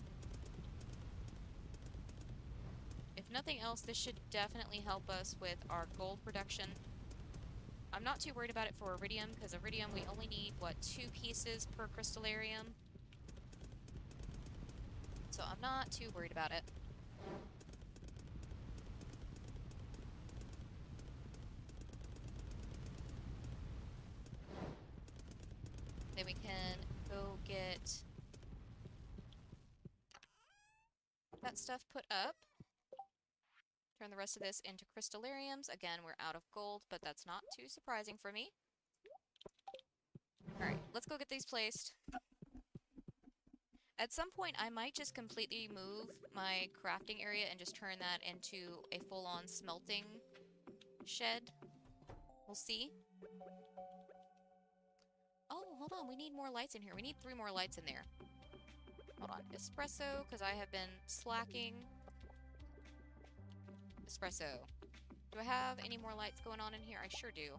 Speaker 1: If nothing else, this should definitely help us with our gold production. I'm not too worried about it for iridium, because iridium we only need, what, 2 pieces per crystallarium? So I'm not too worried about it. Then we can go get that stuff put up. Turn the rest of this into crystallariums. Again, we're out of gold, but that's not too surprising for me. Alright, let's go get these placed. At some point, I might just completely move my crafting area and just turn that into a full-on smelting shed. We'll see. Oh, hold on. We need more lights in here. We need 3 more lights in there. Hold on. Espresso, because I have been slacking. Espresso. Do I have any more lights going on in here? I sure do.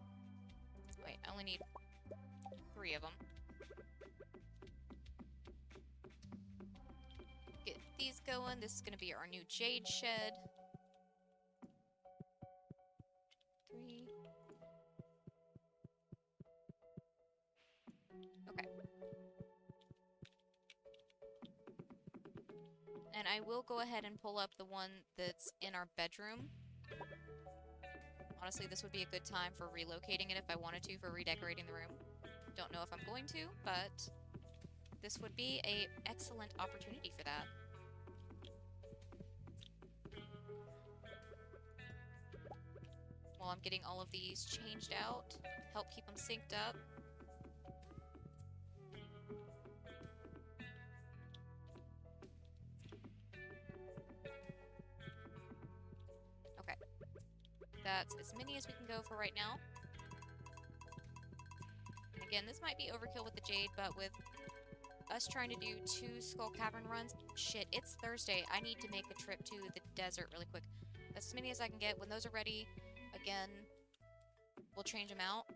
Speaker 1: Wait, I only need 3 of them. Get these going. This is going to be our new Jade Shed. 3. Okay. And I will go ahead and pull up the one that's in our bedroom. Honestly, this would be a good time for relocating it if I wanted to, for redecorating the room. Don't know if I'm going to, but this would be an excellent opportunity for that. While I'm getting all of these changed out, help keep them synced up. Okay. That's as many as we can go for right now. And again, this might be overkill with the Jade, but with us trying to do 2 Skull Cavern runs, shit, it's Thursday. I need to make a trip to the desert really quick. That's as many as I can get. When those are ready, again, we'll change them out.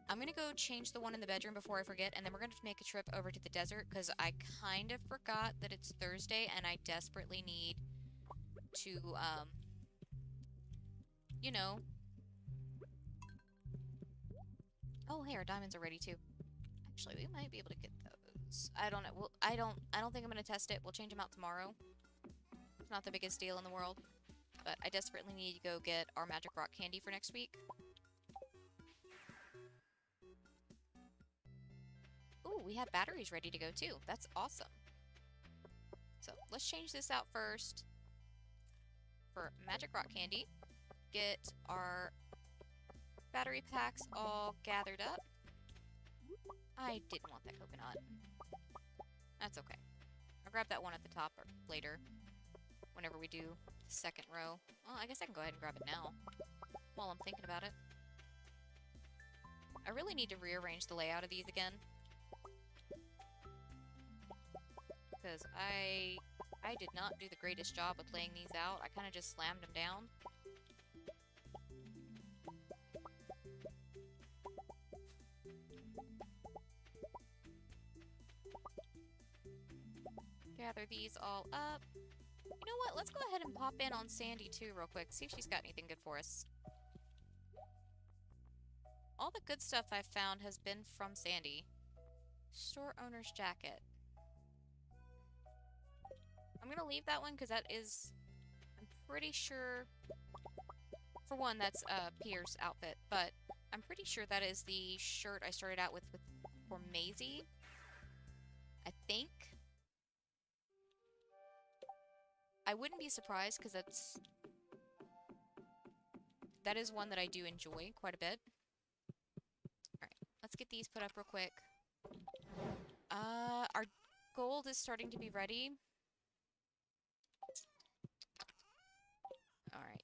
Speaker 1: I'm going to go change the one in the bedroom before I forget, and then we're going to make a trip over to the desert, because I kind of forgot that it's Thursday, and I desperately need to, you know. Oh, hey, our diamonds are ready, too. Actually, we might be able to get those. I don't know. Well, I don't think I'm going to test it. We'll change them out tomorrow. It's not the biggest deal in the world. But I desperately need to go get our magic rock candy for next week. Ooh, we have batteries ready to go too. That's awesome. So let's change this out first for magic rock candy. Get our battery packs all gathered up. I didn't want that coconut. That's okay. I'll grab that one at the top or later. Whenever we do the second row. Well, I guess I can go ahead and grab it now. While I'm thinking about it. I really need to rearrange the layout of these again. Because I did not do the greatest job with laying these out. I kind of just slammed them down. Gather these all up. You know what? Let's go ahead and pop in on Sandy too real quick. See if she's got anything good for us. All the good stuff I've found has been from Sandy. Store owner's jacket. I'm gonna leave that one because that is, I'm pretty sure, for one, that's Pierre's outfit, but I'm pretty sure that is the shirt I started out with for Maisie. I think. I wouldn't be surprised because that is one that I do enjoy quite a bit. Alright, let's get these put up real quick. Our gold is starting to be ready. Alright.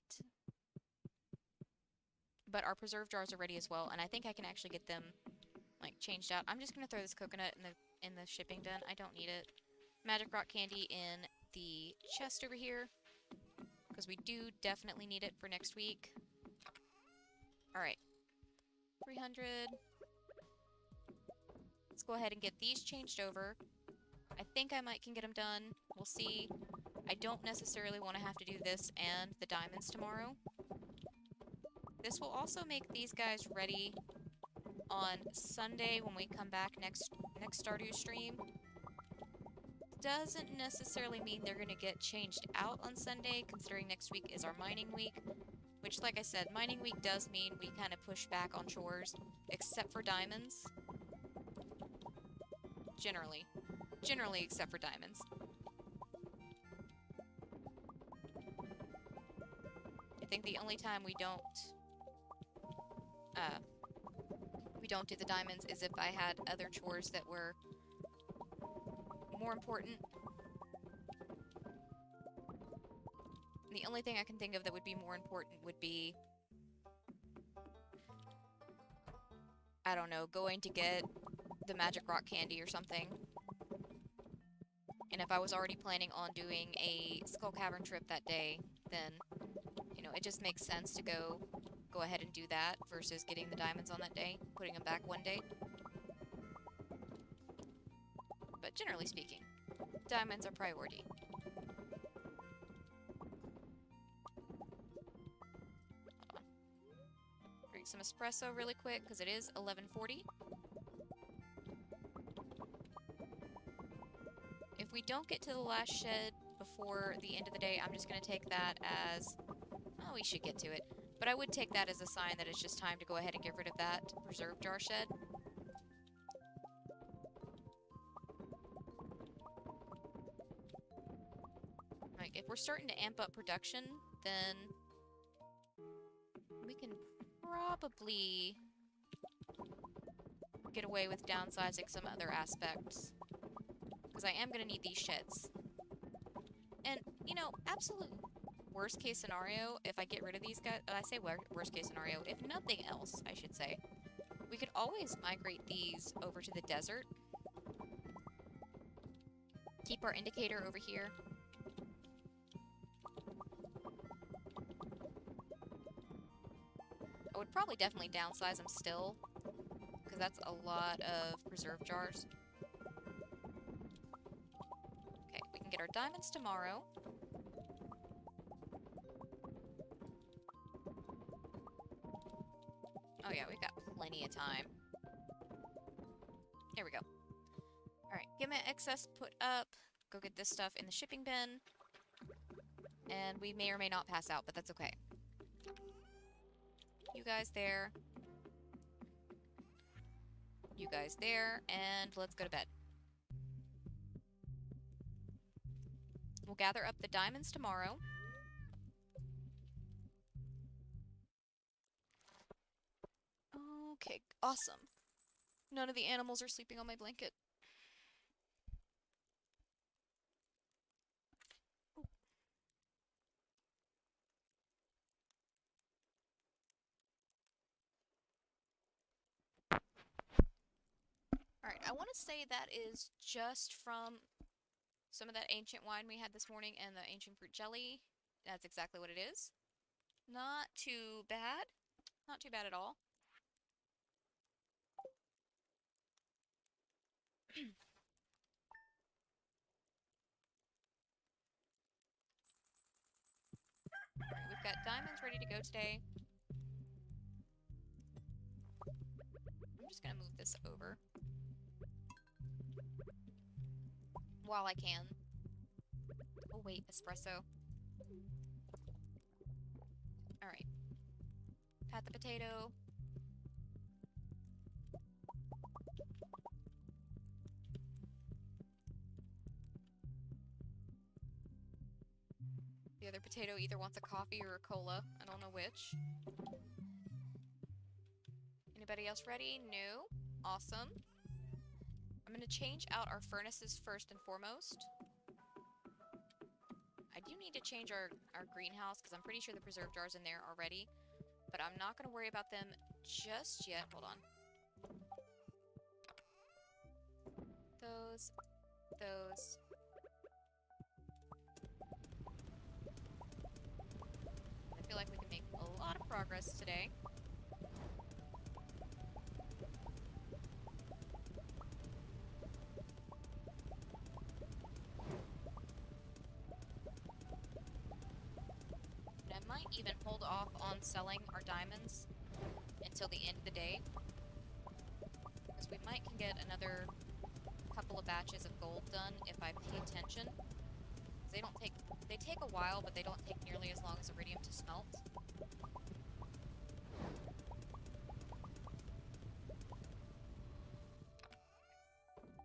Speaker 1: But our preserve jars are ready as well, and I think I can actually get them, like, changed out. I'm just gonna throw this coconut in the shipping den. I don't need it. Magic rock candy in the chest over here, because we do definitely need it for next week. Alright. 300. Let's go ahead and get these changed over. I think I can get them done. We'll see. I don't necessarily want to have to do this and the diamonds tomorrow. This will also make these guys ready on Sunday when we come back next Stardew stream. Doesn't necessarily mean they're going to get changed out on Sunday, considering next week is our mining week. Which, like I said, mining week does mean we kind of push back on chores, except for diamonds. Generally. Generally, except for diamonds. I think the only time we don't do the diamonds is if I had other chores that were more important. The only thing I can think of that would be more important would be, I don't know, going to get the magic rock candy or something. And if I was already planning on doing a Skull Cavern trip that day, then, you know, it just makes sense to go ahead and do that versus getting the diamonds on that day, putting them back one day. But generally speaking, diamonds are priority. Hold on. Drink some espresso really quick, because it is 11:40. If we don't get to the last shed before the end of the day, I'm just going to take that as... Oh, we should get to it. But I would take that as a sign that it's just time to go ahead and get rid of that preserve jar shed. Like, if we're starting to amp up production, then we can probably get away with downsizing some other aspects. Because I am going to need these sheds. And, you know, absolute worst case scenario, if I get rid of these guys, I say worst case scenario, if nothing else, I should say, we could always migrate these over to the desert. Keep our indicator over here. I would probably definitely downsize them still, because that's a lot of preserve jars. Okay, we can get our diamonds tomorrow. Oh yeah, we've got plenty of time. Here we go. Alright, get my excess put up. Go get this stuff in the shipping bin. And we may or may not pass out, but that's okay. You guys there. You guys there. And let's go to bed. We'll gather up the diamonds tomorrow. Okay, awesome. None of the animals are sleeping on my blanket. Alright, I want to say that is just from some of that ancient wine we had this morning and the ancient fruit jelly. That's exactly what it is. Not too bad. Not too bad at all. Alright, we've got diamonds ready to go today. I'm just gonna move this over while I can. wait, espresso. Alright. Pat the potato. The other potato either wants a coffee or a cola. I don't know which. Anybody else ready? No. Awesome. I'm gonna change out our furnaces first and foremost. I do need to change our greenhouse because I'm pretty sure the preserve jar's in there already. But I'm not gonna worry about them just yet. Hold on. Those. I feel like we can make a lot of progress today. And I might even hold off on selling our diamonds until the end of the day. Because we might can get another couple of batches of gold done if I pay attention. They take a while, but they don't take nearly as long as iridium to smelt.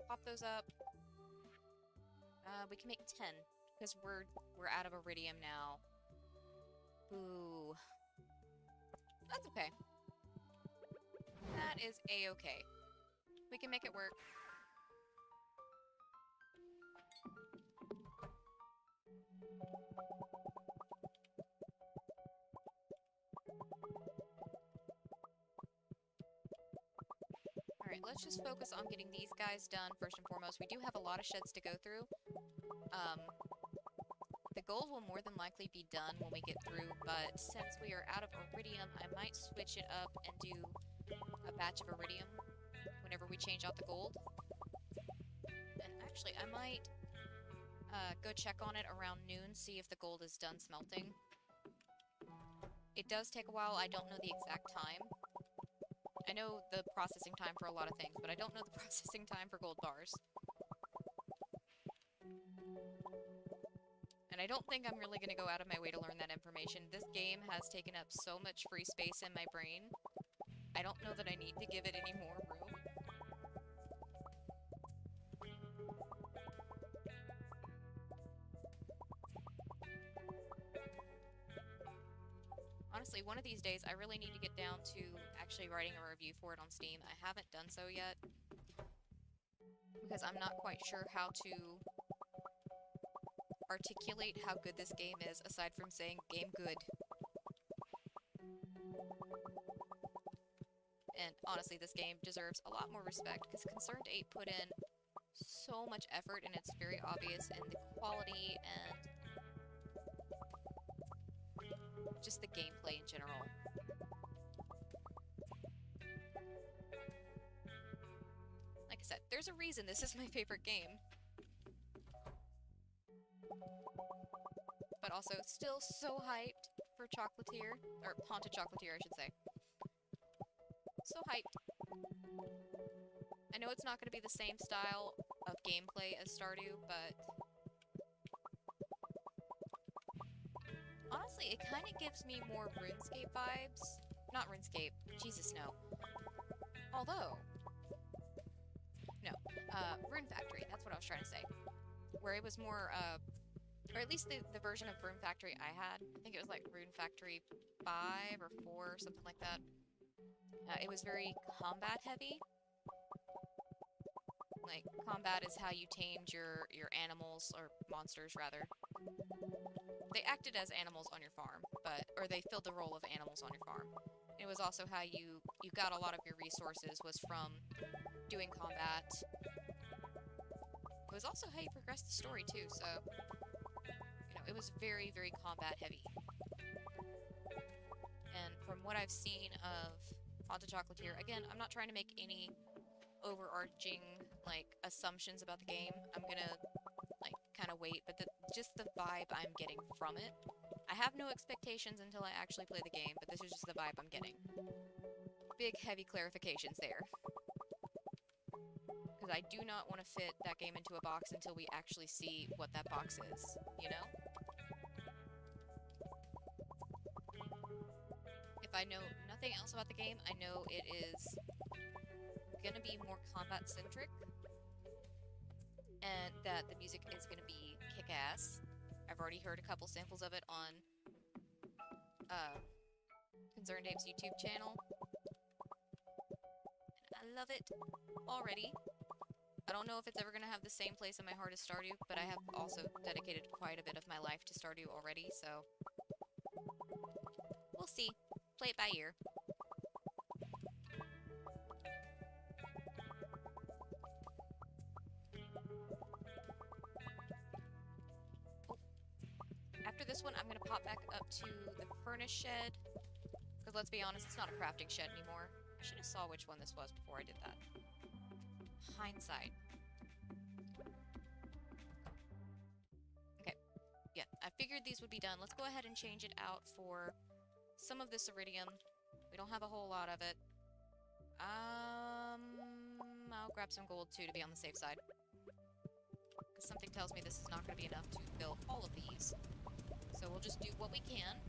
Speaker 1: Pop those up. We can make 10 because we're out of iridium now. Ooh. That's okay. That is a-okay. We can make it work. Alright, let's just focus on getting these guys done first and foremost. We do have a lot of sheds to go through. The gold will more than likely be done when we get through, but since we are out of iridium, I might switch it up and do a batch of iridium whenever we change out the gold. And actually, I might go check on it around noon, see if the gold is done smelting. It does take a while. I don't know the exact time. I know the processing time for a lot of things, but I don't know the processing time for gold bars. And I don't think I'm really going to go out of my way to learn that information. This game has taken up so much free space in my brain. I don't know that I need to give it any more room. Honestly, one of these days, I really need to get down to actually writing a review for it on Steam. I haven't done so yet, because I'm not quite sure how to articulate how good this game is, aside from saying, game good. And honestly, this game deserves a lot more respect, because Concerned 8 put in so much effort, and it's very obvious in the quality and just the gameplay in general. Like I said, there's a reason this is my favorite game. But also, still so hyped for Chocolatier, or Haunted Chocolatier, I should say. So hyped. I know it's not going to be the same style of gameplay as Stardew, but honestly, it kind of gives me more RuneScape vibes. Not RuneScape. Jesus, no. Although, no. Rune Factory, that's what I was trying to say. Where it was more, or at least the version of Rune Factory I had. I think it was like Rune Factory 5 or 4 or something like that. It was very combat heavy. Like, combat is how you tamed your animals, or monsters, rather. They acted as animals on your farm, or they filled the role of animals on your farm. It was also how you got a lot of your resources was from doing combat. It was also how you progressed the story, too, so, you know, it was very, very combat heavy. And from what I've seen of Haunted Chocolatier, again, I'm not trying to make any overarching, like, assumptions about the game. I'm gonna, like, kind of wait, but just the vibe I'm getting from it. I have no expectations until I actually play the game, but this is just the vibe I'm getting. Big, heavy clarifications there. Because Because I do not want to fit that game into a box until we actually see what that box is, you know? If I know nothing else about the game, I know it is gonna be more combat-centric, and that the music is gonna be kick-ass. I've already heard a couple samples of it on Concerned Dave's YouTube channel. And I love it already. I don't know if it's ever gonna have the same place in my heart as Stardew, but I have also dedicated quite a bit of my life to Stardew already, so we'll see. Play it by ear. After this one, I'm going to pop back up to the furnace shed. Because let's be honest, it's not a crafting shed anymore. I should have saw which one this was before I did that. Hindsight. Okay. Yeah, I figured these would be done. Let's go ahead and change it out for some of this iridium. We don't have a whole lot of it. I'll grab some gold too to be on the safe side. Because something tells me this is not going to be enough to fill all of these. So we'll just do what we can,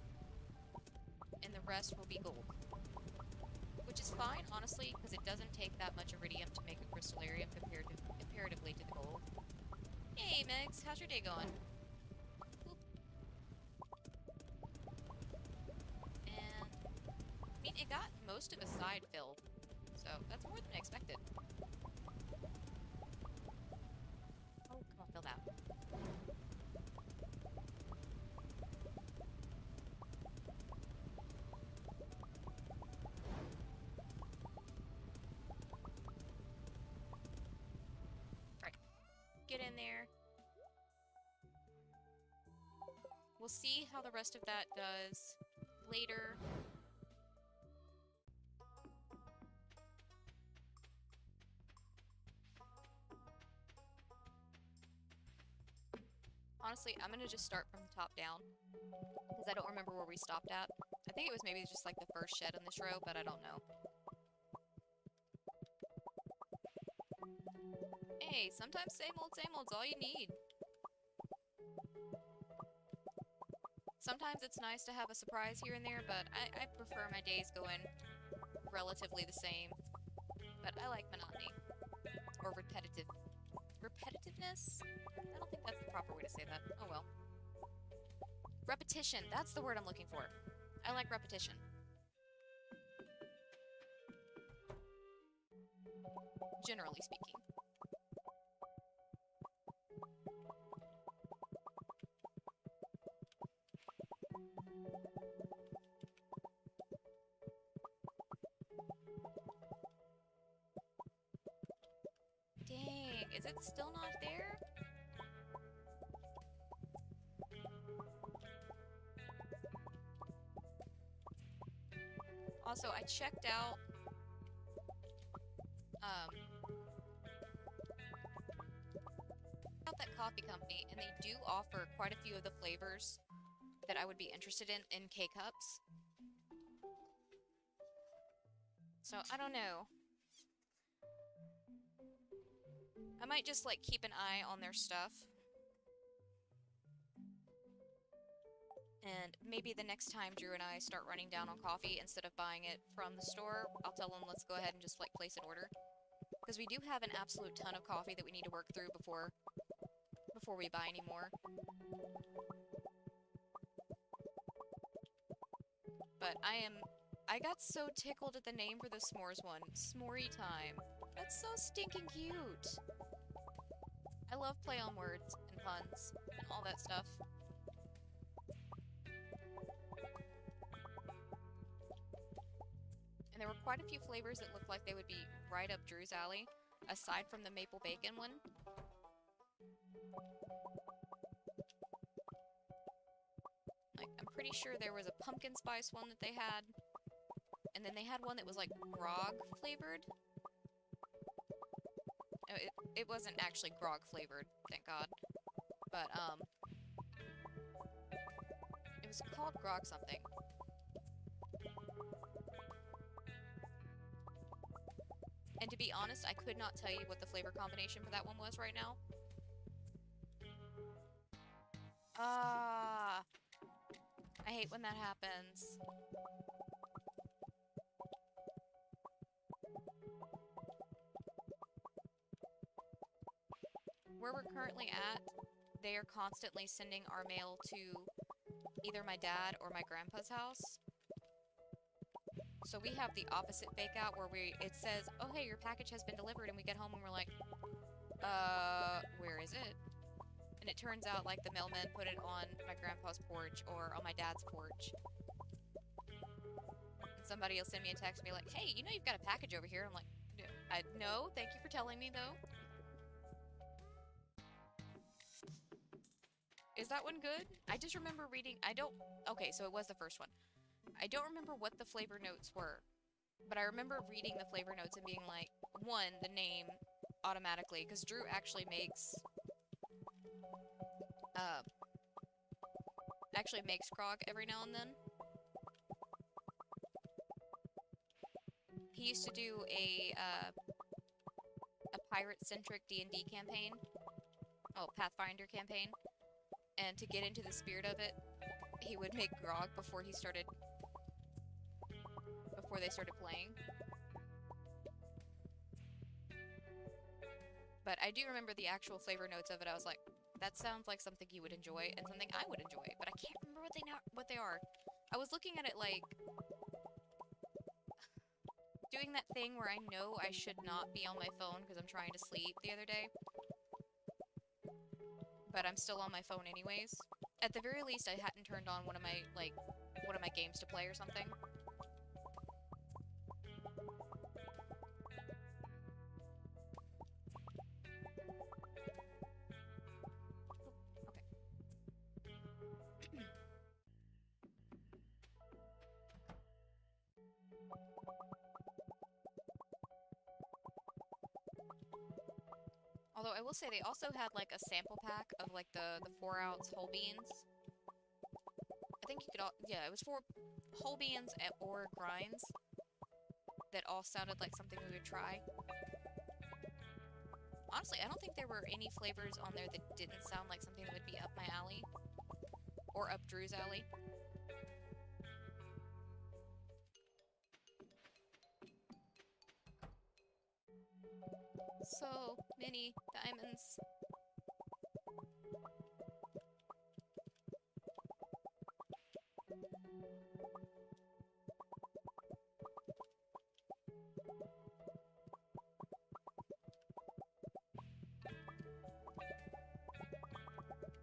Speaker 1: and the rest will be gold. Which is fine, honestly, because it doesn't take that much iridium to make a crystallarium comparatively to the gold. Hey, Megs, how's your day going? Oop. And, I mean, it got most of a side filled, so that's more than I expected. Oh, come on, fill that. Get in there. We'll see how the rest of that does later. Honestly, I'm gonna just start from the top down, because I don't remember where we stopped at. I think it was maybe just like the first shed on this row, but I don't know. Hey, sometimes same old's all you need. Sometimes it's nice to have a surprise here and there, but I prefer my days going relatively the same. But I like monotony. Or repetitiveness? I don't think that's the proper way to say that. Oh well. Repetition, that's the word I'm looking for. I like repetition. Generally speaking. Dang, is it still not there? Also, I checked out that coffee company, and they do offer quite a few of the flavors that I would be interested in K-Cups. So, I don't know. I might just, like, keep an eye on their stuff. And maybe the next time Drew and I start running down on coffee, instead of buying it from the store, I'll tell them let's go ahead and just, like, place an order. Because we do have an absolute ton of coffee that we need to work through before we buy any more. But I got so tickled at the name for the s'mores one. S'morey time. That's so stinking cute. I love play on words and puns and all that stuff. And there were quite a few flavors that looked like they would be right up Drew's alley, aside from the maple bacon one. Like, I'm pretty sure there was a pumpkin spice one that they had, and then they had one that was like grog flavored. No, it wasn't actually grog flavored, thank God. But, it was called grog something.
Speaker 2: And to be honest, I could not tell you what the flavor combination for that one was right now. Ah, I hate when that happens. Where we're currently at, they are constantly sending our mail to either my dad or my grandpa's house. So we have the opposite fake out where it says, oh hey, your package has been delivered, and we get home and we're like, where is it? And it turns out like the mailman put it on my grandpa's porch or on my dad's porch. And somebody will send me a text and be like, hey, you know you've got a package over here. I'm like, no, thank you for telling me though. Is that one good? I just remember reading, okay, so it was the first one. I don't remember what the flavor notes were, but I remember reading the flavor notes and being like, one, the name automatically, because Drew actually makes grog every now and then. He used to do a pirate-centric D&D campaign. Oh, Pathfinder campaign. And to get into the spirit of it, he would make grog before they started playing. But I do remember the actual flavor notes of it. I was like, that sounds like something you would enjoy and something I would enjoy, but I can't remember what they are. I was looking at it like doing that thing where I know I should not be on my phone because I'm trying to sleep the other day, but I'm still on my phone anyways. At the very least, I hadn't turned on one of my games to play or something. Although I will say they also had like a sample pack of like the 4-ounce whole beans. I think you could yeah, it was 4 whole beans or grinds that all sounded like something we would try. Honestly, I don't think there were any flavors on there that didn't sound like something that would be up my alley. Or up Drew's alley. So many diamonds.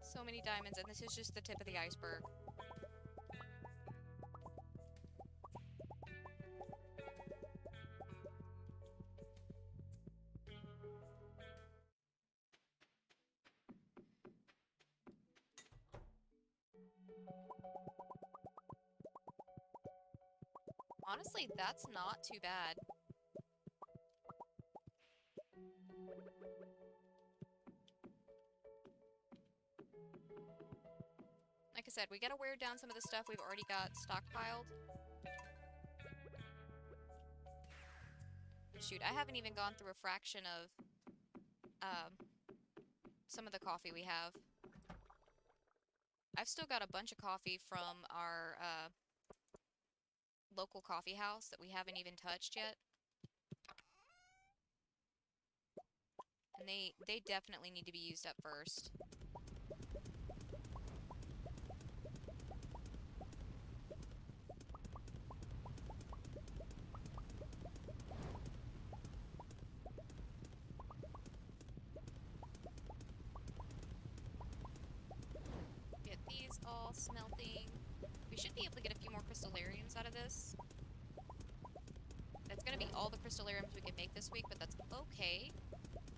Speaker 2: So many diamonds, and this is just the tip of the iceberg. Honestly, that's not too bad. Like I said, we gotta wear down some of the stuff we've already got stockpiled. Shoot, I haven't even gone through a fraction of some of the coffee we have. I've still got a bunch of coffee from our local coffee house that we haven't even touched yet. And they definitely need to be used up first. Get these all smelting. We should be able to get a few more crystallariums out of this. That's gonna be all the crystallariums we can make this week, but that's okay.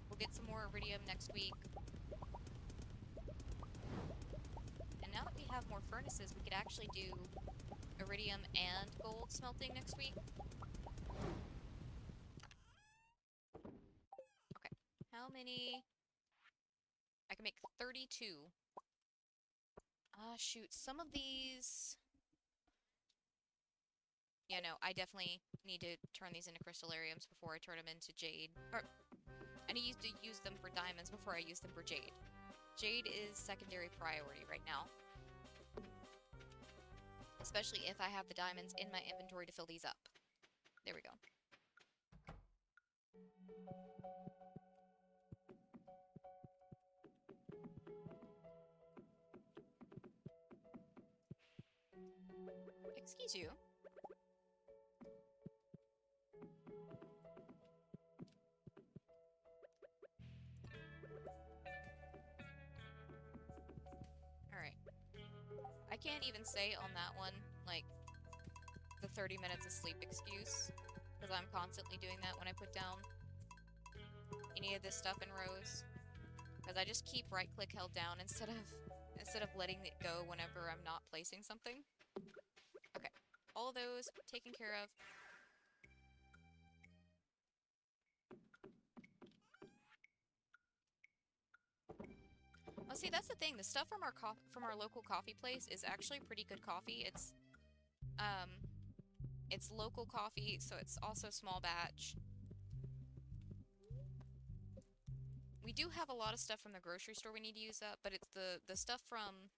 Speaker 2: We'll get some more iridium next week. And now that we have more furnaces, we could actually do iridium and gold smelting next week. Okay, how many? I can make 32. Ah, shoot, some of these... yeah, no, I definitely need to turn these into crystallariums before I turn them into jade. Or, I need to use them for diamonds before I use them for jade. Jade is secondary priority right now. Especially if I have the diamonds in my inventory to fill these up. There we go. Excuse you. Alright. I can't even say on that one, like, the 30 minutes of sleep excuse. Because I'm constantly doing that when I put down any of this stuff in rows. Because I just keep right-click held down instead of letting it go whenever I'm not placing something. Okay. All of those taken care of. Oh, see, that's the thing. The stuff from our local coffee place is actually pretty good coffee. It's local coffee, so it's also small batch. We do have a lot of stuff from the grocery store we need to use up, but it's the stuff from...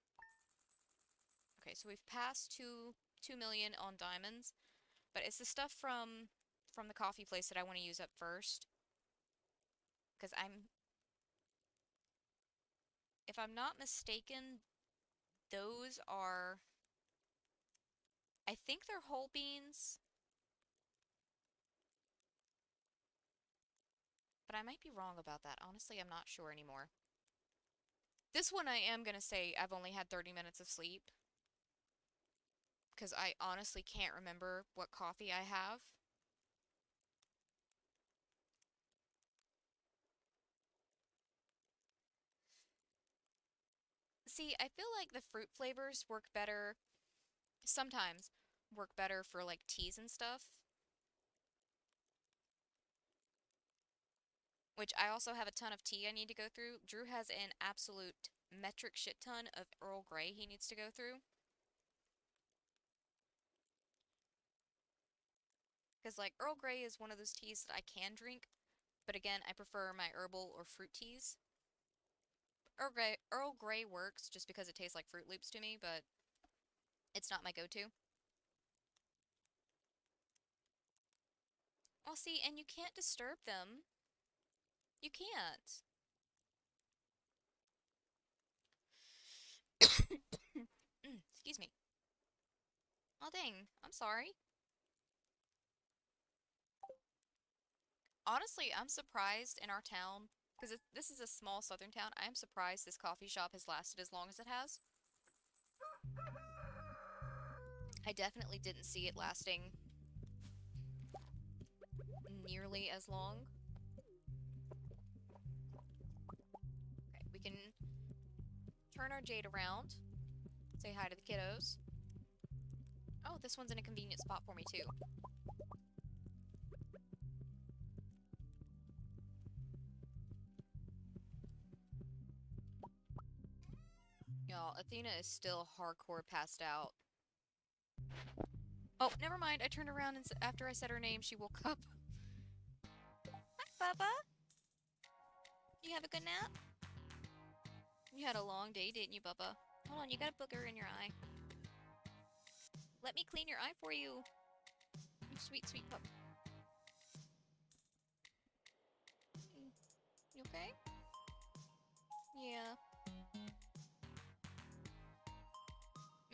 Speaker 2: Okay, so we've passed 2 million on diamonds, but it's the stuff from the coffee place that I want to use up first. Because if I'm not mistaken, those are... I think they're whole beans. But I might be wrong about that. Honestly, I'm not sure anymore. This one I am gonna say I've only had 30 minutes of sleep. Because I honestly can't remember what coffee I have. See, I feel like the fruit flavors work better, sometimes work better for like teas and stuff. Which I also have a ton of tea I need to go through. Drew has an absolute metric shit ton of Earl Grey he needs to go through. Because like Earl Grey is one of those teas that I can drink, but again, I prefer my herbal or fruit teas. Earl Grey works just because it tastes like Fruit Loops to me, but it's not my go-to. Oh, see, and you can't disturb them. You can't. Excuse me. Oh, dang. I'm sorry. Honestly, I'm surprised in our town, because this is a small southern town, I am surprised this coffee shop has lasted as long as it has. I definitely didn't see it lasting nearly as long. Okay, we can turn our Jade around. Say hi to the kiddos. Oh, this one's in a convenient spot for me, too. Y'all, Athena is still hardcore passed out. Oh, never mind. I turned around and after I said her name, she woke up. Hi, Bubba. You have a good nap? You had a long day, didn't you, Bubba? Hold on, you got a booger in your eye. Let me clean your eye for you. You sweet, sweet pup. You okay? Yeah.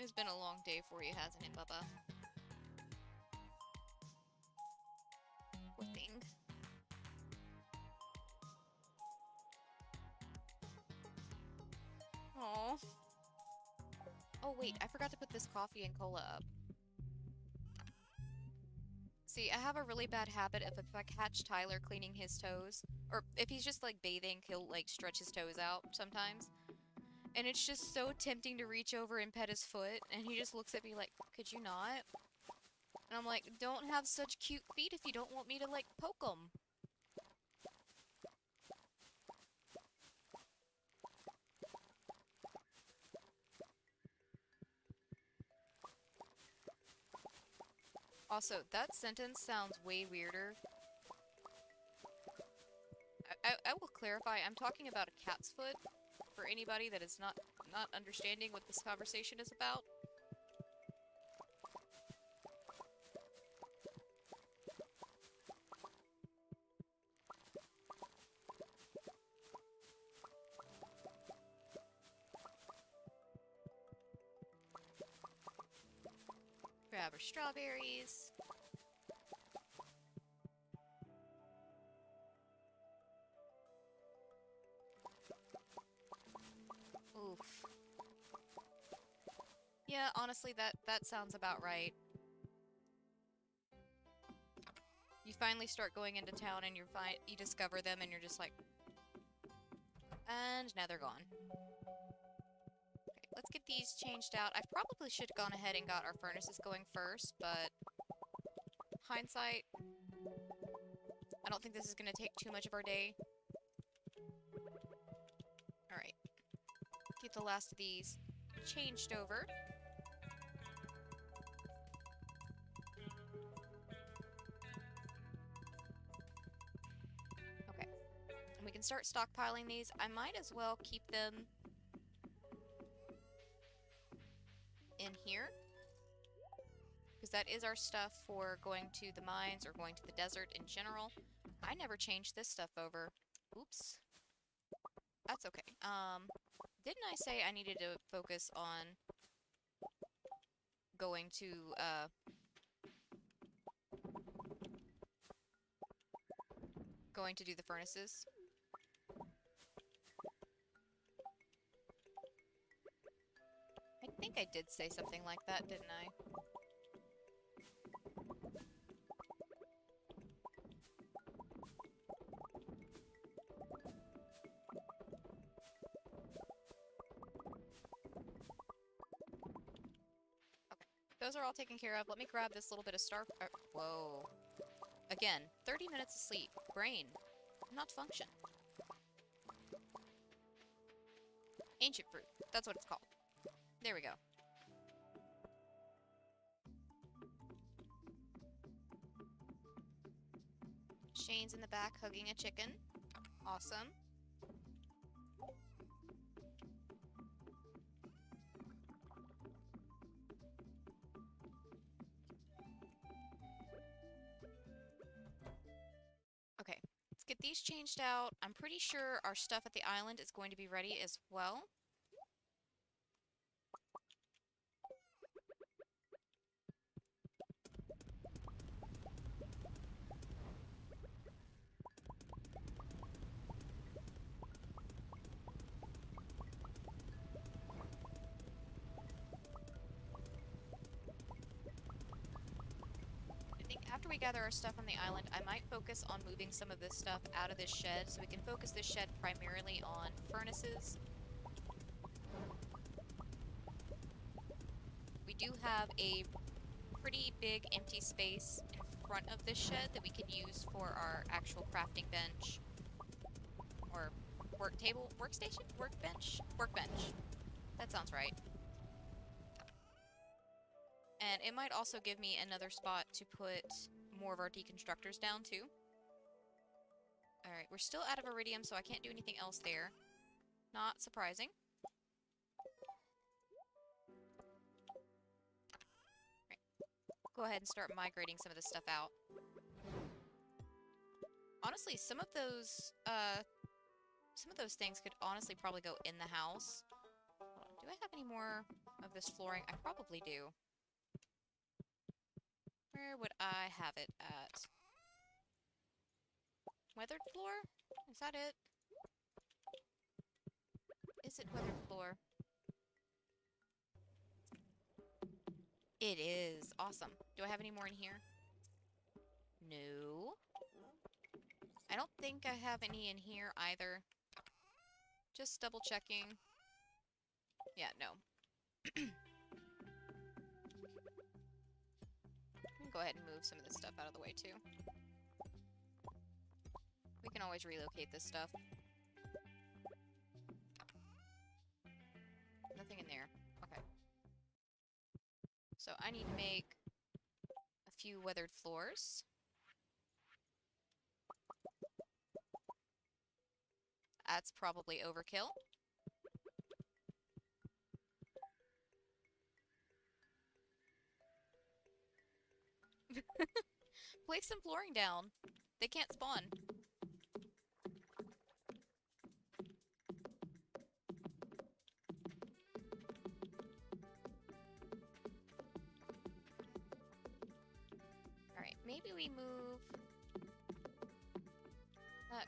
Speaker 2: It's been a long day for you, hasn't it, Bubba? Poor thing. Aww. Oh, wait, I forgot to put this coffee and cola up. See, I have a really bad habit of if I catch Tyler cleaning his toes, or if he's just, like, bathing, he'll, like, stretch his toes out sometimes. And it's just so tempting to reach over and pet his foot, and he just looks at me like, could you not? And I'm like, don't have such cute feet if you don't want me to, like, poke them. Also, that sentence sounds way weirder. I will clarify, I'm talking about a cat's foot for anybody that is not understanding what this conversation is about. Grab our strawberries. Oof. Yeah, honestly, that sounds about right. You finally start going into town and you discover them and you're just like, and now they're gone. Okay, let's get these changed out. I probably should have gone ahead and got our furnaces going first, but hindsight, I don't think this is going to take too much of our day. Alright. Get the last of these changed over. Okay. And we can start stockpiling these. I might as well keep them in here, because that is our stuff for going to the mines or going to the desert in general. I never changed this stuff over. Oops. That's okay. Didn't I say I needed to focus on going to, do the furnaces? I think I did say something like that, didn't I? Those are all taken care of. Let me grab this little bit of whoa. Again, 30 minutes of sleep. Brain. Not function. Ancient fruit. That's what it's called. There we go. Shane's in the back hugging a chicken. Awesome. Okay, let's get these changed out. I'm pretty sure our stuff at the island is going to be ready as well. After we gather our stuff on the island, I might focus on moving some of this stuff out of this shed, so we can focus this shed primarily on furnaces. We do have a pretty big empty space in front of this shed that we can use for our actual crafting bench. Or workstation? Workbench? Workbench. That sounds right. And it might also give me another spot to put more of our deconstructors down, too. Alright, we're still out of iridium, so I can't do anything else there. Not surprising. Right. Go ahead and start migrating some of this stuff out. Honestly, some of those things could honestly probably go in the house. Hold on, do I have any more of this flooring? I probably do. Where would I have it at? Weathered floor? Is that it? Is it weathered floor? It is. Awesome. Do I have any more in here? No. I don't think I have any in here either. Just double checking. Yeah, no. Go ahead and move some of this stuff out of the way, too. We can always relocate this stuff. Nothing in there. Okay. So I need to make a few weathered floors. That's probably overkill. Place some flooring down. They can't spawn. Alright, maybe we move...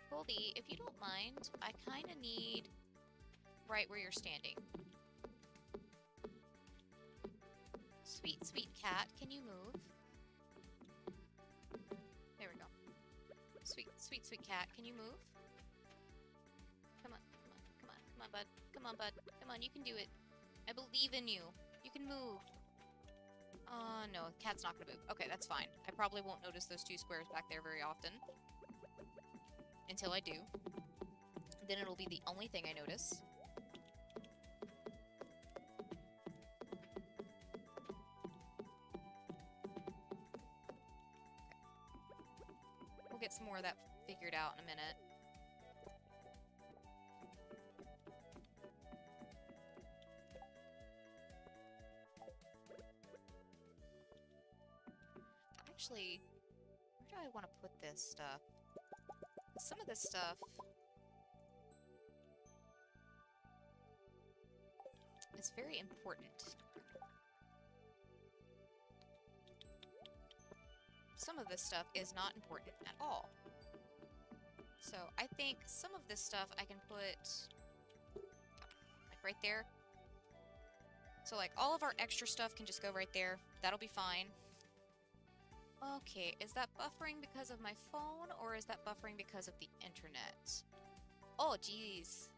Speaker 2: Goldie, if you don't mind, I kind of need right where you're standing. Sweet, sweet cat, can you move? There we go. Sweet, sweet, sweet cat, can you move? Come on, come on, come on, come on, bud. Come on, bud. Come on, you can do it. I believe in you. You can move. No, the cat's not gonna move. Okay, that's fine. I probably won't notice those two squares back there very often. Until I do. Then it'll be the only thing I notice. We'll get some more of that figured out in a minute. Actually, where do I want to put this stuff? Some of this stuff is very important. Some of this stuff is not important at all. So I think some of this stuff I can put like right there. So like all of our extra stuff can just go right there. That'll be fine. Okay, is that buffering because of my phone, or is that buffering because of the internet? Oh, jeez.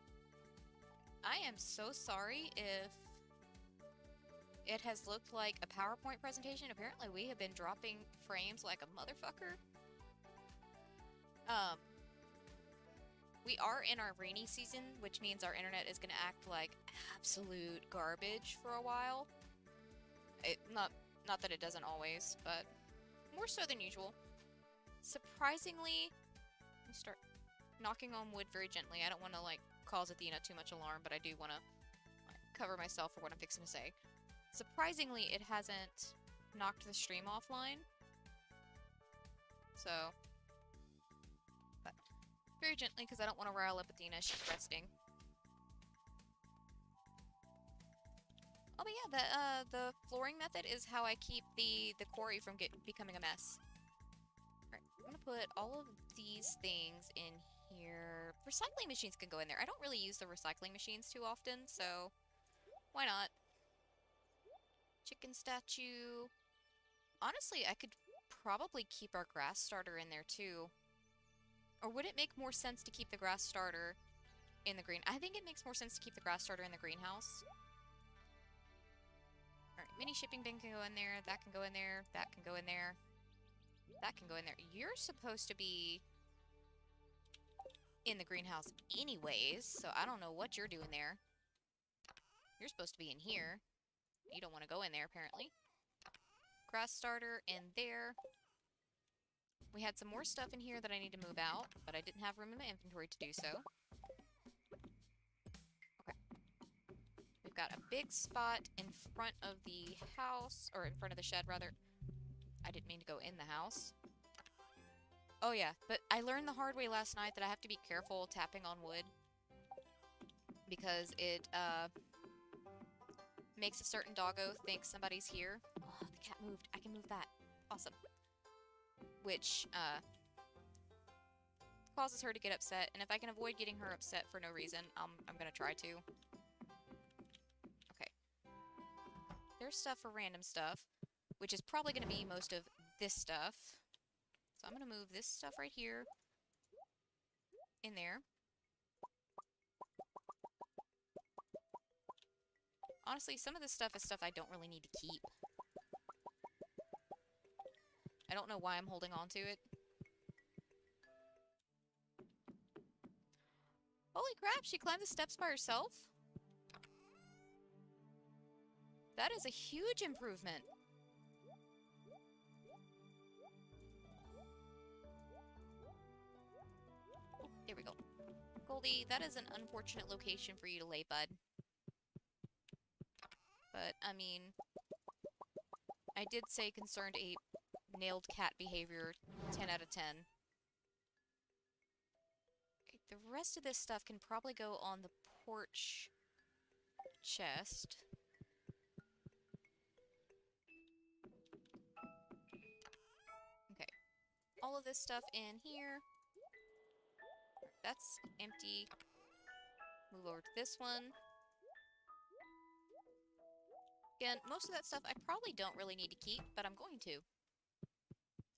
Speaker 2: I am so sorry if it has looked like a PowerPoint presentation. Apparently we have been dropping frames like a motherfucker. We are in our rainy season, which means our internet is gonna act like absolute garbage for a while. Not that it doesn't always, but more so than usual. Surprisingly, I'll start knocking on wood very gently. I don't want to, like, cause Athena too much alarm, but I do want to cover myself for what I'm fixing to say. Surprisingly, it hasn't knocked the stream offline. So, but very gently, because I don't want to rile up Athena. She's resting. Oh, but yeah, the flooring method is how I keep the quarry from becoming a mess. Alright, I'm gonna put all of these things in here. Recycling machines can go in there. I don't really use the recycling machines too often, so why not? Chicken statue. Honestly, I could probably keep our grass starter in there too. Or would it make more sense to keep the grass starter in the green? I think it makes more sense to keep the grass starter in the greenhouse. Alright, mini shipping bin can go in there, that can go in there, that can go in there, that can go in there. You're supposed to be in the greenhouse anyways, so I don't know what you're doing there. You're supposed to be in here. You don't want to go in there, apparently. Grass starter in there. We had some more stuff in here that I need to move out, but I didn't have room in my inventory to do so. Okay. We've got a big spot in front of the house, or in front of the shed, rather. I didn't mean to go in the house. Oh yeah, but I learned the hard way last night that I have to be careful tapping on wood. Because it, makes a certain doggo think somebody's here. Oh, the cat moved. I can move that. Awesome. Which, causes her to get upset, and if I can avoid getting her upset for no reason, I'm gonna try to. Okay. There's stuff for random stuff, which is probably gonna be most of this stuff. So I'm gonna move this stuff right here in there. Honestly, some of this stuff is stuff I don't really need to keep. I don't know why I'm holding on to it. Holy crap, she climbed the steps by herself? That is a huge improvement. Goldie, that is an unfortunate location for you to lay, bud. But, I mean, I did say concerned ape, nailed cat behavior, 10 out of 10. Okay, the rest of this stuff can probably go on the porch chest. Okay, all of this stuff in here. That's empty. Move over to this one. Again, most of that stuff I probably don't really need to keep, but I'm going to.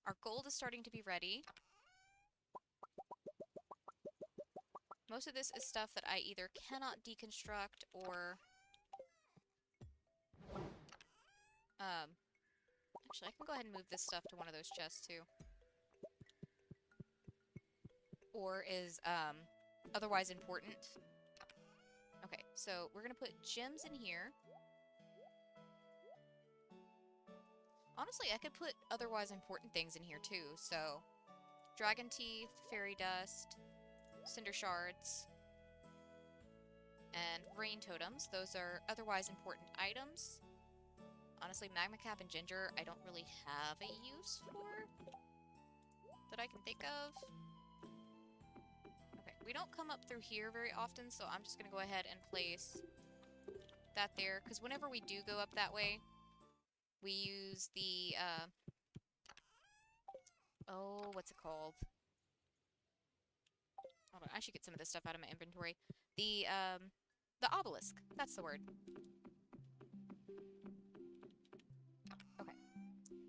Speaker 2: Our gold is starting to be ready. Most of this is stuff that I either cannot deconstruct or... actually, I can go ahead and move this stuff to one of those chests, too. Or is, otherwise important. Okay, so we're gonna put gems in here. Honestly, I could put otherwise important things in here, too, so... Dragon teeth, fairy dust, cinder shards, and rain totems. Those are otherwise important items. Honestly, magma cap and ginger, I don't really have a use for that I can think of. Okay, we don't come up through here very often, so I'm just gonna go ahead and place that there, because whenever we do go up that way, we use the, oh, what's it called? Hold on, I should get some of this stuff out of my inventory. The obelisk. That's the word. Okay.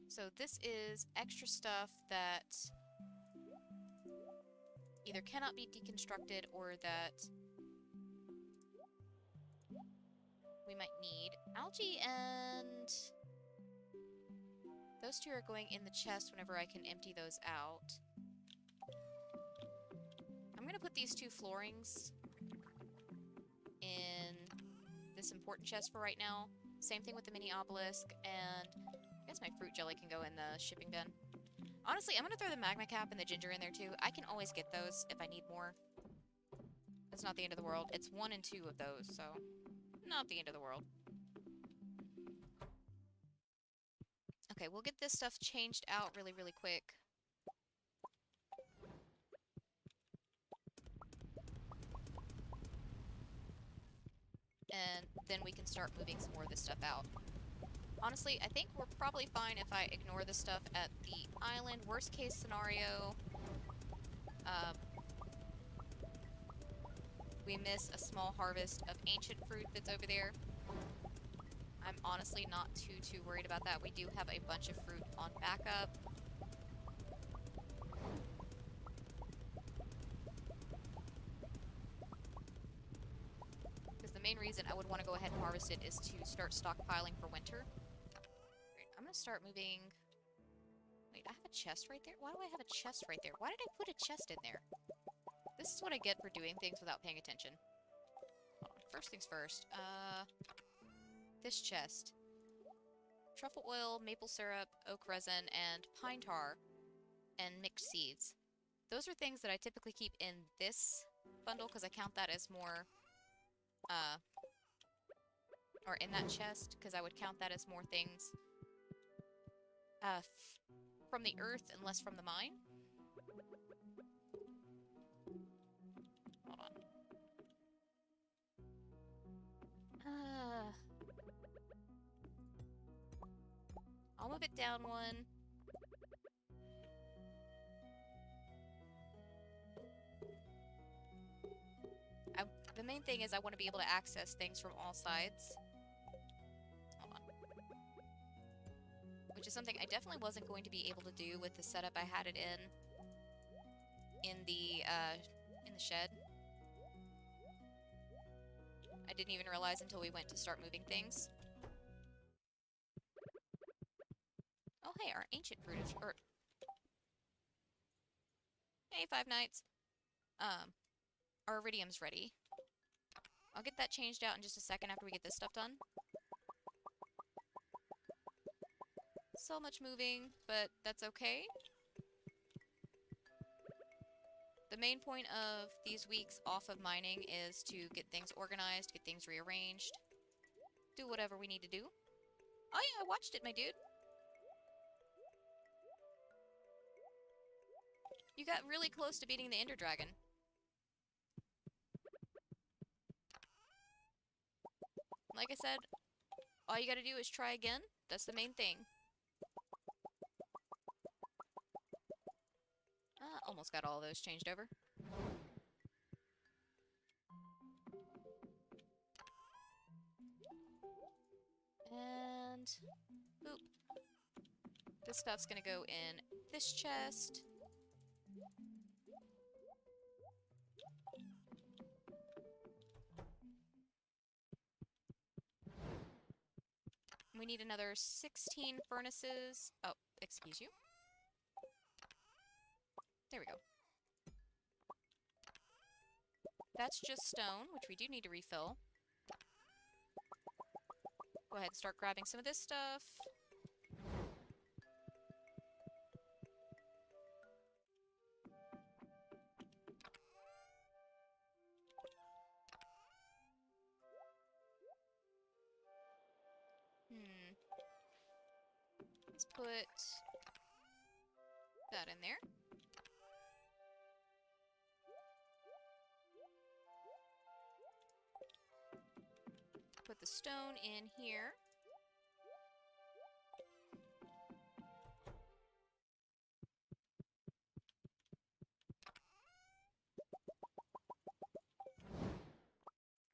Speaker 2: So this is extra stuff that either cannot be deconstructed or that we might need. Algae and... those two are going in the chest whenever I can empty those out. I'm gonna put these two floorings in this important chest for right now. Same thing with the mini obelisk, and I guess my fruit jelly can go in the shipping bin. Honestly, I'm gonna throw the magma cap and the ginger in there too. I can always get those if I need more. It's not the end of the world. It's 1 and 2 of those, so not the end of the world. Okay, we'll get this stuff changed out really, really quick. And then we can start moving some more of this stuff out. Honestly, I think we're probably fine if I ignore the stuff at the island. Worst case scenario, we miss a small harvest of ancient fruit that's over there. I'm honestly not too worried about that. We do have a bunch of fruit on backup. Because the main reason I would want to go ahead and harvest it is to start stockpiling for winter. Right, I'm going to start moving... Wait, I have a chest right there? Why do I have a chest right there? Why did I put a chest in there? This is what I get for doing things without paying attention. Hold on. First things first. This chest. Truffle oil, maple syrup, oak resin, and pine tar, and mixed seeds. Those are things that I typically keep in this bundle because I count that as more, or in that chest because I would count that as more things from the earth and less from the mine. Hold on. I'll move it down one. The main thing is I want to be able to access things from all sides. Hold on. Which is something I definitely wasn't going to be able to do with the setup I had it in the shed. I didn't even realize until we went to start moving things. Oh, hey, our ancient fruit is... Hey, Five Nights. Our iridium's ready. I'll get that changed out in just a second after we get this stuff done. So much moving, but that's okay. The main point of these weeks off of mining is to get things organized, get things rearranged, do whatever we need to do. Oh yeah, I watched it, my dude. You got really close to beating the Ender Dragon. Like I said, all you gotta do is try again. That's the main thing. Almost got all of those changed over. And... Oop. This stuff's gonna go in this chest. We need another 16 furnaces. Oh, excuse you. There we go. That's just stone, which we do need to refill. Go ahead and start grabbing some of this stuff. Let's put that in there. Put the stone in here.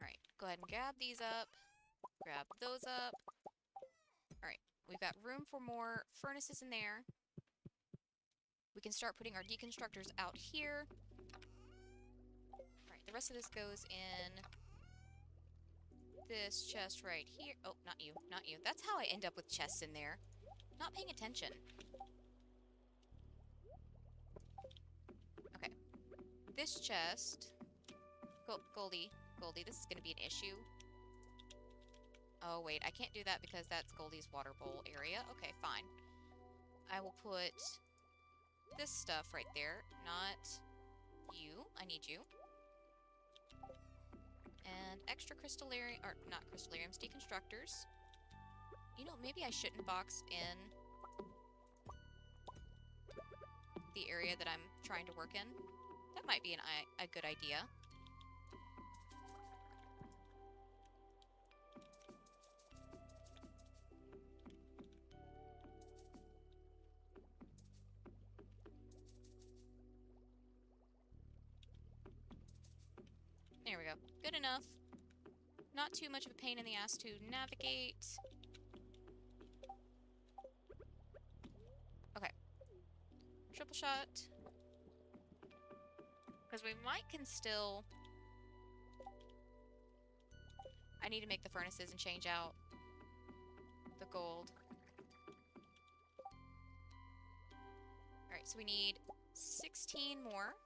Speaker 2: Alright, go ahead and grab these up. Grab those up. Alright, we've got room for more furnaces in there. We can start putting our deconstructors out here. Alright, the rest of this goes in this chest right here. Oh, not you, not you. That's how I end up with chests in there. Not paying attention. Okay. This chest... Goldie, this is gonna be an issue. Oh, wait, I can't do that because that's Goldie's water bowl area. Okay, fine. I will put this stuff right there. Not you. I need you. And extra crystallarium, or not crystallariums, deconstructors. You know, maybe I shouldn't box in the area that I'm trying to work in. That might be a good idea. There we go. Good enough. Not too much of a pain in the ass to navigate. Okay. Triple shot. Because we can still... I need to make the furnaces and change out the gold. Alright, so we need 16 more.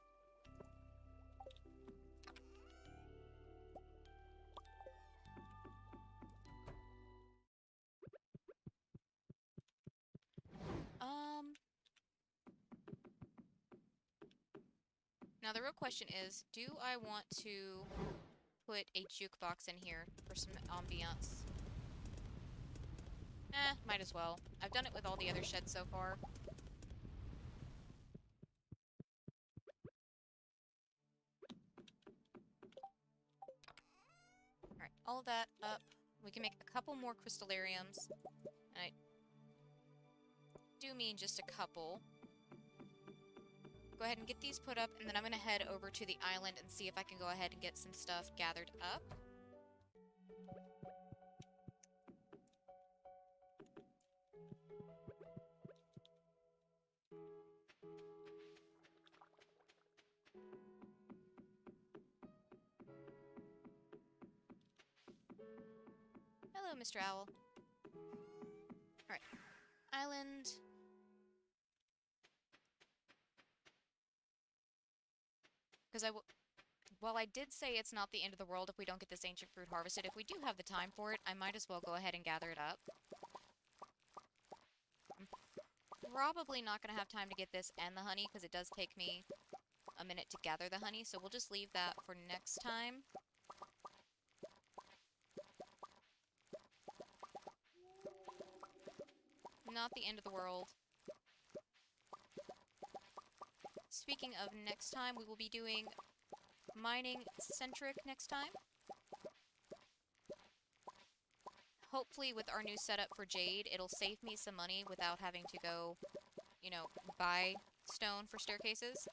Speaker 2: Now the real question is, do I want to put a jukebox in here for some ambiance? Might as well. I've done it with all the other sheds so far. Alright, all of that up. We can make a couple more crystallariums. And I do mean just a couple. Go ahead and get these put up, and then I'm going to head over to the island and see if I can go ahead and get some stuff gathered up. Hello, Mr. Owl. Alright. Island... Because while I did say it's not the end of the world if we don't get this ancient fruit harvested, if we do have the time for it, I might as well go ahead and gather it up. I'm probably not going to have time to get this and the honey, because it does take me a minute to gather the honey, so we'll just leave that for next time. Not the end of the world. Speaking of next time, we will be doing mining-centric next time. Hopefully with our new setup for Jade, it'll save me some money without having to go, you know, buy stone for staircases.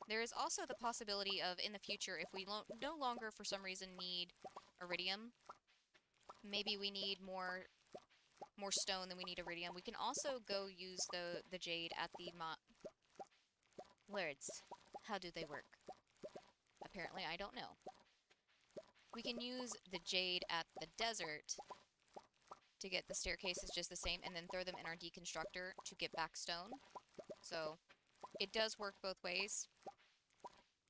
Speaker 2: There is also the possibility of, in the future, if we no longer for some reason need iridium, maybe we need more stone than we need iridium, we can also go use the jade at the words. How do they work? Apparently I don't know. We can use the jade at the desert to get the staircases just the same, and then throw them in our deconstructor to get back stone. So it does work both ways.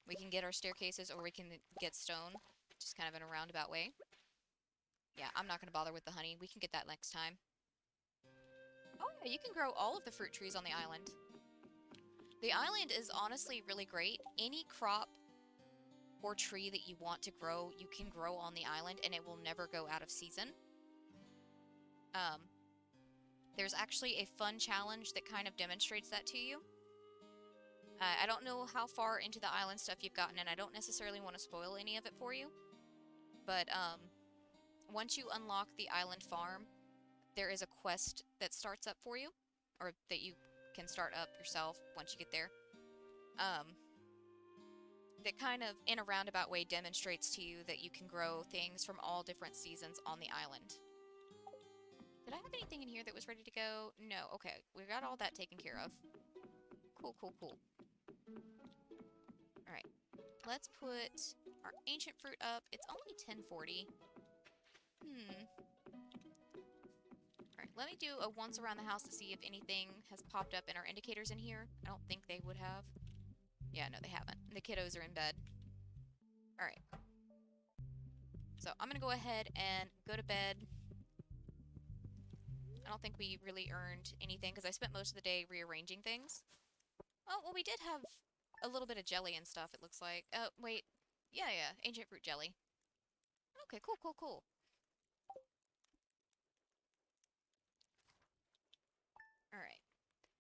Speaker 2: We can get our staircases, or we can get stone, just kind of in a roundabout way. Yeah, I'm not going to bother with the honey. We can get that next time. Oh yeah, you can grow all of the fruit trees on the island. The island is honestly really great. Any crop or tree that you want to grow, you can grow on the island, and it will never go out of season. There's actually a fun challenge that kind of demonstrates that to you. I don't know how far into the island stuff you've gotten, and I don't necessarily want to spoil any of it for you. But, once you unlock the island farm, there is a quest that starts up for you, or that you can start up yourself once you get there. That kind of, in a roundabout way, demonstrates to you that you can grow things from all different seasons on the island. Did I have anything in here that was ready to go? No. Okay, we got all that taken care of. Cool, cool, cool. Alright. Let's put our ancient fruit up. It's only 10:40. Alright, let me do a once around the house to see if anything has popped up in our indicators in here. I don't think they would have. Yeah, no, they haven't. The kiddos are in bed. Alright. So, I'm gonna go ahead and go to bed. I don't think we really earned anything, because I spent most of the day rearranging things. Oh, well, we did have a little bit of jelly and stuff, it looks like. Oh, wait. Yeah, ancient fruit jelly. Okay, cool, cool, cool. Alright.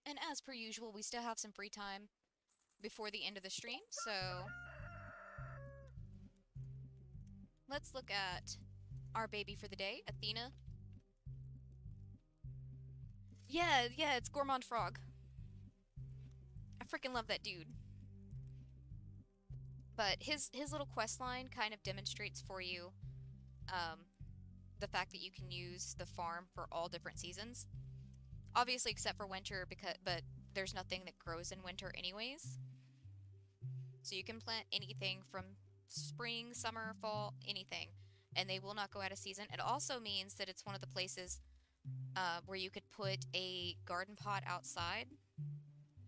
Speaker 2: And as per usual, we still have some free time before the end of the stream, so let's look at our baby for the day, Athena. Yeah, it's Gourmand Frog. I freaking love that dude. But his little quest line kind of demonstrates for you the fact that you can use the farm for all different seasons. Obviously, except for winter, but there's nothing that grows in winter anyways. So you can plant anything from spring, summer, fall, anything, and they will not go out of season. It also means that it's one of the places where you could put a garden pot outside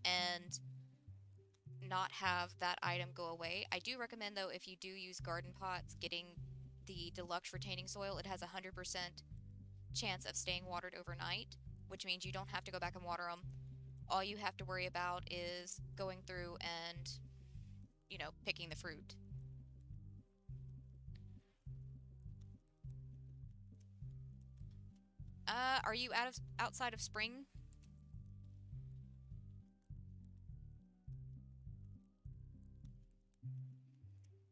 Speaker 2: and not have that item go away. I do recommend, though, if you do use garden pots, getting the deluxe retaining soil. It has a 100% chance of staying watered overnight, which means you don't have to go back and water them. All you have to worry about is going through and, you know, picking the fruit. Are you outside of spring?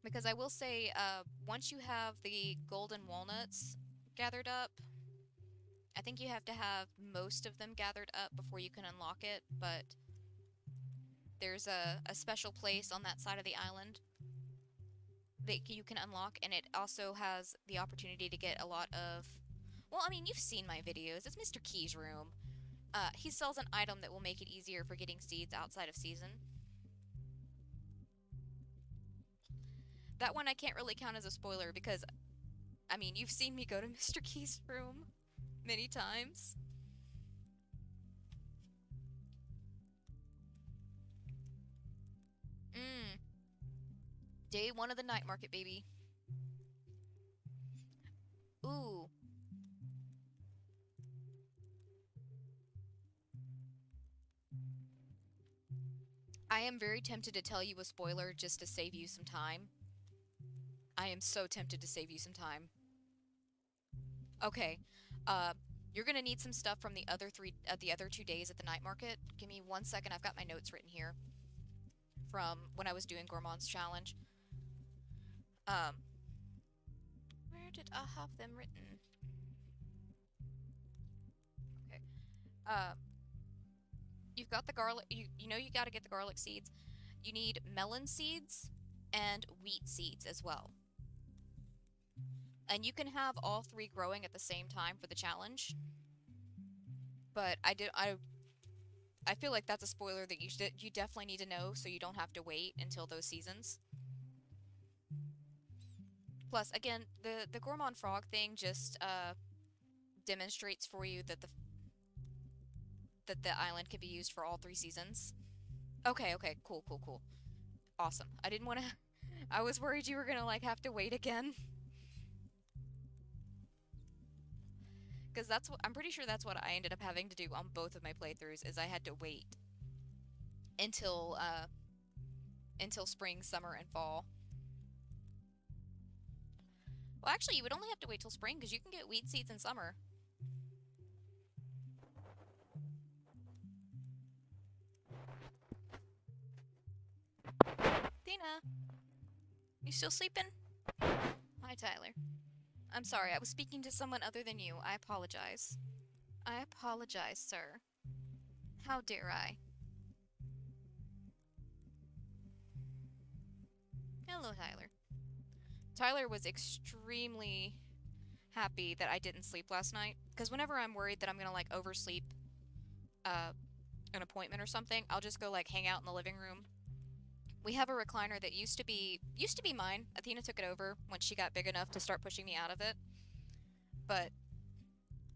Speaker 2: Because I will say, once you have the golden walnuts gathered up, I think you have to have most of them gathered up before you can unlock it, but there's a special place on that side of the island that you can unlock, and it also has the opportunity to get a lot of... Well, I mean, you've seen my videos. It's Mr. Key's room. He sells an item that will make it easier for getting seeds outside of season. That one I can't really count as a spoiler because, I mean, you've seen me go to Mr. Key's room many times. Day 1 of the night market, baby. Ooh. I am very tempted to tell you a spoiler just to save you some time. I am so tempted to save you some time. Okay, uh, you're gonna need some stuff from the other 2 days at the night market. Give me 1 second. I've got my notes written here from when I was doing Gourmand's challenge. Um, where did I have them written? Okay. Uh, you've got the garlic. You know you got to get the garlic seeds. You need melon seeds and wheat seeds as well. And you can have all three growing at the same time for the challenge. But I feel like that's a spoiler that you definitely need to know so you don't have to wait until those seasons. Plus, again, the Gourmand Frog thing just demonstrates for you that the island can be used for all 3 seasons. Okay, okay, cool, cool, cool. Awesome. I didn't want to I was worried you were gonna like have to wait again. Because I'm pretty sure that's what I ended up having to do on both of my playthroughs, is I had to wait until spring, summer, and fall. Well, actually, you would only have to wait till spring because you can get wheat seeds in summer. Dina, you still sleeping? Hi, Tyler. I'm sorry, I was speaking to someone other than you. I apologize. I apologize, sir. How dare I? Hello, Tyler. Tyler was extremely happy that I didn't sleep last night, because whenever I'm worried that I'm gonna like oversleep uh, an appointment or something, I'll just go like hang out in the living room. We have a recliner that used to be mine. Athena took it over when she got big enough to start pushing me out of it. But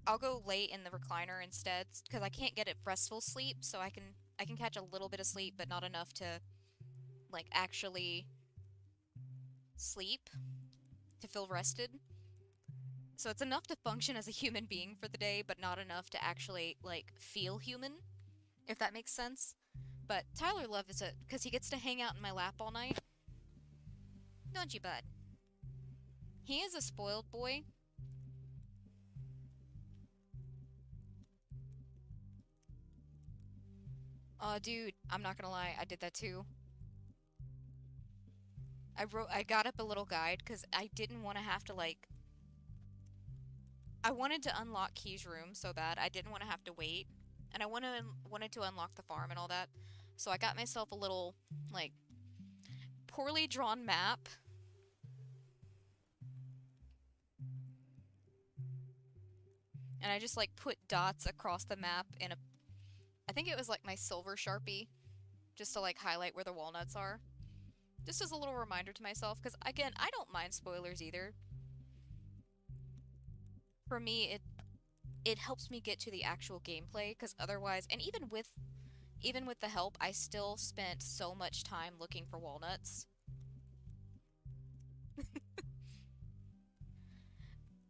Speaker 2: I'll go lay in the recliner instead because I can't get it restful sleep, so I can catch a little bit of sleep, but not enough to like actually sleep to feel rested. So it's enough to function as a human being for the day, but not enough to actually like feel human, if that makes sense. But Tyler loves it because he gets to hang out in my lap all night. Don't you, bud? He is a spoiled boy. Dude, I'm not gonna lie, I did that too. I got up a little guide because I didn't want to have to like. I wanted to unlock Key's room so bad. I didn't want to have to wait, and I wanted to unlock the farm and all that. So I got myself a little like poorly drawn map. And I just like put dots across the map in a I think it was like my silver Sharpie just to like highlight where the walnuts are. Just as a little reminder to myself cuz again, I don't mind spoilers either. For me, it helps me get to the actual gameplay cuz otherwise, and even with the help, I still spent so much time looking for walnuts.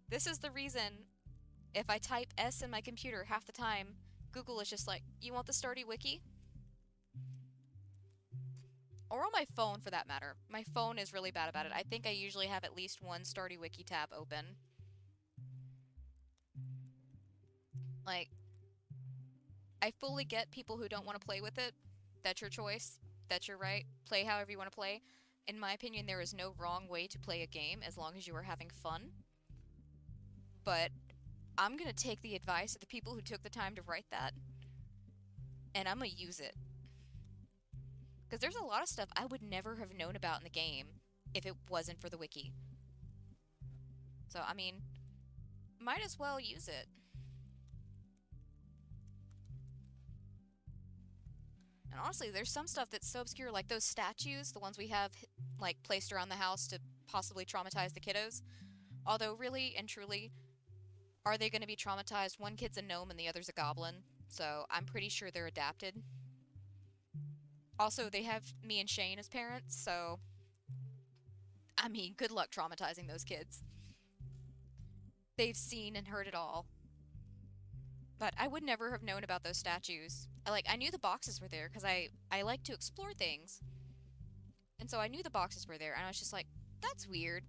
Speaker 2: This is the reason if I type S in my computer half the time, Google is just like, "You want the Stardew wiki?" Or on my phone for that matter. My phone is really bad about it. I think I usually have at least one Stardew wiki tab open. Like, I fully get people who don't want to play with it. That's your choice. That's your right. Play however you want to play. In my opinion, there is no wrong way to play a game as long as you are having fun. But I'm gonna take the advice of the people who took the time to write that, and I'm gonna use it. Because there's a lot of stuff I would never have known about in the game if it wasn't for the wiki. So, I mean, might as well use it. And honestly, there's some stuff that's so obscure, like those statues, the ones we have, like, placed around the house to possibly traumatize the kiddos. Although, really and truly, are they going to be traumatized? One kid's a gnome and the other's a goblin, so I'm pretty sure they're adapted. Also, they have me and Shane as parents, so I mean, good luck traumatizing those kids. They've seen and heard it all. But I would never have known about those statues I knew the boxes were there because I like to explore things. And so I knew the boxes were there and I was just like, that's weird.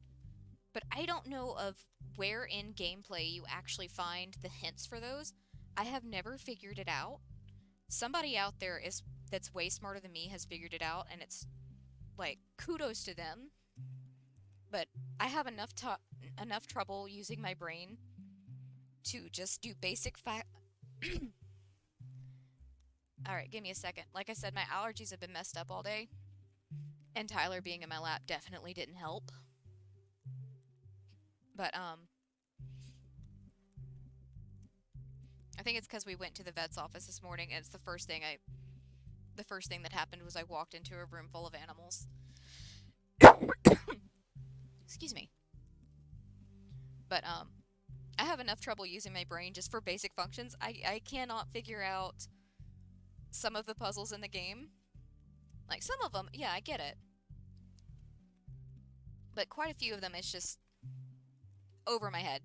Speaker 2: But I don't know of where in gameplay you actually find the hints for those. I have never figured it out. Somebody out there is that's way smarter than me has figured it out, and it's like kudos to them. But I have enough trouble using my brain to just do basic fact. All right, give me a second. Like I said, my allergies have been messed up all day, and Tyler being in my lap definitely didn't help. But I think it's because we went to the vet's office this morning, and it's the first thing that happened was I walked into a room full of animals. Excuse me. But I have enough trouble using my brain just for basic functions. I cannot figure out some of the puzzles in the game. Like some of them, yeah, I get it. But quite a few of them it's just over my head.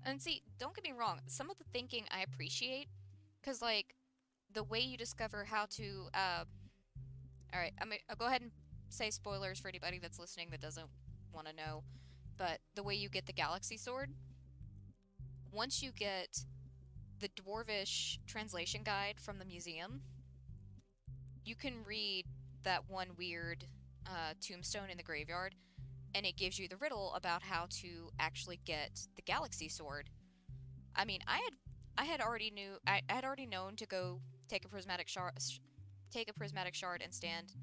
Speaker 2: And see, don't get me wrong, some of the thinking I appreciate, because, like, the way you discover how to, alright, I'll go ahead and say spoilers for anybody that's listening that doesn't want to know, but the way you get the Galaxy Sword, once you get the Dwarvish translation guide from the museum, you can read that one weird tombstone in the graveyard, and it gives you the riddle about how to actually get the Galaxy Sword. I mean, I had already known to go take a prismatic shard and stand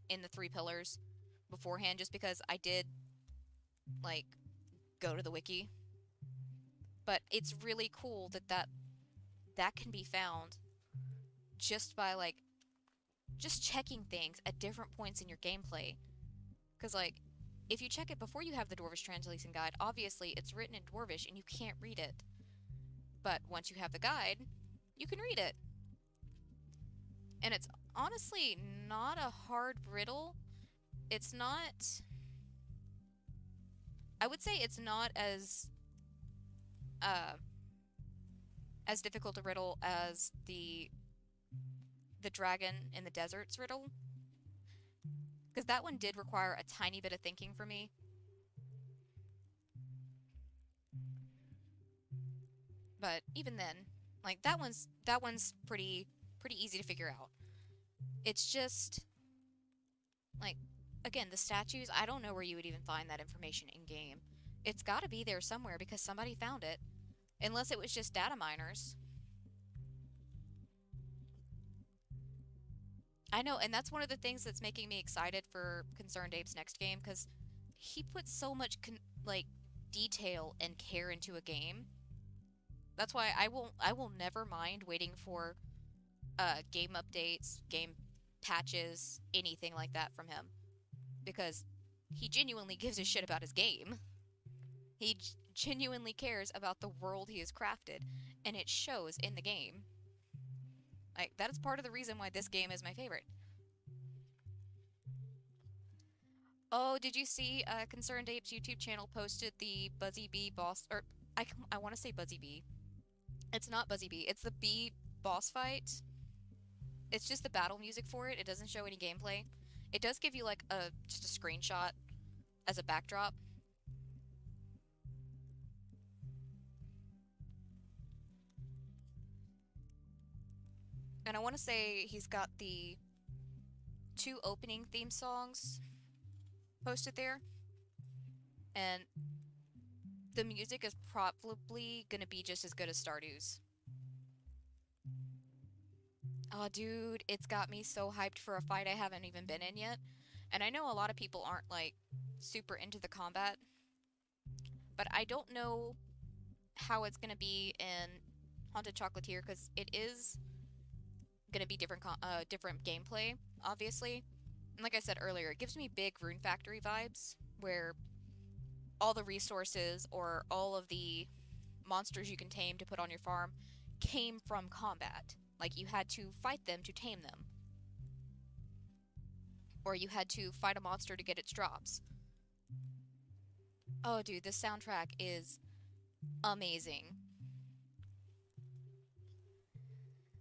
Speaker 2: in the three pillars beforehand, just because I did like go to the wiki. But it's really cool that can be found just by just checking things at different points in your gameplay. Because if you check it before you have the Dwarvish translation guide, obviously it's written in Dwarvish and you can't read it. But once you have the guide, you can read it. And it's honestly not a hard riddle. It's not... I would say it's not as difficult a riddle as the dragon in the desert's riddle. Because that one did require a tiny bit of thinking for me. But even then, that one's pretty easy to figure out. It's just again, the statues, I don't know where you would even find that information in game. It's got to be there somewhere because somebody found it, unless it was just data miners. I know, and that's one of the things that's making me excited for Concerned Ape's next game, because he puts so much detail and care into a game. That's why I will never mind waiting for game updates, game patches, anything like that from him, because he genuinely gives a shit about his game. He genuinely cares about the world he has crafted, and it shows in the game. That is part of the reason why this game is my favorite. Oh, did you see Concerned Ape's YouTube channel posted the Buzzy Bee boss, or I want to say Buzzy Bee. It's not Buzzy Bee, it's the bee boss fight. It's just the battle music for it. It doesn't show any gameplay. It does give you just a screenshot as a backdrop. And I want to say he's got the 2 opening theme songs posted there. And the music is probably going to be just as good as Stardew's. Oh, dude, it's got me so hyped for a fight I haven't even been in yet. And I know a lot of people aren't, super into the combat. But I don't know how it's going to be in Haunted Chocolatier, because it is going to be different gameplay, obviously. And like I said earlier, it gives me big Rune Factory vibes, where all the resources or all of the monsters you can tame to put on your farm came from combat. You had to fight them to tame them. or you had to fight a monster to get its drops. Oh, dude, this soundtrack is amazing.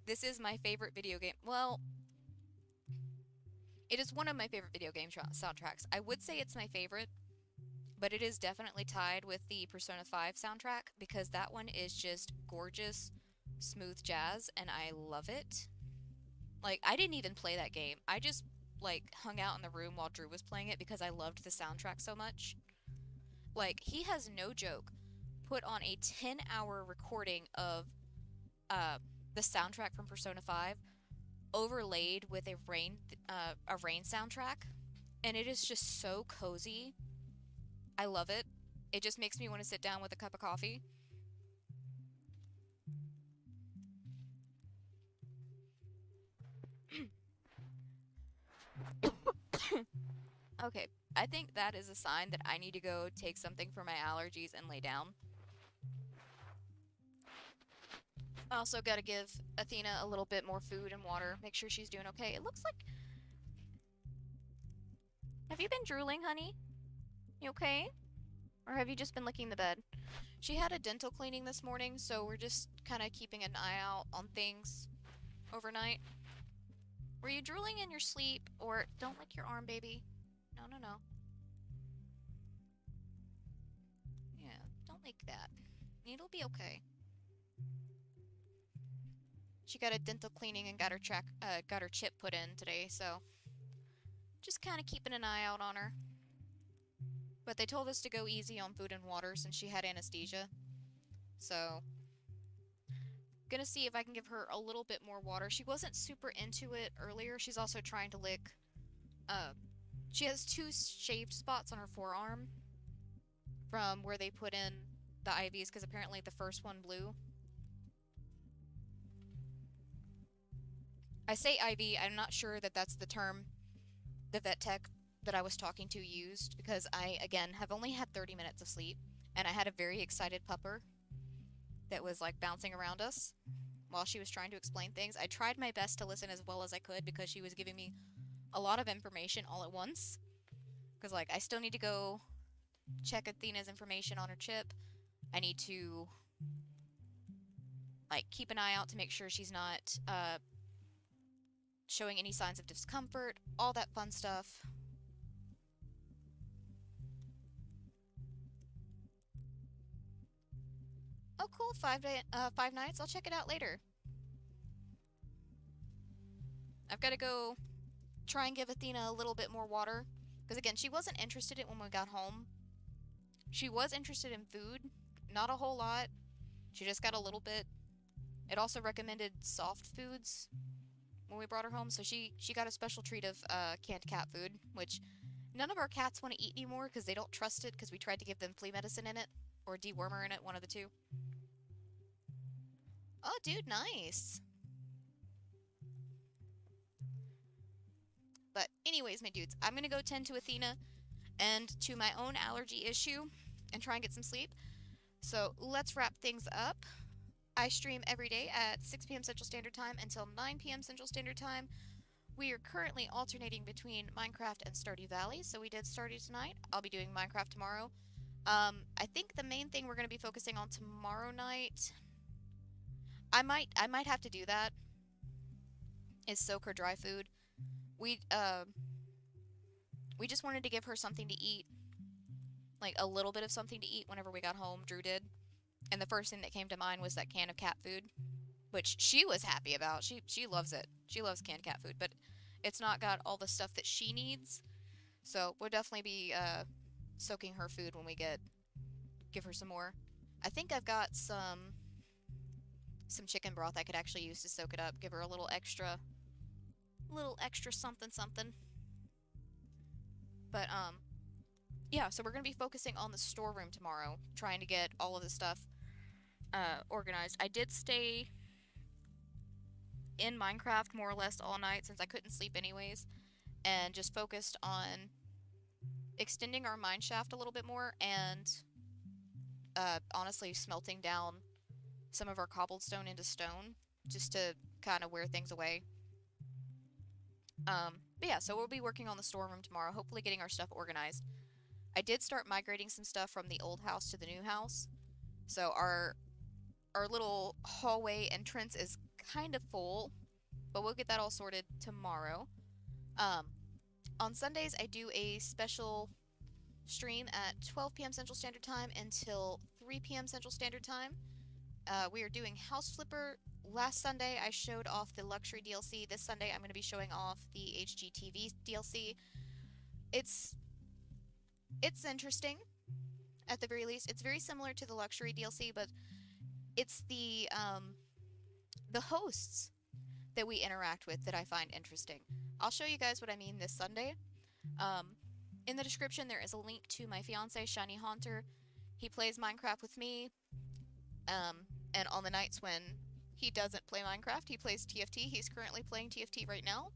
Speaker 2: This is my favorite video game. Well, it is one of my favorite video game soundtracks. I would say it's my favorite, but it is definitely tied with the Persona 5 soundtrack because that one is just gorgeous, smooth jazz, and I love it. Like, I didn't even play that game. I just, like, hung out in the room while Drew was playing it because I loved the soundtrack so much. Like, he has no joke put on a 10-hour recording of the soundtrack from Persona 5 overlaid with a rain soundtrack, and it is just so cozy. I love it. It just makes me want to sit down with a cup of coffee. Okay, I think that is a sign that I need to go take something for my allergies and lay down. I also gotta give Athena a little bit more food and water, make sure she's doing okay. It looks like... Have you been drooling, honey? You okay? Or have you just been licking the bed? She had a dental cleaning this morning, so we're just kind of keeping an eye out on things overnight. Were you drooling in your sleep? Or don't lick your arm, baby. No, no, no. Yeah, don't lick that. It'll be okay. She got a dental cleaning and got her chip put in today, so just kind of keeping an eye out on her. But they told us to go easy on food and water since she had anesthesia. So, gonna see if I can give her a little bit more water. She wasn't super into it earlier. She's also trying to lick, she has 2 shaved spots on her forearm from where they put in the IVs, because apparently the first one blew. I say IV, I'm not sure that that's the term the vet tech that I was talking to used, because I, again, have only had 30 minutes of sleep, and I had a very excited pupper that was, like, bouncing around us while she was trying to explain things. I tried my best to listen as well as I could because she was giving me a lot of information all at once. Because, like, I still need to go check Athena's information on her chip. I need to, like, keep an eye out to make sure she's not, showing any signs of discomfort, all that fun stuff. Oh, cool. 5 nights. I'll check it out later. I've got to go try and give Athena a little bit more water. Because, again, she wasn't interested in it when we got home. She was interested in food. Not a whole lot. She just got a little bit. It also recommended soft foods when we brought her home. So she got a special treat of canned cat food, which none of our cats want to eat anymore because they don't trust it because we tried to give them flea medicine in it. Or dewormer in it, one of the two. Oh, dude, nice. But anyways, my dudes, I'm going to go tend to Athena and to my own allergy issue and try and get some sleep. So let's wrap things up. I stream every day at 6 p.m. Central Standard Time until 9 p.m. Central Standard Time. We are currently alternating between Minecraft and Stardew Valley, so we did Stardew tonight. I'll be doing Minecraft tomorrow. I think the main thing we're going to be focusing on tomorrow night, I might have to do that, is soak her dry food. We just wanted to give her something to eat, like a little bit of something to eat whenever we got home. Drew did. And the first thing that came to mind was that can of cat food, which she was happy about. She loves it. She loves canned cat food, but it's not got all the stuff that she needs. So we'll definitely be soaking her food when we give her some more. I think I've got some chicken broth I could actually use to soak it up. Give her a little extra something something. But yeah, so we're gonna be focusing on the storeroom tomorrow, trying to get all of the stuff organized. I did stay in Minecraft more or less all night since I couldn't sleep anyways, and just focused on extending our mine shaft a little bit more and honestly smelting down some of our cobblestone into stone just to kind of wear things away. But yeah, so we'll be working on the storeroom tomorrow, hopefully getting our stuff organized. I did start migrating some stuff from the old house to the new house. So our little hallway entrance is kind of full, but we'll get that all sorted tomorrow. Um, on Sundays, I do a special stream at 12 p.m. Central Standard Time until 3 p.m. Central Standard Time. We are doing House Flipper. Last Sunday, I showed off the luxury DLC. This Sunday, I'm going to be showing off the HGTV DLC. It's it's interesting, at the very least. It's very similar to the luxury DLC, but it's the hosts that we interact with that I find interesting. I'll show you guys what I mean this Sunday. Um, in the description, there is a link to my fiance, Shiny Haunter. He plays Minecraft with me, um, and on the nights when he doesn't play Minecraft, he plays TFT. He's currently playing TFT right now.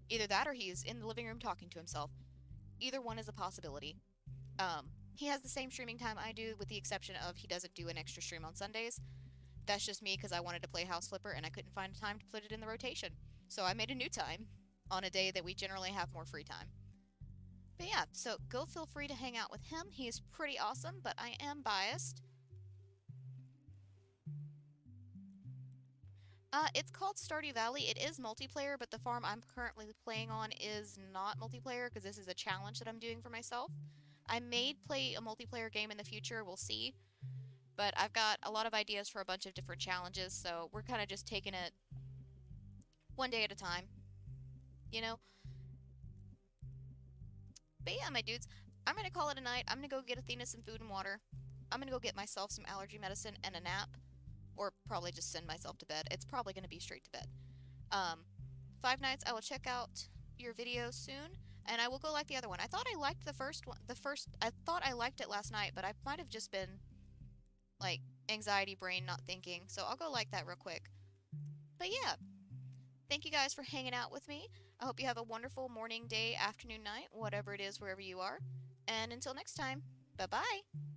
Speaker 2: Either that or he's in the living room talking to himself. Either one is a possibility. He has the same streaming time I do, with the exception of he doesn't do an extra stream on Sundays. That's just me because I wanted to play House Flipper and I couldn't find time to put it in the rotation. So I made a new time on a day that we generally have more free time. But yeah, so go feel free to hang out with him. He is pretty awesome, but I am biased. It's called Stardew Valley. It is multiplayer, but the farm I'm currently playing on is not multiplayer because this is a challenge that I'm doing for myself. I may play a multiplayer game in the future, we'll see. But I've got a lot of ideas for a bunch of different challenges, so we're kind of just taking it one day at a time, you know? But yeah, my dudes, I'm gonna call it a night. I'm gonna go get Athena some food and water. I'm gonna go get myself some allergy medicine and a nap. Or probably just send myself to bed. It's probably gonna be straight to bed. Um, Five Nights, I will check out your video soon, and I will go like the other one. I thought I liked the first one. I thought I liked it last night, but I might have just been, like, anxiety brain not thinking. So I'll go like that real quick. But yeah, thank you guys for hanging out with me. I hope you have a wonderful morning, day, afternoon, night, whatever it is, wherever you are. And until next time, bye bye.